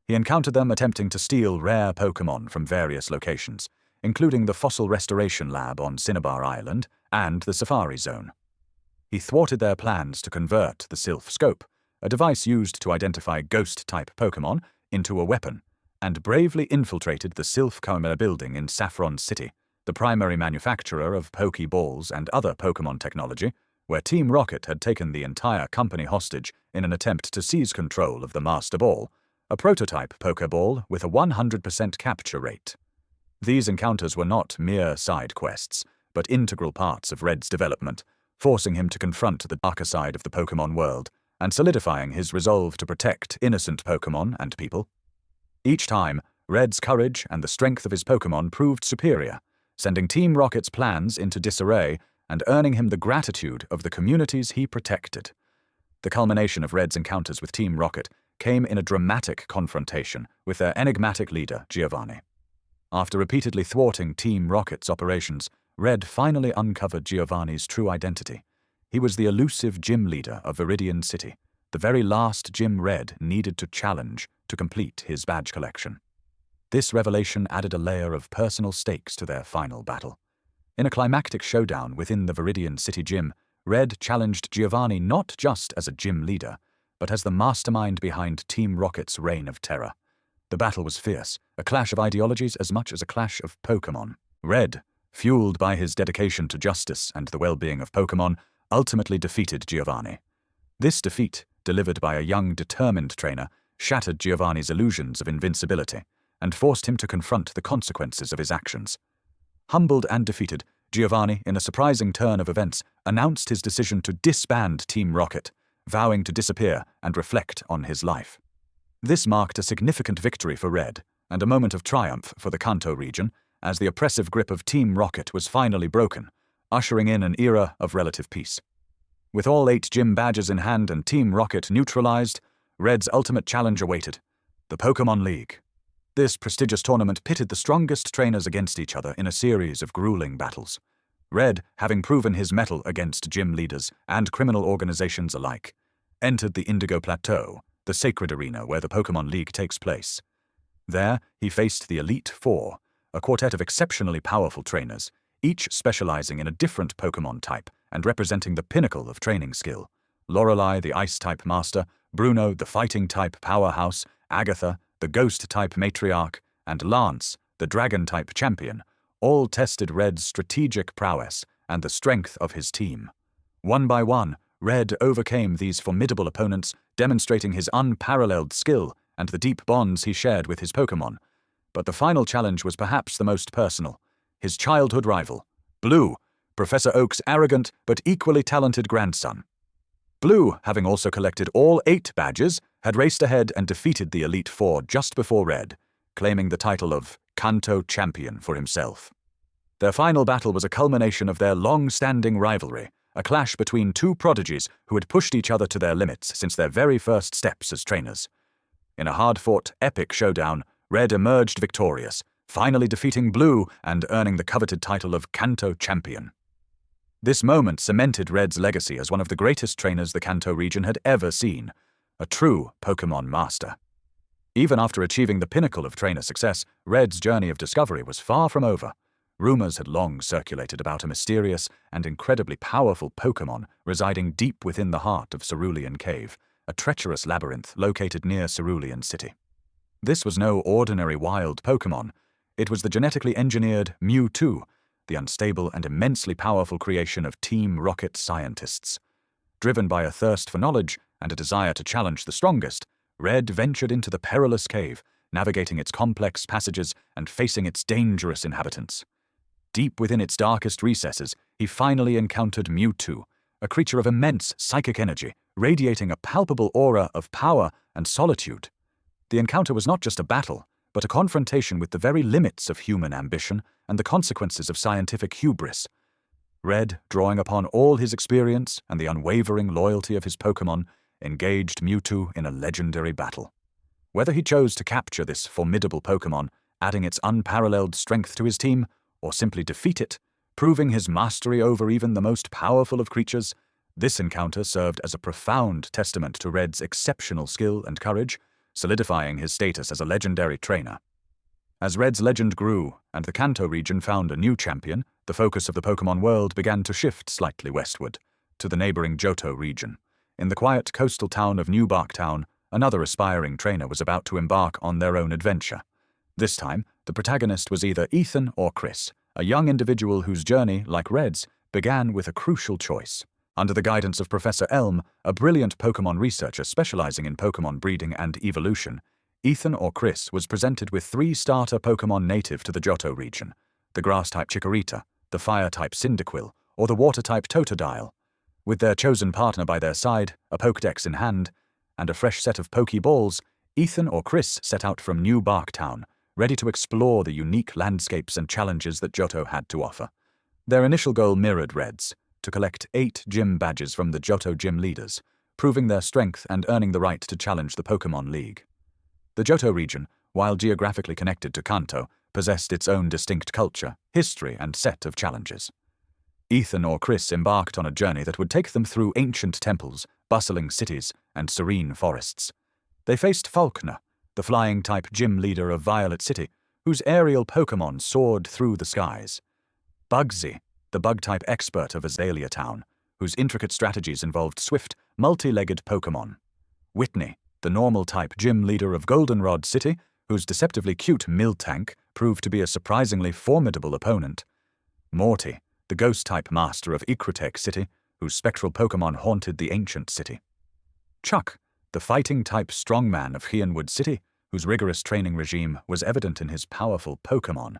He encountered them attempting to steal rare Pokémon from various locations, including the Fossil Restoration Lab on Cinnabar Island and the Safari Zone. He thwarted their plans to convert the Sylph Scope, a device used to identify ghost-type Pokémon, into a weapon, and bravely infiltrated the Sylph Chimera building in Saffron City, the primary manufacturer of Pokéballs and other Pokémon technology, where Team Rocket had taken the entire company hostage in an attempt to seize control of the Master Ball, a prototype Pokéball with a 100% capture rate. These encounters were not mere side quests, but integral parts of Red's development, forcing him to confront the darker side of the Pokémon world and solidifying his resolve to protect innocent Pokémon and people. Each time, Red's courage and the strength of his Pokémon proved superior, sending Team Rocket's plans into disarray and earning him the gratitude of the communities he protected. The culmination of Red's encounters with Team Rocket came in a dramatic confrontation with their enigmatic leader, Giovanni. After repeatedly thwarting Team Rocket's operations, Red finally uncovered Giovanni's true identity. He was the elusive gym leader of Viridian City, the very last gym Red needed to challenge to complete his badge collection. This revelation added a layer of personal stakes to their final battle. In a climactic showdown within the Viridian City gym, Red challenged Giovanni not just as a gym leader, but as the mastermind behind Team Rocket's reign of terror. The battle was fierce, a clash of ideologies as much as a clash of Pokémon. Red, fueled by his dedication to justice and the well-being of Pokémon, ultimately defeated Giovanni. This defeat, delivered by a young, determined trainer, shattered Giovanni's illusions of invincibility and forced him to confront the consequences of his actions. Humbled and defeated, Giovanni, in a surprising turn of events, announced his decision to disband Team Rocket, vowing to disappear and reflect on his life. This marked a significant victory for Red and a moment of triumph for the Kanto region, as the oppressive grip of Team Rocket was finally broken, ushering in an era of relative peace. With all 8 gym badges in hand and Team Rocket neutralized, Red's ultimate challenge awaited: the Pokémon League. This prestigious tournament pitted the strongest trainers against each other in a series of grueling battles. Red, having proven his mettle against gym leaders and criminal organizations alike, entered the Indigo Plateau, the sacred arena where the Pokémon League takes place. There, he faced the Elite Four, a quartet of exceptionally powerful trainers, each specializing in a different Pokémon type and representing the pinnacle of training skill. Lorelei, the Ice-type master, Bruno, the Fighting-type powerhouse, Agatha, the Ghost-type matriarch, and Lance, the Dragon-type champion, all tested Red's strategic prowess and the strength of his team. One by one, Red overcame these formidable opponents, demonstrating his unparalleled skill and the deep bonds he shared with his Pokémon. But the final challenge was perhaps the most personal: his childhood rival, Blue, Professor Oak's arrogant but equally talented grandson. Blue, having also collected all 8 badges, had raced ahead and defeated the Elite Four just before Red, claiming the title of Kanto Champion for himself. Their final battle was a culmination of their long-standing rivalry, a clash between 2 prodigies who had pushed each other to their limits since their very first steps as trainers. In a hard-fought, epic showdown, Red emerged victorious, finally defeating Blue and earning the coveted title of Kanto Champion. This moment cemented Red's legacy as one of the greatest trainers the Kanto region had ever seen, a true Pokémon master. Even after achieving the pinnacle of trainer success, Red's journey of discovery was far from over. Rumors had long circulated about a mysterious and incredibly powerful Pokémon residing deep within the heart of Cerulean Cave, a treacherous labyrinth located near Cerulean City. This was no ordinary wild Pokémon. It was the genetically engineered Mewtwo, the unstable and immensely powerful creation of Team Rocket scientists. Driven by a thirst for knowledge and a desire to challenge the strongest, Red ventured into the perilous cave, navigating its complex passages and facing its dangerous inhabitants. Deep within its darkest recesses, he finally encountered Mewtwo, a creature of immense psychic energy, radiating a palpable aura of power and solitude. The encounter was not just a battle, but a confrontation with the very limits of human ambition and the consequences of scientific hubris. Red, drawing upon all his experience and the unwavering loyalty of his Pokémon, engaged Mewtwo in a legendary battle. Whether he chose to capture this formidable Pokémon, adding its unparalleled strength to his team, or simply defeat it, proving his mastery over even the most powerful of creatures, this encounter served as a profound testament to Red's exceptional skill and courage, solidifying his status as a legendary trainer. As Red's legend grew and the Kanto region found a new champion, the focus of the Pokémon world began to shift slightly westward, to the neighboring Johto region. In the quiet coastal town of New Barktown, another aspiring trainer was about to embark on their own adventure. This time, the protagonist was either Ethan or Chris, a young individual whose journey, like Red's, began with a crucial choice. Under the guidance of Professor Elm, a brilliant Pokémon researcher specializing in Pokémon breeding and evolution, Ethan or Chris was presented with 3 starter Pokémon native to the Johto region: the Grass-type Chikorita, the Fire-type Cyndaquil, or the Water-type Totodile. With their chosen partner by their side, a Pokédex in hand, and a fresh set of Pokéballs, Ethan or Chris set out from New Barktown, ready to explore the unique landscapes and challenges that Johto had to offer. Their initial goal mirrored Red's: to collect 8 gym badges from the Johto gym leaders, proving their strength and earning the right to challenge the Pokémon League. The Johto region, while geographically connected to Kanto, possessed its own distinct culture, history, and set of challenges. Ethan or Chris embarked on a journey that would take them through ancient temples, bustling cities, and serene forests. They faced Faulkner, the flying-type gym leader of Violet City, whose aerial Pokémon soared through the skies. Bugsy, the bug-type expert of Azalea Town, whose intricate strategies involved swift, multi-legged Pokémon. Whitney, the normal-type gym leader of Goldenrod City, whose deceptively cute Miltank proved to be a surprisingly formidable opponent. Morty, the ghost-type master of Ecrutech City, whose spectral Pokémon haunted the ancient city. Chuck, the fighting-type strongman of Heanwood City, whose rigorous training regime was evident in his powerful Pokémon.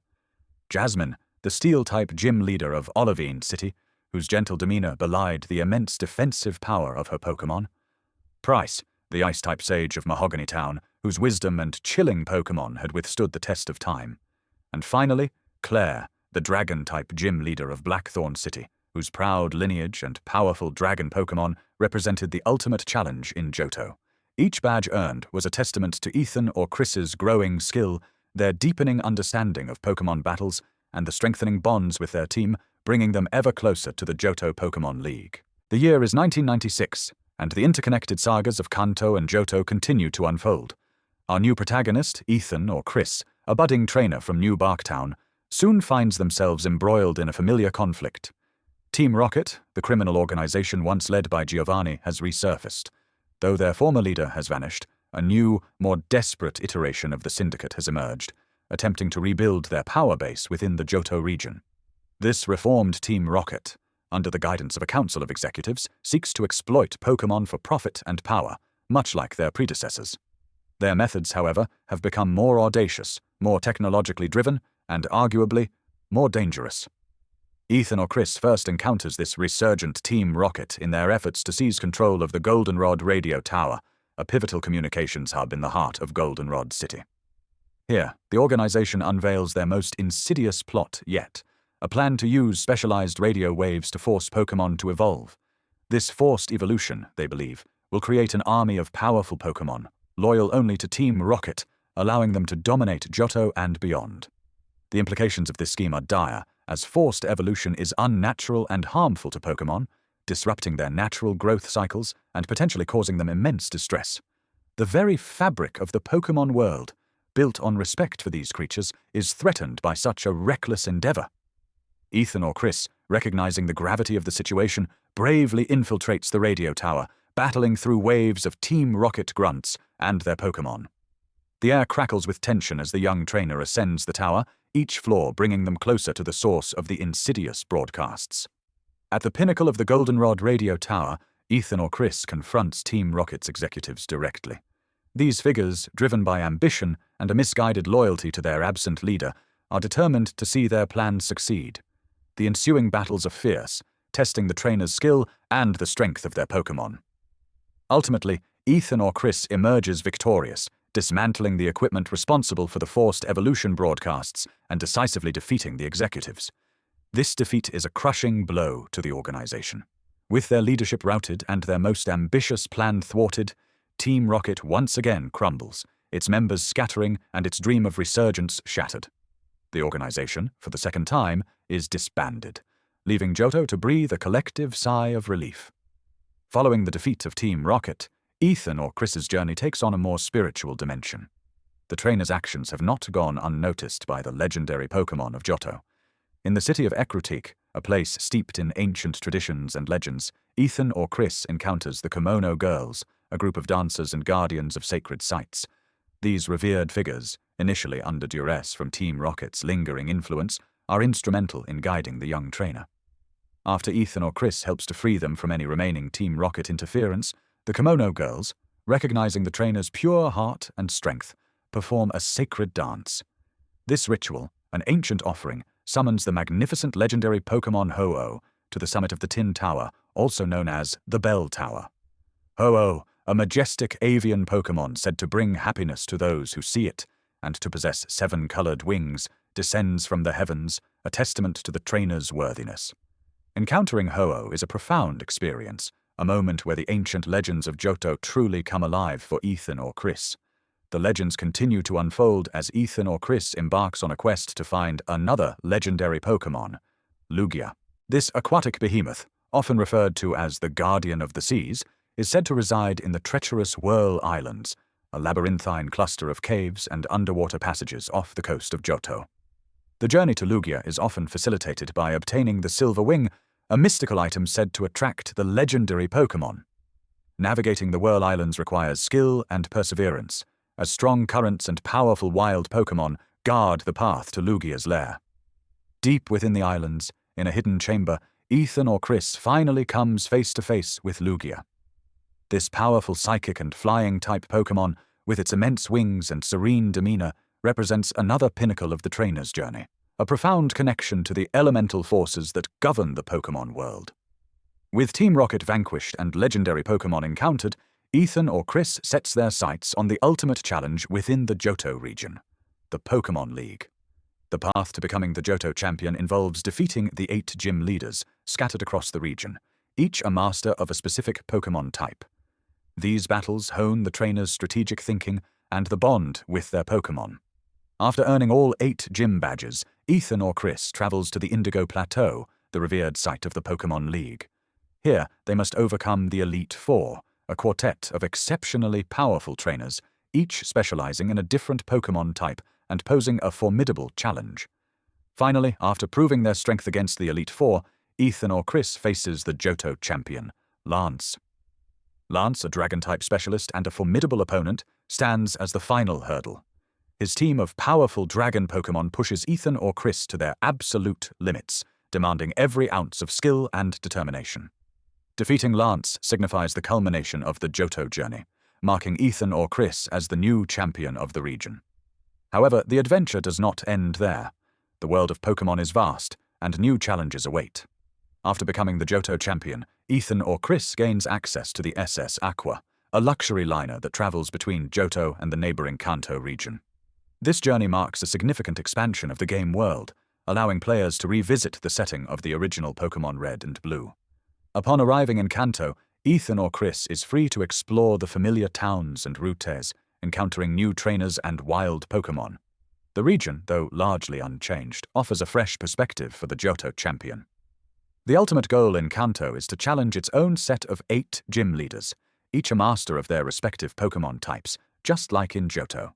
Jasmine, the steel-type gym leader of Olivine City, whose gentle demeanor belied the immense defensive power of her Pokémon. Price, the ice-type sage of Mahogany Town, whose wisdom and chilling Pokémon had withstood the test of time. And finally, Claire, the dragon-type gym leader of Blackthorn City, whose proud lineage and powerful dragon Pokémon represented the ultimate challenge in Johto. Each badge earned was a testament to Ethan or Chris's growing skill, their deepening understanding of Pokémon battles, and the strengthening bonds with their team, bringing them ever closer to the Johto Pokémon League. The year is 1996, and the interconnected sagas of Kanto and Johto continue to unfold. Our new protagonist, Ethan or Chris, a budding trainer from New Barktown, soon finds themselves embroiled in a familiar conflict. Team Rocket, the criminal organization once led by Giovanni, has resurfaced. Though their former leader has vanished, a new, more desperate iteration of the syndicate has emerged, attempting to rebuild their power base within the Johto region. This reformed Team Rocket, under the guidance of a council of executives, seeks to exploit Pokémon for profit and power, much like their predecessors. Their methods, however, have become more audacious, more technologically driven, and arguably more dangerous. Ethan or Chris first encounters this resurgent Team Rocket in their efforts to seize control of the Goldenrod Radio Tower, a pivotal communications hub in the heart of Goldenrod City. Here, the organization unveils their most insidious plot yet, a plan to use specialized radio waves to force Pokémon to evolve. This forced evolution, they believe, will create an army of powerful Pokémon, loyal only to Team Rocket, allowing them to dominate Johto and beyond. The implications of this scheme are dire, as forced evolution is unnatural and harmful to Pokémon, disrupting their natural growth cycles and potentially causing them immense distress. The very fabric of the Pokémon world, built on respect for these creatures, is threatened by such a reckless endeavor. Ethan or Chris, recognizing the gravity of the situation, bravely infiltrates the radio tower, battling through waves of Team Rocket grunts and their Pokémon. The air crackles with tension as the young trainer ascends the tower, each floor bringing them closer to the source of the insidious broadcasts. At the pinnacle of the Goldenrod radio tower, Ethan or Chris confronts Team Rocket's executives directly. These figures, driven by ambition and a misguided loyalty to their absent leader, are determined to see their plans succeed. The ensuing battles are fierce, testing the trainer's skill and the strength of their Pokémon. Ultimately, Ethan or Chris emerges victorious, dismantling the equipment responsible for the forced evolution broadcasts and decisively defeating the executives. This defeat is a crushing blow to the organization. With their leadership routed and their most ambitious plan thwarted, Team Rocket once again crumbles, its members scattering and its dream of resurgence shattered. The organization, for the second time, is disbanded, leaving Johto to breathe a collective sigh of relief. Following the defeat of Team Rocket, Ethan or Chris's journey takes on a more spiritual dimension. The trainer's actions have not gone unnoticed by the legendary Pokémon of Johto. In the city of Ecrutech, a place steeped in ancient traditions and legends, Ethan or Chris encounters the Kimono Girls, a group of dancers and guardians of sacred sites. These revered figures, initially under duress from Team Rocket's lingering influence, are instrumental in guiding the young trainer. After Ethan or Chris helps to free them from any remaining Team Rocket interference, the Kimono Girls, recognizing the trainer's pure heart and strength, perform a sacred dance. This ritual, an ancient offering, summons the magnificent legendary Pokémon Ho-Oh to the summit of the Tin Tower, also known as the Bell Tower. Ho-Oh, a majestic avian Pokémon said to bring happiness to those who see it, and to possess 7-colored wings, descends from the heavens, a testament to the trainer's worthiness. Encountering Ho-Oh is a profound experience, a moment where the ancient legends of Johto truly come alive for Ethan or Chris. The legends continue to unfold as Ethan or Chris embarks on a quest to find another legendary Pokémon, Lugia. This aquatic behemoth, often referred to as the Guardian of the Seas, is said to reside in the treacherous Whirl Islands, a labyrinthine cluster of caves and underwater passages off the coast of Johto. The journey to Lugia is often facilitated by obtaining the Silver Wing, a mystical item said to attract the legendary Pokémon. Navigating the Whirl Islands requires skill and perseverance, as strong currents and powerful wild Pokémon guard the path to Lugia's lair. Deep within the islands, in a hidden chamber, Ethan or Chris finally comes face to face with Lugia. This powerful psychic and flying-type Pokémon, with its immense wings and serene demeanor, represents another pinnacle of the trainer's journey, a profound connection to the elemental forces that govern the Pokémon world. With Team Rocket vanquished and legendary Pokémon encountered, Ethan or Chris sets their sights on the ultimate challenge within the Johto region, the Pokémon League. The path to becoming the Johto champion involves defeating the 8 gym leaders scattered across the region, each a master of a specific Pokémon type. These battles hone the trainer's strategic thinking and the bond with their Pokémon. After earning all 8 gym badges, Ethan or Chris travels to the Indigo Plateau, the revered site of the Pokémon League. Here, they must overcome the Elite Four, a quartet of exceptionally powerful trainers, each specializing in a different Pokémon type and posing a formidable challenge. Finally, after proving their strength against the Elite Four, Ethan or Chris faces the Johto champion, Lance. Lance, a Dragon-type specialist and a formidable opponent, stands as the final hurdle. His team of powerful Dragon Pokémon pushes Ethan or Chris to their absolute limits, demanding every ounce of skill and determination. Defeating Lance signifies the culmination of the Johto journey, marking Ethan or Chris as the new champion of the region. However, the adventure does not end there. The world of Pokémon is vast, and new challenges await. After becoming the Johto champion, Ethan or Chris gains access to the SS Aqua, a luxury liner that travels between Johto and the neighboring Kanto region. This journey marks a significant expansion of the game world, allowing players to revisit the setting of the original Pokémon Red and Blue. Upon arriving in Kanto, Ethan or Chris is free to explore the familiar towns and routes, encountering new trainers and wild Pokémon. The region, though largely unchanged, offers a fresh perspective for the Johto champion. The ultimate goal in Kanto is to challenge its own set of 8 gym leaders, each a master of their respective Pokémon types, just like in Johto.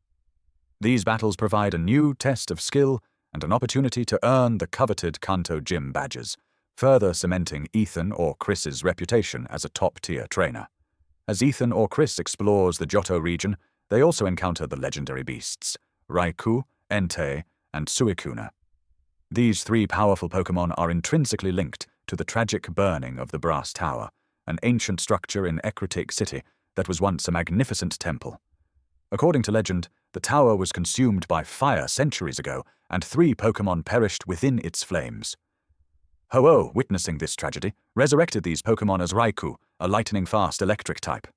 These battles provide a new test of skill and an opportunity to earn the coveted Kanto gym badges, further cementing Ethan or Chris's reputation as a top-tier trainer. As Ethan or Chris explores the Johto region, they also encounter the legendary beasts, Raikou, Entei, and Suicune. These 3 powerful Pokémon are intrinsically linked to the tragic burning of the Brass Tower, an ancient structure in Ecruteak City that was once a magnificent temple. According to legend, the tower was consumed by fire centuries ago, and 3 Pokémon perished within its flames. Ho-Oh, witnessing this tragedy, resurrected these Pokémon as Raikou, a lightning-fast electric type,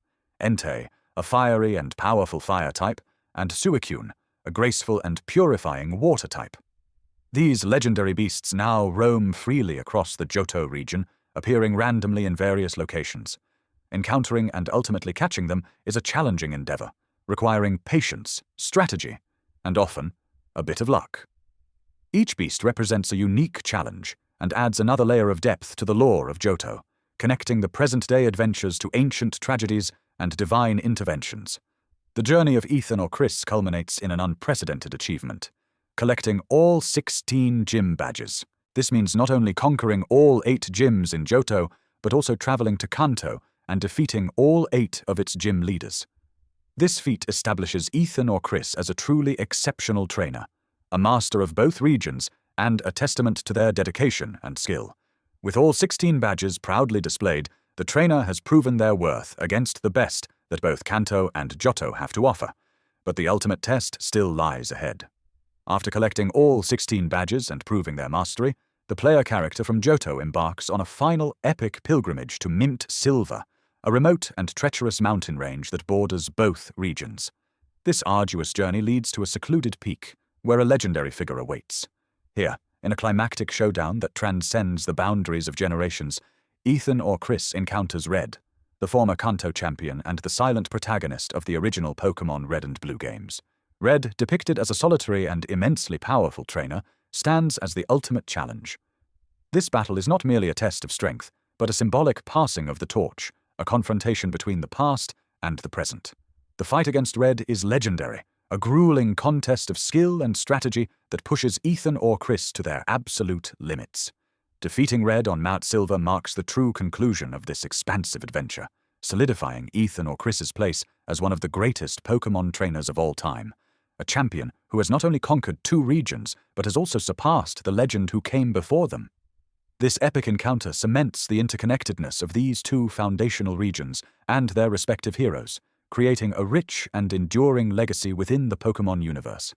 Entei, a fiery and powerful fire type, and Suicune, a graceful and purifying water type. These legendary beasts now roam freely across the Johto region, appearing randomly in various locations. Encountering and ultimately catching them is a challenging endeavor, requiring patience, strategy, and often a bit of luck. Each beast represents a unique challenge and adds another layer of depth to the lore of Johto, connecting the present-day adventures to ancient tragedies and divine interventions. The journey of Ethan or Chris culminates in an unprecedented achievement, collecting all 16 gym badges. This means not only conquering all 8 gyms in Johto, but also traveling to Kanto and defeating all 8 of its gym leaders. This feat establishes Ethan or Chris as a truly exceptional trainer, a master of both regions, and a testament to their dedication and skill. With all 16 badges proudly displayed, the trainer has proven their worth against the best that both Kanto and Johto have to offer, but the ultimate test still lies ahead. After collecting all 16 badges and proving their mastery, the player character from Johto embarks on a final epic pilgrimage to Mint Silver, a remote and treacherous mountain range that borders both regions. This arduous journey leads to a secluded peak, where a legendary figure awaits. Here, in a climactic showdown that transcends the boundaries of generations, Ethan or Chris encounters Red, the former Kanto champion and the silent protagonist of the original Pokémon Red and Blue games. Red, depicted as a solitary and immensely powerful trainer, stands as the ultimate challenge. This battle is not merely a test of strength, but a symbolic passing of the torch, a confrontation between the past and the present. The fight against Red is legendary, a grueling contest of skill and strategy that pushes Ethan or Chris to their absolute limits. Defeating Red on Mount Silver marks the true conclusion of this expansive adventure, solidifying Ethan or Chris's place as one of the greatest Pokémon trainers of all time, a champion who has not only conquered 2 regions, but has also surpassed the legend who came before them. This epic encounter cements the interconnectedness of these 2 foundational regions and their respective heroes, creating a rich and enduring legacy within the Pokémon universe.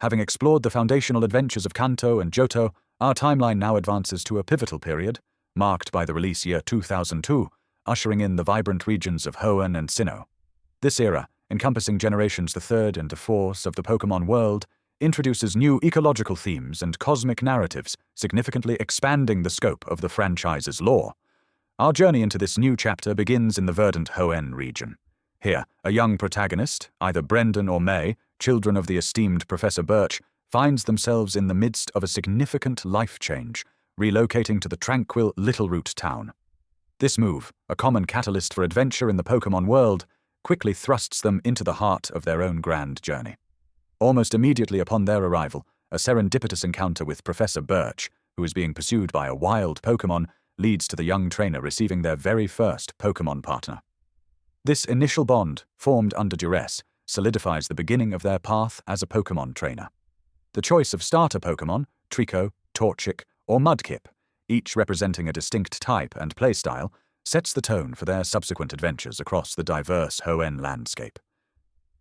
Having explored the foundational adventures of Kanto and Johto, our timeline now advances to a pivotal period, marked by the release year 2002, ushering in the vibrant regions of Hoenn and Sinnoh. This era, encompassing generations the 3rd and the 4th of the Pokémon world, introduces new ecological themes and cosmic narratives, significantly expanding the scope of the franchise's lore. Our journey into this new chapter begins in the verdant Hoenn region. Here, a young protagonist, either Brendan or May, children of the esteemed Professor Birch, finds themselves in the midst of a significant life change, relocating to the tranquil Littleroot town. This move, a common catalyst for adventure in the Pokémon world, quickly thrusts them into the heart of their own grand journey. Almost immediately upon their arrival, a serendipitous encounter with Professor Birch, who is being pursued by a wild Pokémon, leads to the young trainer receiving their very first Pokémon partner. This initial bond, formed under duress, solidifies the beginning of their path as a Pokémon trainer. The choice of starter Pokémon, Trico, Torchic, or Mudkip, each representing a distinct type and playstyle, sets the tone for their subsequent adventures across the diverse Hoenn landscape.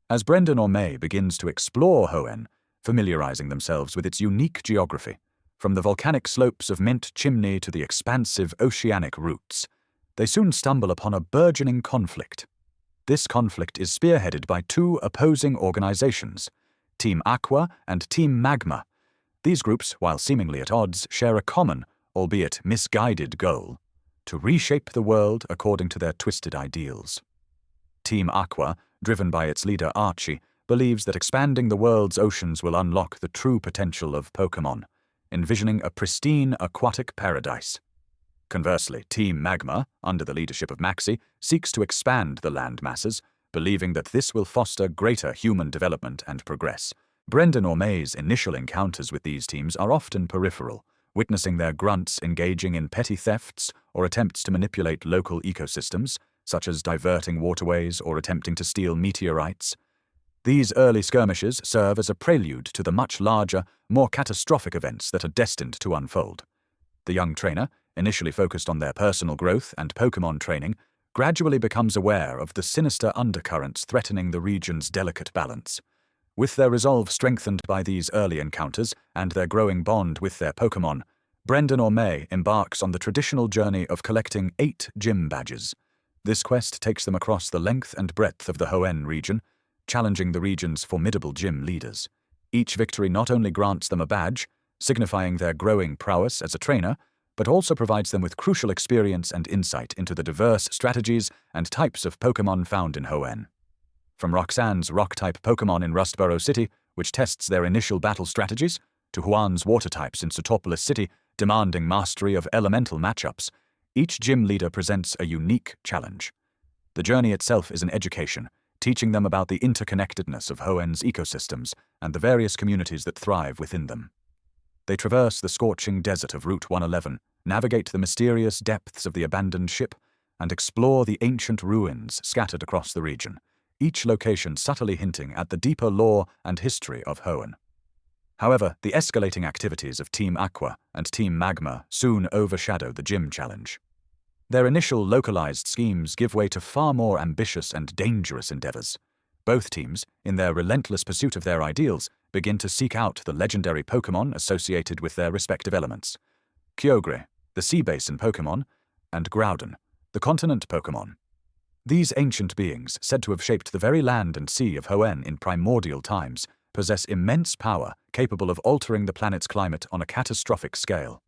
As Brendan or May begins to explore Hoenn, familiarizing themselves with its unique geography, from the volcanic slopes of Mint Chimney to the expansive oceanic routes, they soon stumble upon a burgeoning conflict. This conflict is spearheaded by 2 opposing organizations, Team Aqua and Team Magma. These groups, while seemingly at odds, share a common, albeit misguided goal: to reshape the world according to their twisted ideals. Team Aqua, driven by its leader Archie, believes that expanding the world's oceans will unlock the true potential of Pokémon, envisioning a pristine aquatic paradise. Conversely, Team Magma, under the leadership of Maxie, seeks to expand the land masses, believing that this will foster greater human development and progress. Brendan or May's initial encounters with these teams are often peripheral, witnessing their grunts engaging in petty thefts or attempts to manipulate local ecosystems, such as diverting waterways or attempting to steal meteorites. These early skirmishes serve as a prelude to the much larger, more catastrophic events that are destined to unfold. The young trainer, initially focused on their personal growth and Pokémon training, gradually becomes aware of the sinister undercurrents threatening the region's delicate balance. With their resolve strengthened by these early encounters and their growing bond with their Pokémon, Brendan or May embarks on the traditional journey of collecting 8 gym badges. This quest takes them across the length and breadth of the Hoenn region, challenging the region's formidable gym leaders. Each victory not only grants them a badge, signifying their growing prowess as a trainer, but also provides them with crucial experience and insight into the diverse strategies and types of Pokémon found in Hoenn. From Roxanne's rock-type Pokémon in Rustboro City, which tests their initial battle strategies, to Juan's water types in Sootopolis City, demanding mastery of elemental matchups, each gym leader presents a unique challenge. The journey itself is an education, teaching them about the interconnectedness of Hoenn's ecosystems and the various communities that thrive within them. They traverse the scorching desert of Route 111, navigate the mysterious depths of the abandoned ship, and explore the ancient ruins scattered across the region, each location subtly hinting at the deeper lore and history of Hoenn. However, the escalating activities of Team Aqua and Team Magma soon overshadow the gym challenge. Their initial localized schemes give way to far more ambitious and dangerous endeavors. Both teams, in their relentless pursuit of their ideals, begin to seek out the legendary Pokémon associated with their respective elements: Kyogre, the Sea Basin Pokémon, and Groudon, the Continent Pokémon. These ancient beings, said to have shaped the very land and sea of Hoenn in primordial times, possess immense power capable of altering the planet's climate on a catastrophic scale.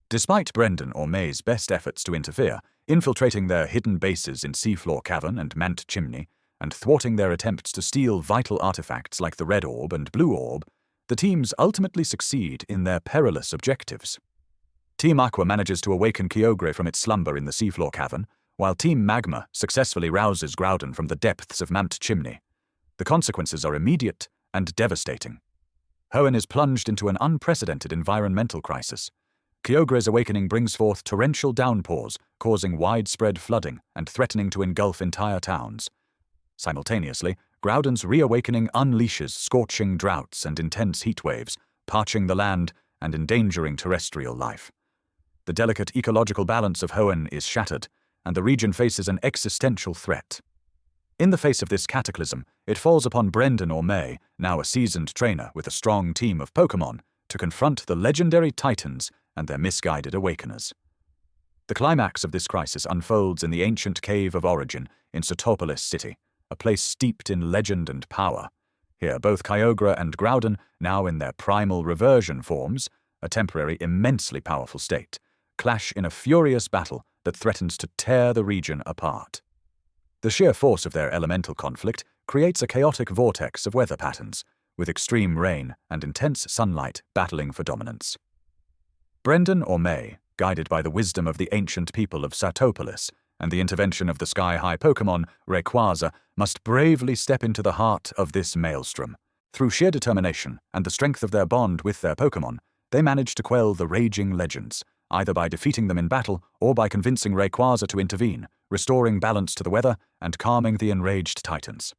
Despite Brendan or May's best efforts to interfere, infiltrating their hidden bases in Seafloor Cavern and Mant Chimney, and thwarting their attempts to steal vital artifacts like the Red Orb and Blue Orb, the teams ultimately succeed in their perilous objectives. Team Aqua manages to awaken Kyogre from its slumber in the seafloor cavern, while Team Magma successfully rouses Groudon from the depths of Mount Chimney. The consequences are immediate and devastating. Hoenn is plunged into an unprecedented environmental crisis. Kyogre's awakening brings forth torrential downpours, causing widespread flooding and threatening to engulf entire towns. Simultaneously, Groudon's reawakening unleashes scorching droughts and intense heat waves, parching the land and endangering terrestrial life. The delicate ecological balance of Hoenn is shattered, and the region faces an existential threat. In the face of this cataclysm, it falls upon Brendan or May, now a seasoned trainer with a strong team of Pokémon, to confront the legendary Titans and their misguided awakeners. The climax of this crisis unfolds in the ancient Cave of Origin in Sootopolis City, a place steeped in legend and power. Here, both Kyogre and Groudon, now in their primal reversion forms, a temporary immensely powerful state, clash in a furious battle that threatens to tear the region apart. The sheer force of their elemental conflict creates a chaotic vortex of weather patterns, with extreme rain and intense sunlight battling for dominance. Brendan or May, guided by the wisdom of the ancient people of Sootopolis and the intervention of the sky-high Pokémon Rayquaza, must bravely step into the heart of this maelstrom. Through sheer determination and the strength of their bond with their Pokémon, they manage to quell the raging legends, either by defeating them in battle or by convincing Rayquaza to intervene, restoring balance to the weather and calming the enraged Titans.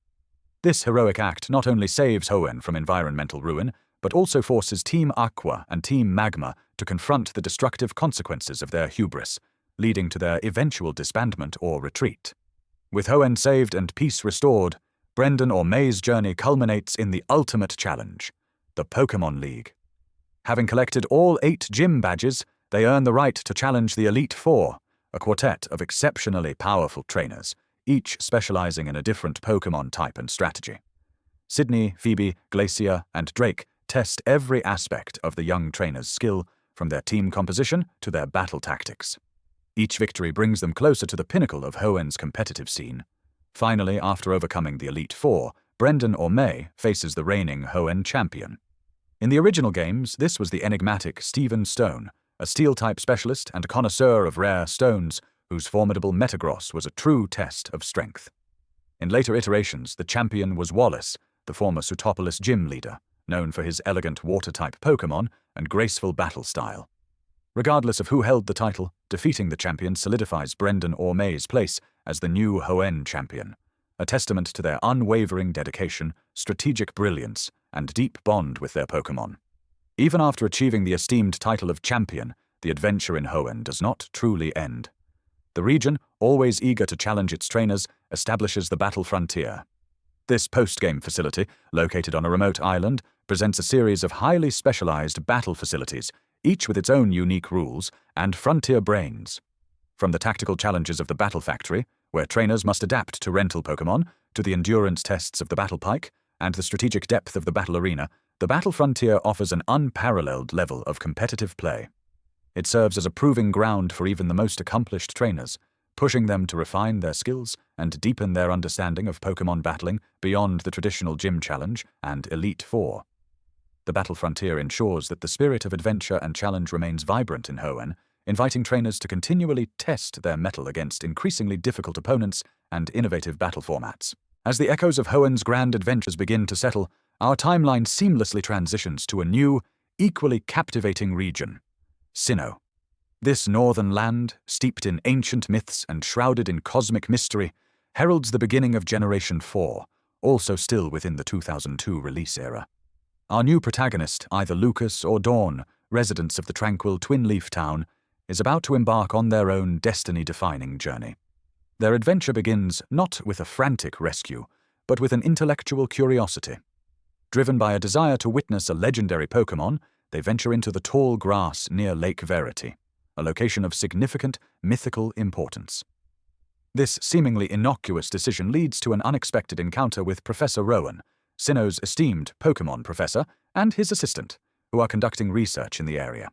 This heroic act not only saves Hoenn from environmental ruin, but also forces Team Aqua and Team Magma to confront the destructive consequences of their hubris, leading to their eventual disbandment or retreat. With Hoenn saved and peace restored, Brendan or May's journey culminates in the ultimate challenge, the Pokémon League. Having collected all 8 gym badges, they earn the right to challenge the Elite Four, a quartet of exceptionally powerful trainers, each specializing in a different Pokémon type and strategy. Sydney, Phoebe, Glacia, and Drake test every aspect of the young trainers' skill, from their team composition to their battle tactics. Each victory brings them closer to the pinnacle of Hoenn's competitive scene. Finally, after overcoming the Elite Four, Brendan or May faces the reigning Hoenn champion. In the original games, this was the enigmatic Stephen Stone, a Steel-type specialist and a connoisseur of rare stones, whose formidable Metagross was a true test of strength. In later iterations, the champion was Wallace, the former Sootopolis gym leader, known for his elegant water-type Pokémon and graceful battle style. Regardless of who held the title, defeating the champion solidifies Brendan or May's place as the new Hoenn champion, a testament to their unwavering dedication, strategic brilliance, and deep bond with their Pokémon. Even after achieving the esteemed title of champion, the adventure in Hoenn does not truly end. The region, always eager to challenge its trainers, establishes the battle frontier. This post-game facility, located on a remote island, presents a series of highly specialized battle facilities, each with its own unique rules and frontier brains. From the tactical challenges of the Battle Factory, where trainers must adapt to rental Pokémon, to the endurance tests of the Battle Pike, and the strategic depth of the Battle Arena, the Battle Frontier offers an unparalleled level of competitive play. It serves as a proving ground for even the most accomplished trainers, pushing them to refine their skills and deepen their understanding of Pokémon battling beyond the traditional gym challenge and Elite Four. The Battle Frontier ensures that the spirit of adventure and challenge remains vibrant in Hoenn, inviting trainers to continually test their mettle against increasingly difficult opponents and innovative battle formats. As the echoes of Hoenn's grand adventures begin to settle, our timeline seamlessly transitions to a new, equally captivating region, Sinnoh. This northern land, steeped in ancient myths and shrouded in cosmic mystery, heralds the beginning of Generation 4, also still within the 2002 release era. Our new protagonist, either Lucas or Dawn, residents of the tranquil Twin-Leaf town, is about to embark on their own destiny-defining journey. Their adventure begins not with a frantic rescue, but with an intellectual curiosity. Driven by a desire to witness a legendary Pokémon, they venture into the tall grass near Lake Verity, a location of significant mythical importance. This seemingly innocuous decision leads to an unexpected encounter with Professor Rowan, Sinnoh's esteemed Pokémon professor, and his assistant, who are conducting research in the area.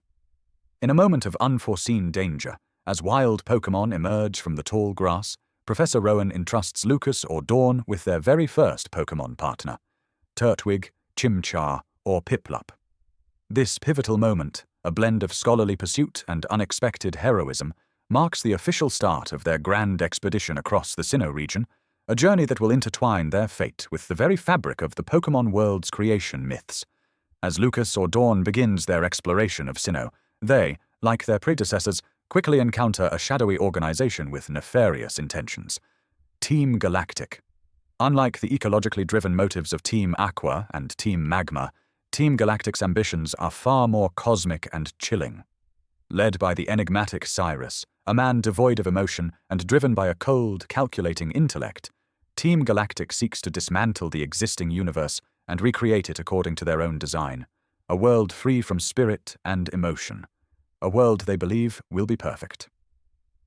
In a moment of unforeseen danger, as wild Pokémon emerge from the tall grass, Professor Rowan entrusts Lucas or Dawn with their very first Pokémon partner, Turtwig, Chimchar, or Piplup. This pivotal moment, a blend of scholarly pursuit and unexpected heroism, marks the official start of their grand expedition across the Sinnoh region, a journey that will intertwine their fate with the very fabric of the Pokémon world's creation myths. As Lucas or Dawn begins their exploration of Sinnoh, they, like their predecessors, quickly encounter a shadowy organization with nefarious intentions. Team Galactic. Unlike the ecologically driven motives of Team Aqua and Team Magma, Team Galactic's ambitions are far more cosmic and chilling. Led by the enigmatic Cyrus, a man devoid of emotion and driven by a cold, calculating intellect, Team Galactic seeks to dismantle the existing universe and recreate it according to their own design, a world free from spirit and emotion, a world they believe will be perfect.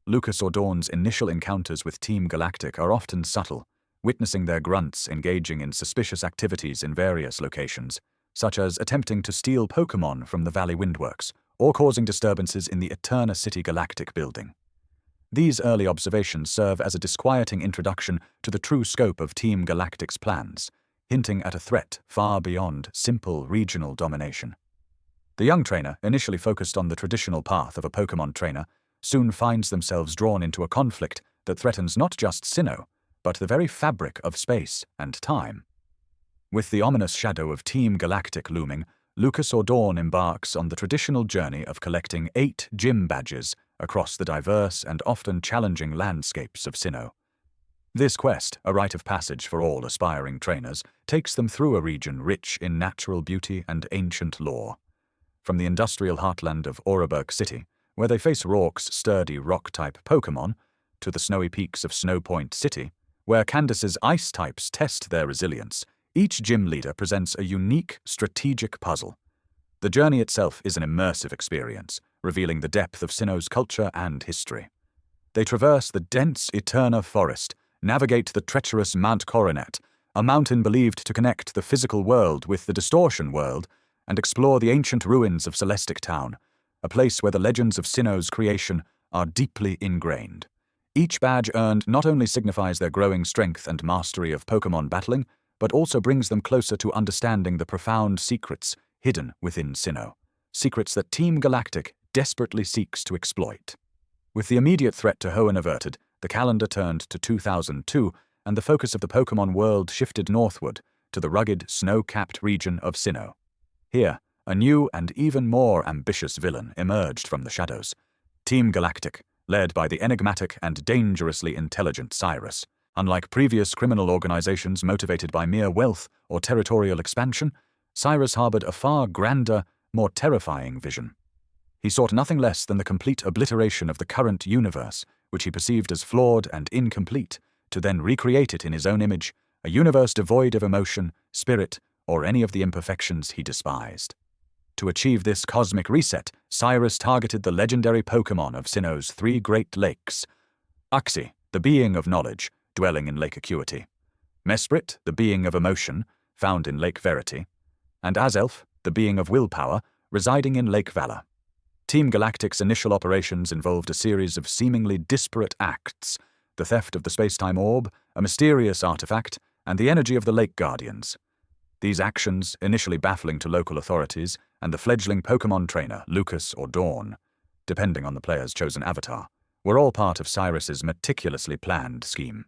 Lucas or Dawn's initial encounters with Team Galactic are often subtle, witnessing their grunts engaging in suspicious activities in various locations, such as attempting to steal Pokémon from the Valley Windworks, or causing disturbances in the Eterna City Galactic building. These early observations serve as a disquieting introduction to the true scope of Team Galactic's plans, hinting at a threat far beyond simple regional domination. The young trainer, initially focused on the traditional path of a Pokémon trainer, soon finds themselves drawn into a conflict that threatens not just Sinnoh, but the very fabric of space and time. With the ominous shadow of Team Galactic looming, Lucas or Dawn embarks on the traditional journey of collecting 8 gym badges across the diverse and often challenging landscapes of Sinnoh. This quest, a rite of passage for all aspiring trainers, takes them through a region rich in natural beauty and ancient lore. From the industrial heartland of Oreburgh City, where they face Rourke's sturdy rock-type Pokémon, to the snowy peaks of Snow Point City, where Candace's ice types test their resilience, each gym leader presents a unique, strategic puzzle. The journey itself is an immersive experience, revealing the depth of Sinnoh's culture and history. They traverse the dense Eterna forest, navigate the treacherous Mount Coronet, a mountain believed to connect the physical world with the distortion world, and explore the ancient ruins of Celestic Town, a place where the legends of Sinnoh's creation are deeply ingrained. Each badge earned not only signifies their growing strength and mastery of Pokémon battling, but also brings them closer to understanding the profound secrets hidden within Sinnoh, secrets that Team Galactic desperately seeks to exploit. With the immediate threat to Hoenn averted, the calendar turned to 2002, and the focus of the Pokémon world shifted northward to the rugged, snow-capped region of Sinnoh. Here, a new and even more ambitious villain emerged from the shadows. Team Galactic, led by the enigmatic and dangerously intelligent Cyrus. Unlike previous criminal organizations motivated by mere wealth or territorial expansion, Cyrus harbored a far grander, more terrifying vision. He sought nothing less than the complete obliteration of the current universe, which he perceived as flawed and incomplete, to then recreate it in his own image, a universe devoid of emotion, spirit, or any of the imperfections he despised. To achieve this cosmic reset, Cyrus targeted the legendary Pokémon of Sinnoh's 3 Great Lakes: Uxie, the being of knowledge, dwelling in Lake Acuity; Mesprit, the being of emotion, found in Lake Verity; and Azelf, the being of willpower, residing in Lake Valor. Team Galactic's initial operations involved a series of seemingly disparate acts: the theft of the space-time orb, a mysterious artifact, and the energy of the Lake Guardians. These actions, initially baffling to local authorities and the fledgling Pokémon trainer Lucas or Dawn, depending on the player's chosen avatar, were all part of Cyrus's meticulously planned scheme.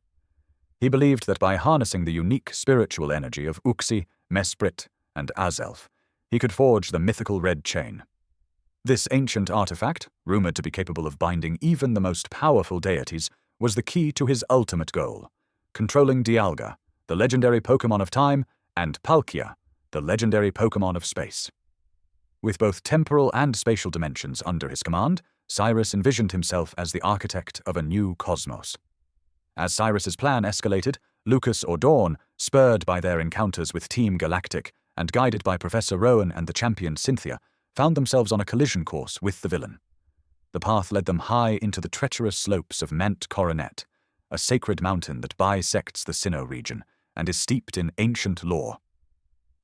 He believed that by harnessing the unique spiritual energy of Uxie, Mesprit, and Azelf, he could forge the mythical Red Chain. This ancient artifact, rumored to be capable of binding even the most powerful deities, was the key to his ultimate goal: controlling Dialga, the legendary Pokémon of time, and Palkia, the legendary Pokémon of space. With both temporal and spatial dimensions under his command, Cyrus envisioned himself as the architect of a new cosmos. As Cyrus's plan escalated, Lucas or Dawn, spurred by their encounters with Team Galactic and guided by Professor Rowan and the champion Cynthia, found themselves on a collision course with the villain. The path led them high into the treacherous slopes of Mount Coronet, a sacred mountain that bisects the Sinnoh region and is steeped in ancient lore.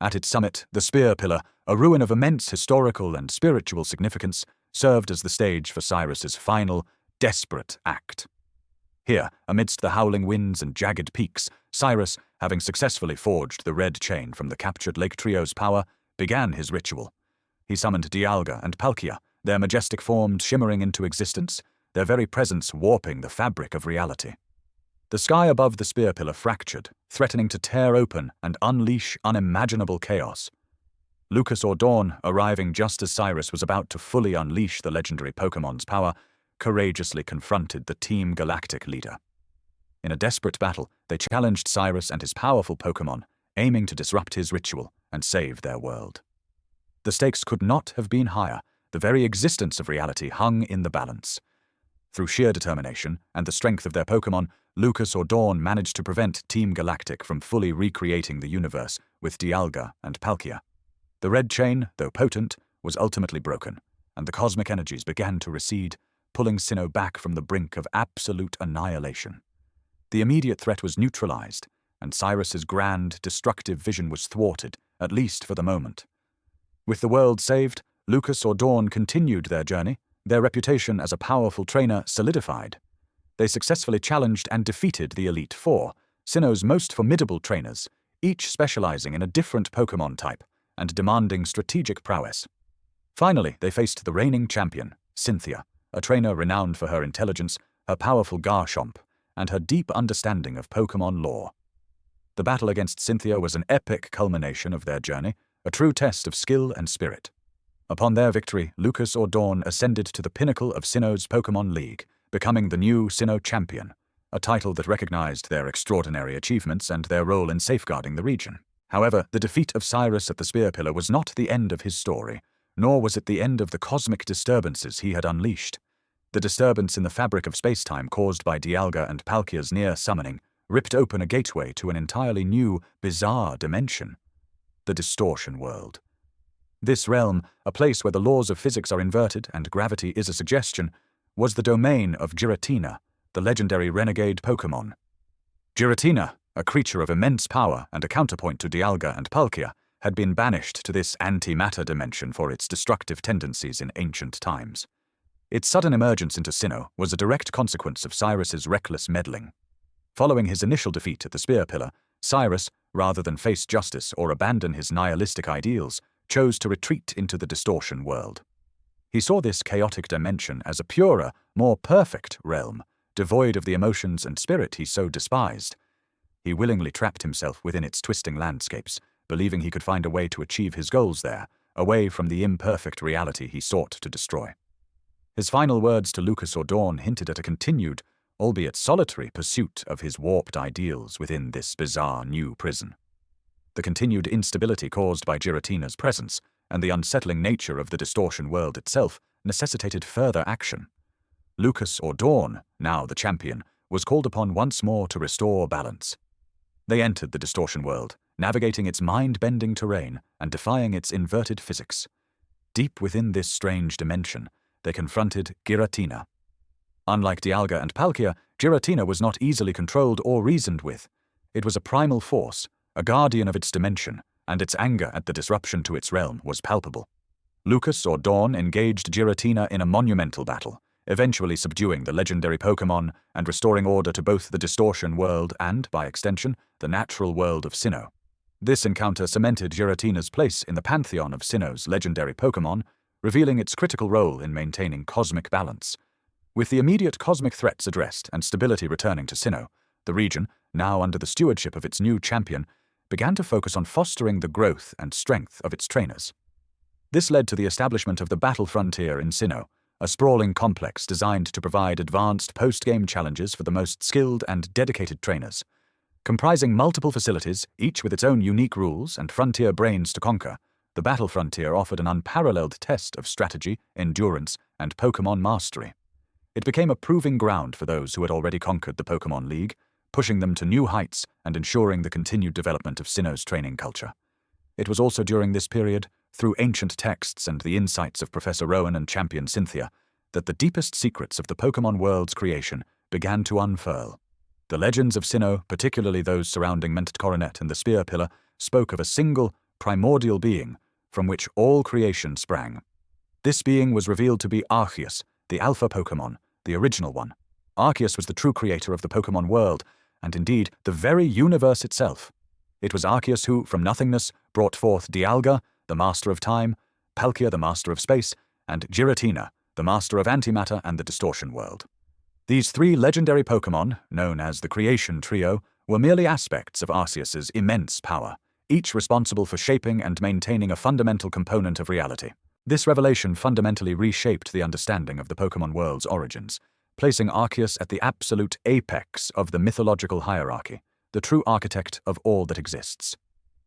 At its summit, the Spear Pillar, a ruin of immense historical and spiritual significance, served as the stage for Cyrus's final, desperate act. Here, amidst the howling winds and jagged peaks, Cyrus, having successfully forged the Red Chain from the captured Lake Trio's power, began his ritual. He summoned Dialga and Palkia, their majestic forms shimmering into existence, their very presence warping the fabric of reality. The sky above the spear pillar fractured, threatening to tear open and unleash unimaginable chaos. Lucas or Dawn, arriving just as Cyrus was about to fully unleash the legendary Pokémon's power, courageously confronted the Team Galactic leader. In a desperate battle, they challenged Cyrus and his powerful Pokémon, aiming to disrupt his ritual and save their world. The stakes could not have been higher. The very existence of reality hung in the balance. Through sheer determination and the strength of their Pokémon, Lucas or Dawn managed to prevent Team Galactic from fully recreating the universe with Dialga and Palkia. The red chain, though potent, was ultimately broken, and the cosmic energies began to recede, pulling Sinnoh back from the brink of absolute annihilation. The immediate threat was neutralized, and Cyrus's grand, destructive vision was thwarted, at least for the moment. With the world saved, Lucas or Dawn continued their journey, their reputation as a powerful trainer solidified. They successfully challenged and defeated the Elite Four, Sinnoh's most formidable trainers, each specializing in a different Pokémon type and demanding strategic prowess. Finally, they faced the reigning champion, Cynthia, a trainer renowned for her intelligence, her powerful Garchomp, and her deep understanding of Pokémon lore. The battle against Cynthia was an epic culmination of their journey, a true test of skill and spirit. Upon their victory, Lucas or Dawn ascended to the pinnacle of Sinnoh's Pokémon League, becoming the new Sinnoh champion, a title that recognized their extraordinary achievements and their role in safeguarding the region. However, the defeat of Cyrus at the Spear Pillar was not the end of his story, nor was it the end of the cosmic disturbances he had unleashed. The disturbance in the fabric of space-time caused by Dialga and Palkia's near summoning ripped open a gateway to an entirely new, bizarre dimension: the distortion world. This realm, a place where the laws of physics are inverted and gravity is a suggestion, was the domain of Giratina, the legendary renegade Pokémon. Giratina, a creature of immense power and a counterpoint to Dialga and Palkia, had been banished to this antimatter dimension for its destructive tendencies in ancient times. Its sudden emergence into Sinnoh was a direct consequence of Cyrus's reckless meddling. Following his initial defeat at the Spear Pillar, Cyrus, rather than face justice or abandon his nihilistic ideals, chose to retreat into the distortion world. He saw this chaotic dimension as a purer, more perfect realm, devoid of the emotions and spirit he so despised. He willingly trapped himself within its twisting landscapes, believing he could find a way to achieve his goals there, away from the imperfect reality he sought to destroy. His final words to Lucas or Dawn hinted at a continued, albeit solitary, pursuit of his warped ideals within this bizarre new prison. The continued instability caused by Giratina's presence and the unsettling nature of the distortion world itself necessitated further action. Lucas or Dawn, now the champion, was called upon once more to restore balance. They entered the distortion world, navigating its mind-bending terrain and defying its inverted physics. Deep within this strange dimension, they confronted Giratina. Unlike Dialga and Palkia, Giratina was not easily controlled or reasoned with. It was a primal force, a guardian of its dimension, and its anger at the disruption to its realm was palpable. Lucas or Dawn engaged Giratina in a monumental battle, eventually subduing the legendary Pokémon and restoring order to both the distortion world and, by extension, the natural world of Sinnoh. This encounter cemented Giratina's place in the pantheon of Sinnoh's legendary Pokémon, revealing its critical role in maintaining cosmic balance. With the immediate cosmic threats addressed and stability returning to Sinnoh, the region, now under the stewardship of its new champion, began to focus on fostering the growth and strength of its trainers. This led to the establishment of the Battle Frontier in Sinnoh, a sprawling complex designed to provide advanced post-game challenges for the most skilled and dedicated trainers. Comprising multiple facilities, each with its own unique rules and frontier brains to conquer, the Battle Frontier offered an unparalleled test of strategy, endurance, and Pokémon mastery. It became a proving ground for those who had already conquered the Pokémon League, pushing them to new heights and ensuring the continued development of Sinnoh's training culture. It was also during this period, through ancient texts and the insights of Professor Rowan and Champion Cynthia, that the deepest secrets of the Pokémon world's creation began to unfurl. The legends of Sinnoh, particularly those surrounding Mented Coronet and the Spear Pillar, spoke of a single, primordial being from which all creation sprang. This being was revealed to be Arceus, the Alpha Pokémon, the original one. Arceus was the true creator of the Pokémon world, and indeed the very universe itself. It was Arceus who, from nothingness, brought forth Dialga, the Master of Time, Palkia, the master of space, and Giratina, the master of antimatter and the distortion world. These three legendary Pokémon, known as the Creation Trio, were merely aspects of Arceus's immense power, each responsible for shaping and maintaining a fundamental component of reality. This revelation fundamentally reshaped the understanding of the Pokémon world's origins, placing Arceus at the absolute apex of the mythological hierarchy, the true architect of all that exists.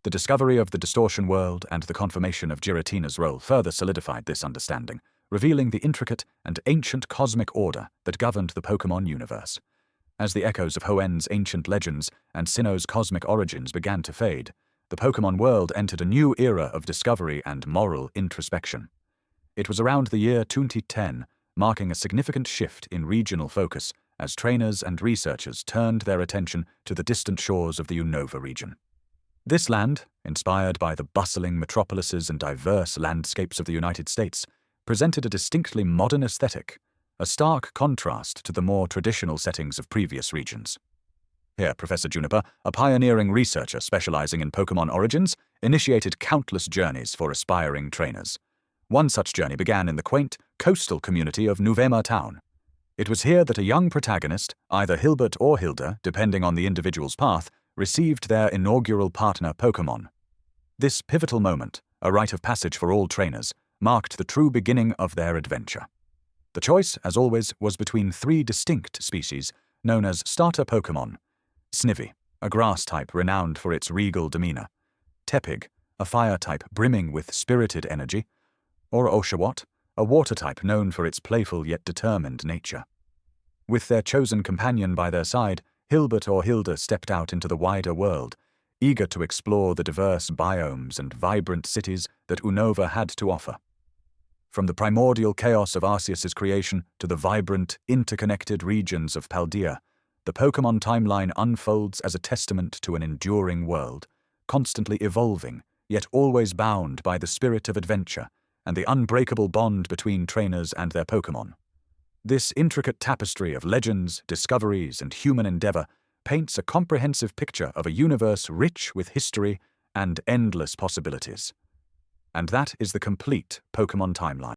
The discovery of the distortion world and the confirmation of Giratina's role further solidified this understanding, revealing the intricate and ancient cosmic order that governed the Pokémon universe. As the echoes of Hoenn's ancient legends and Sinnoh's cosmic origins began to fade, the Pokémon world entered a new era of discovery and moral introspection. It was around the year 2010, marking a significant shift in regional focus as trainers and researchers turned their attention to the distant shores of the Unova region. This land, inspired by the bustling metropolises and diverse landscapes of the United States, presented a distinctly modern aesthetic, a stark contrast to the more traditional settings of previous regions. Here, Professor Juniper, a pioneering researcher specializing in Pokémon origins, initiated countless journeys for aspiring trainers. One such journey began in the quaint, coastal community of Nuvema Town. It was here that a young protagonist, either Hilbert or Hilda, depending on the individual's path, received their inaugural partner Pokémon. This pivotal moment, a rite of passage for all trainers, marked the true beginning of their adventure. The choice, as always, was between three distinct species known as starter Pokémon: Snivy, a grass type renowned for its regal demeanor; Tepig, a fire type brimming with spirited energy; or Oshawott, a water type known for its playful yet determined nature. With their chosen companion by their side, Hilbert or Hilda stepped out into the wider world, eager to explore the diverse biomes and vibrant cities that Unova had to offer. From the primordial chaos of Arceus's creation to the vibrant, interconnected regions of Paldea, the Pokémon timeline unfolds as a testament to an enduring world, constantly evolving, yet always bound by the spirit of adventure and the unbreakable bond between trainers and their Pokémon. This intricate tapestry of legends, discoveries, and human endeavor paints a comprehensive picture of a universe rich with history and endless possibilities. And that is the complete Pokémon timeline.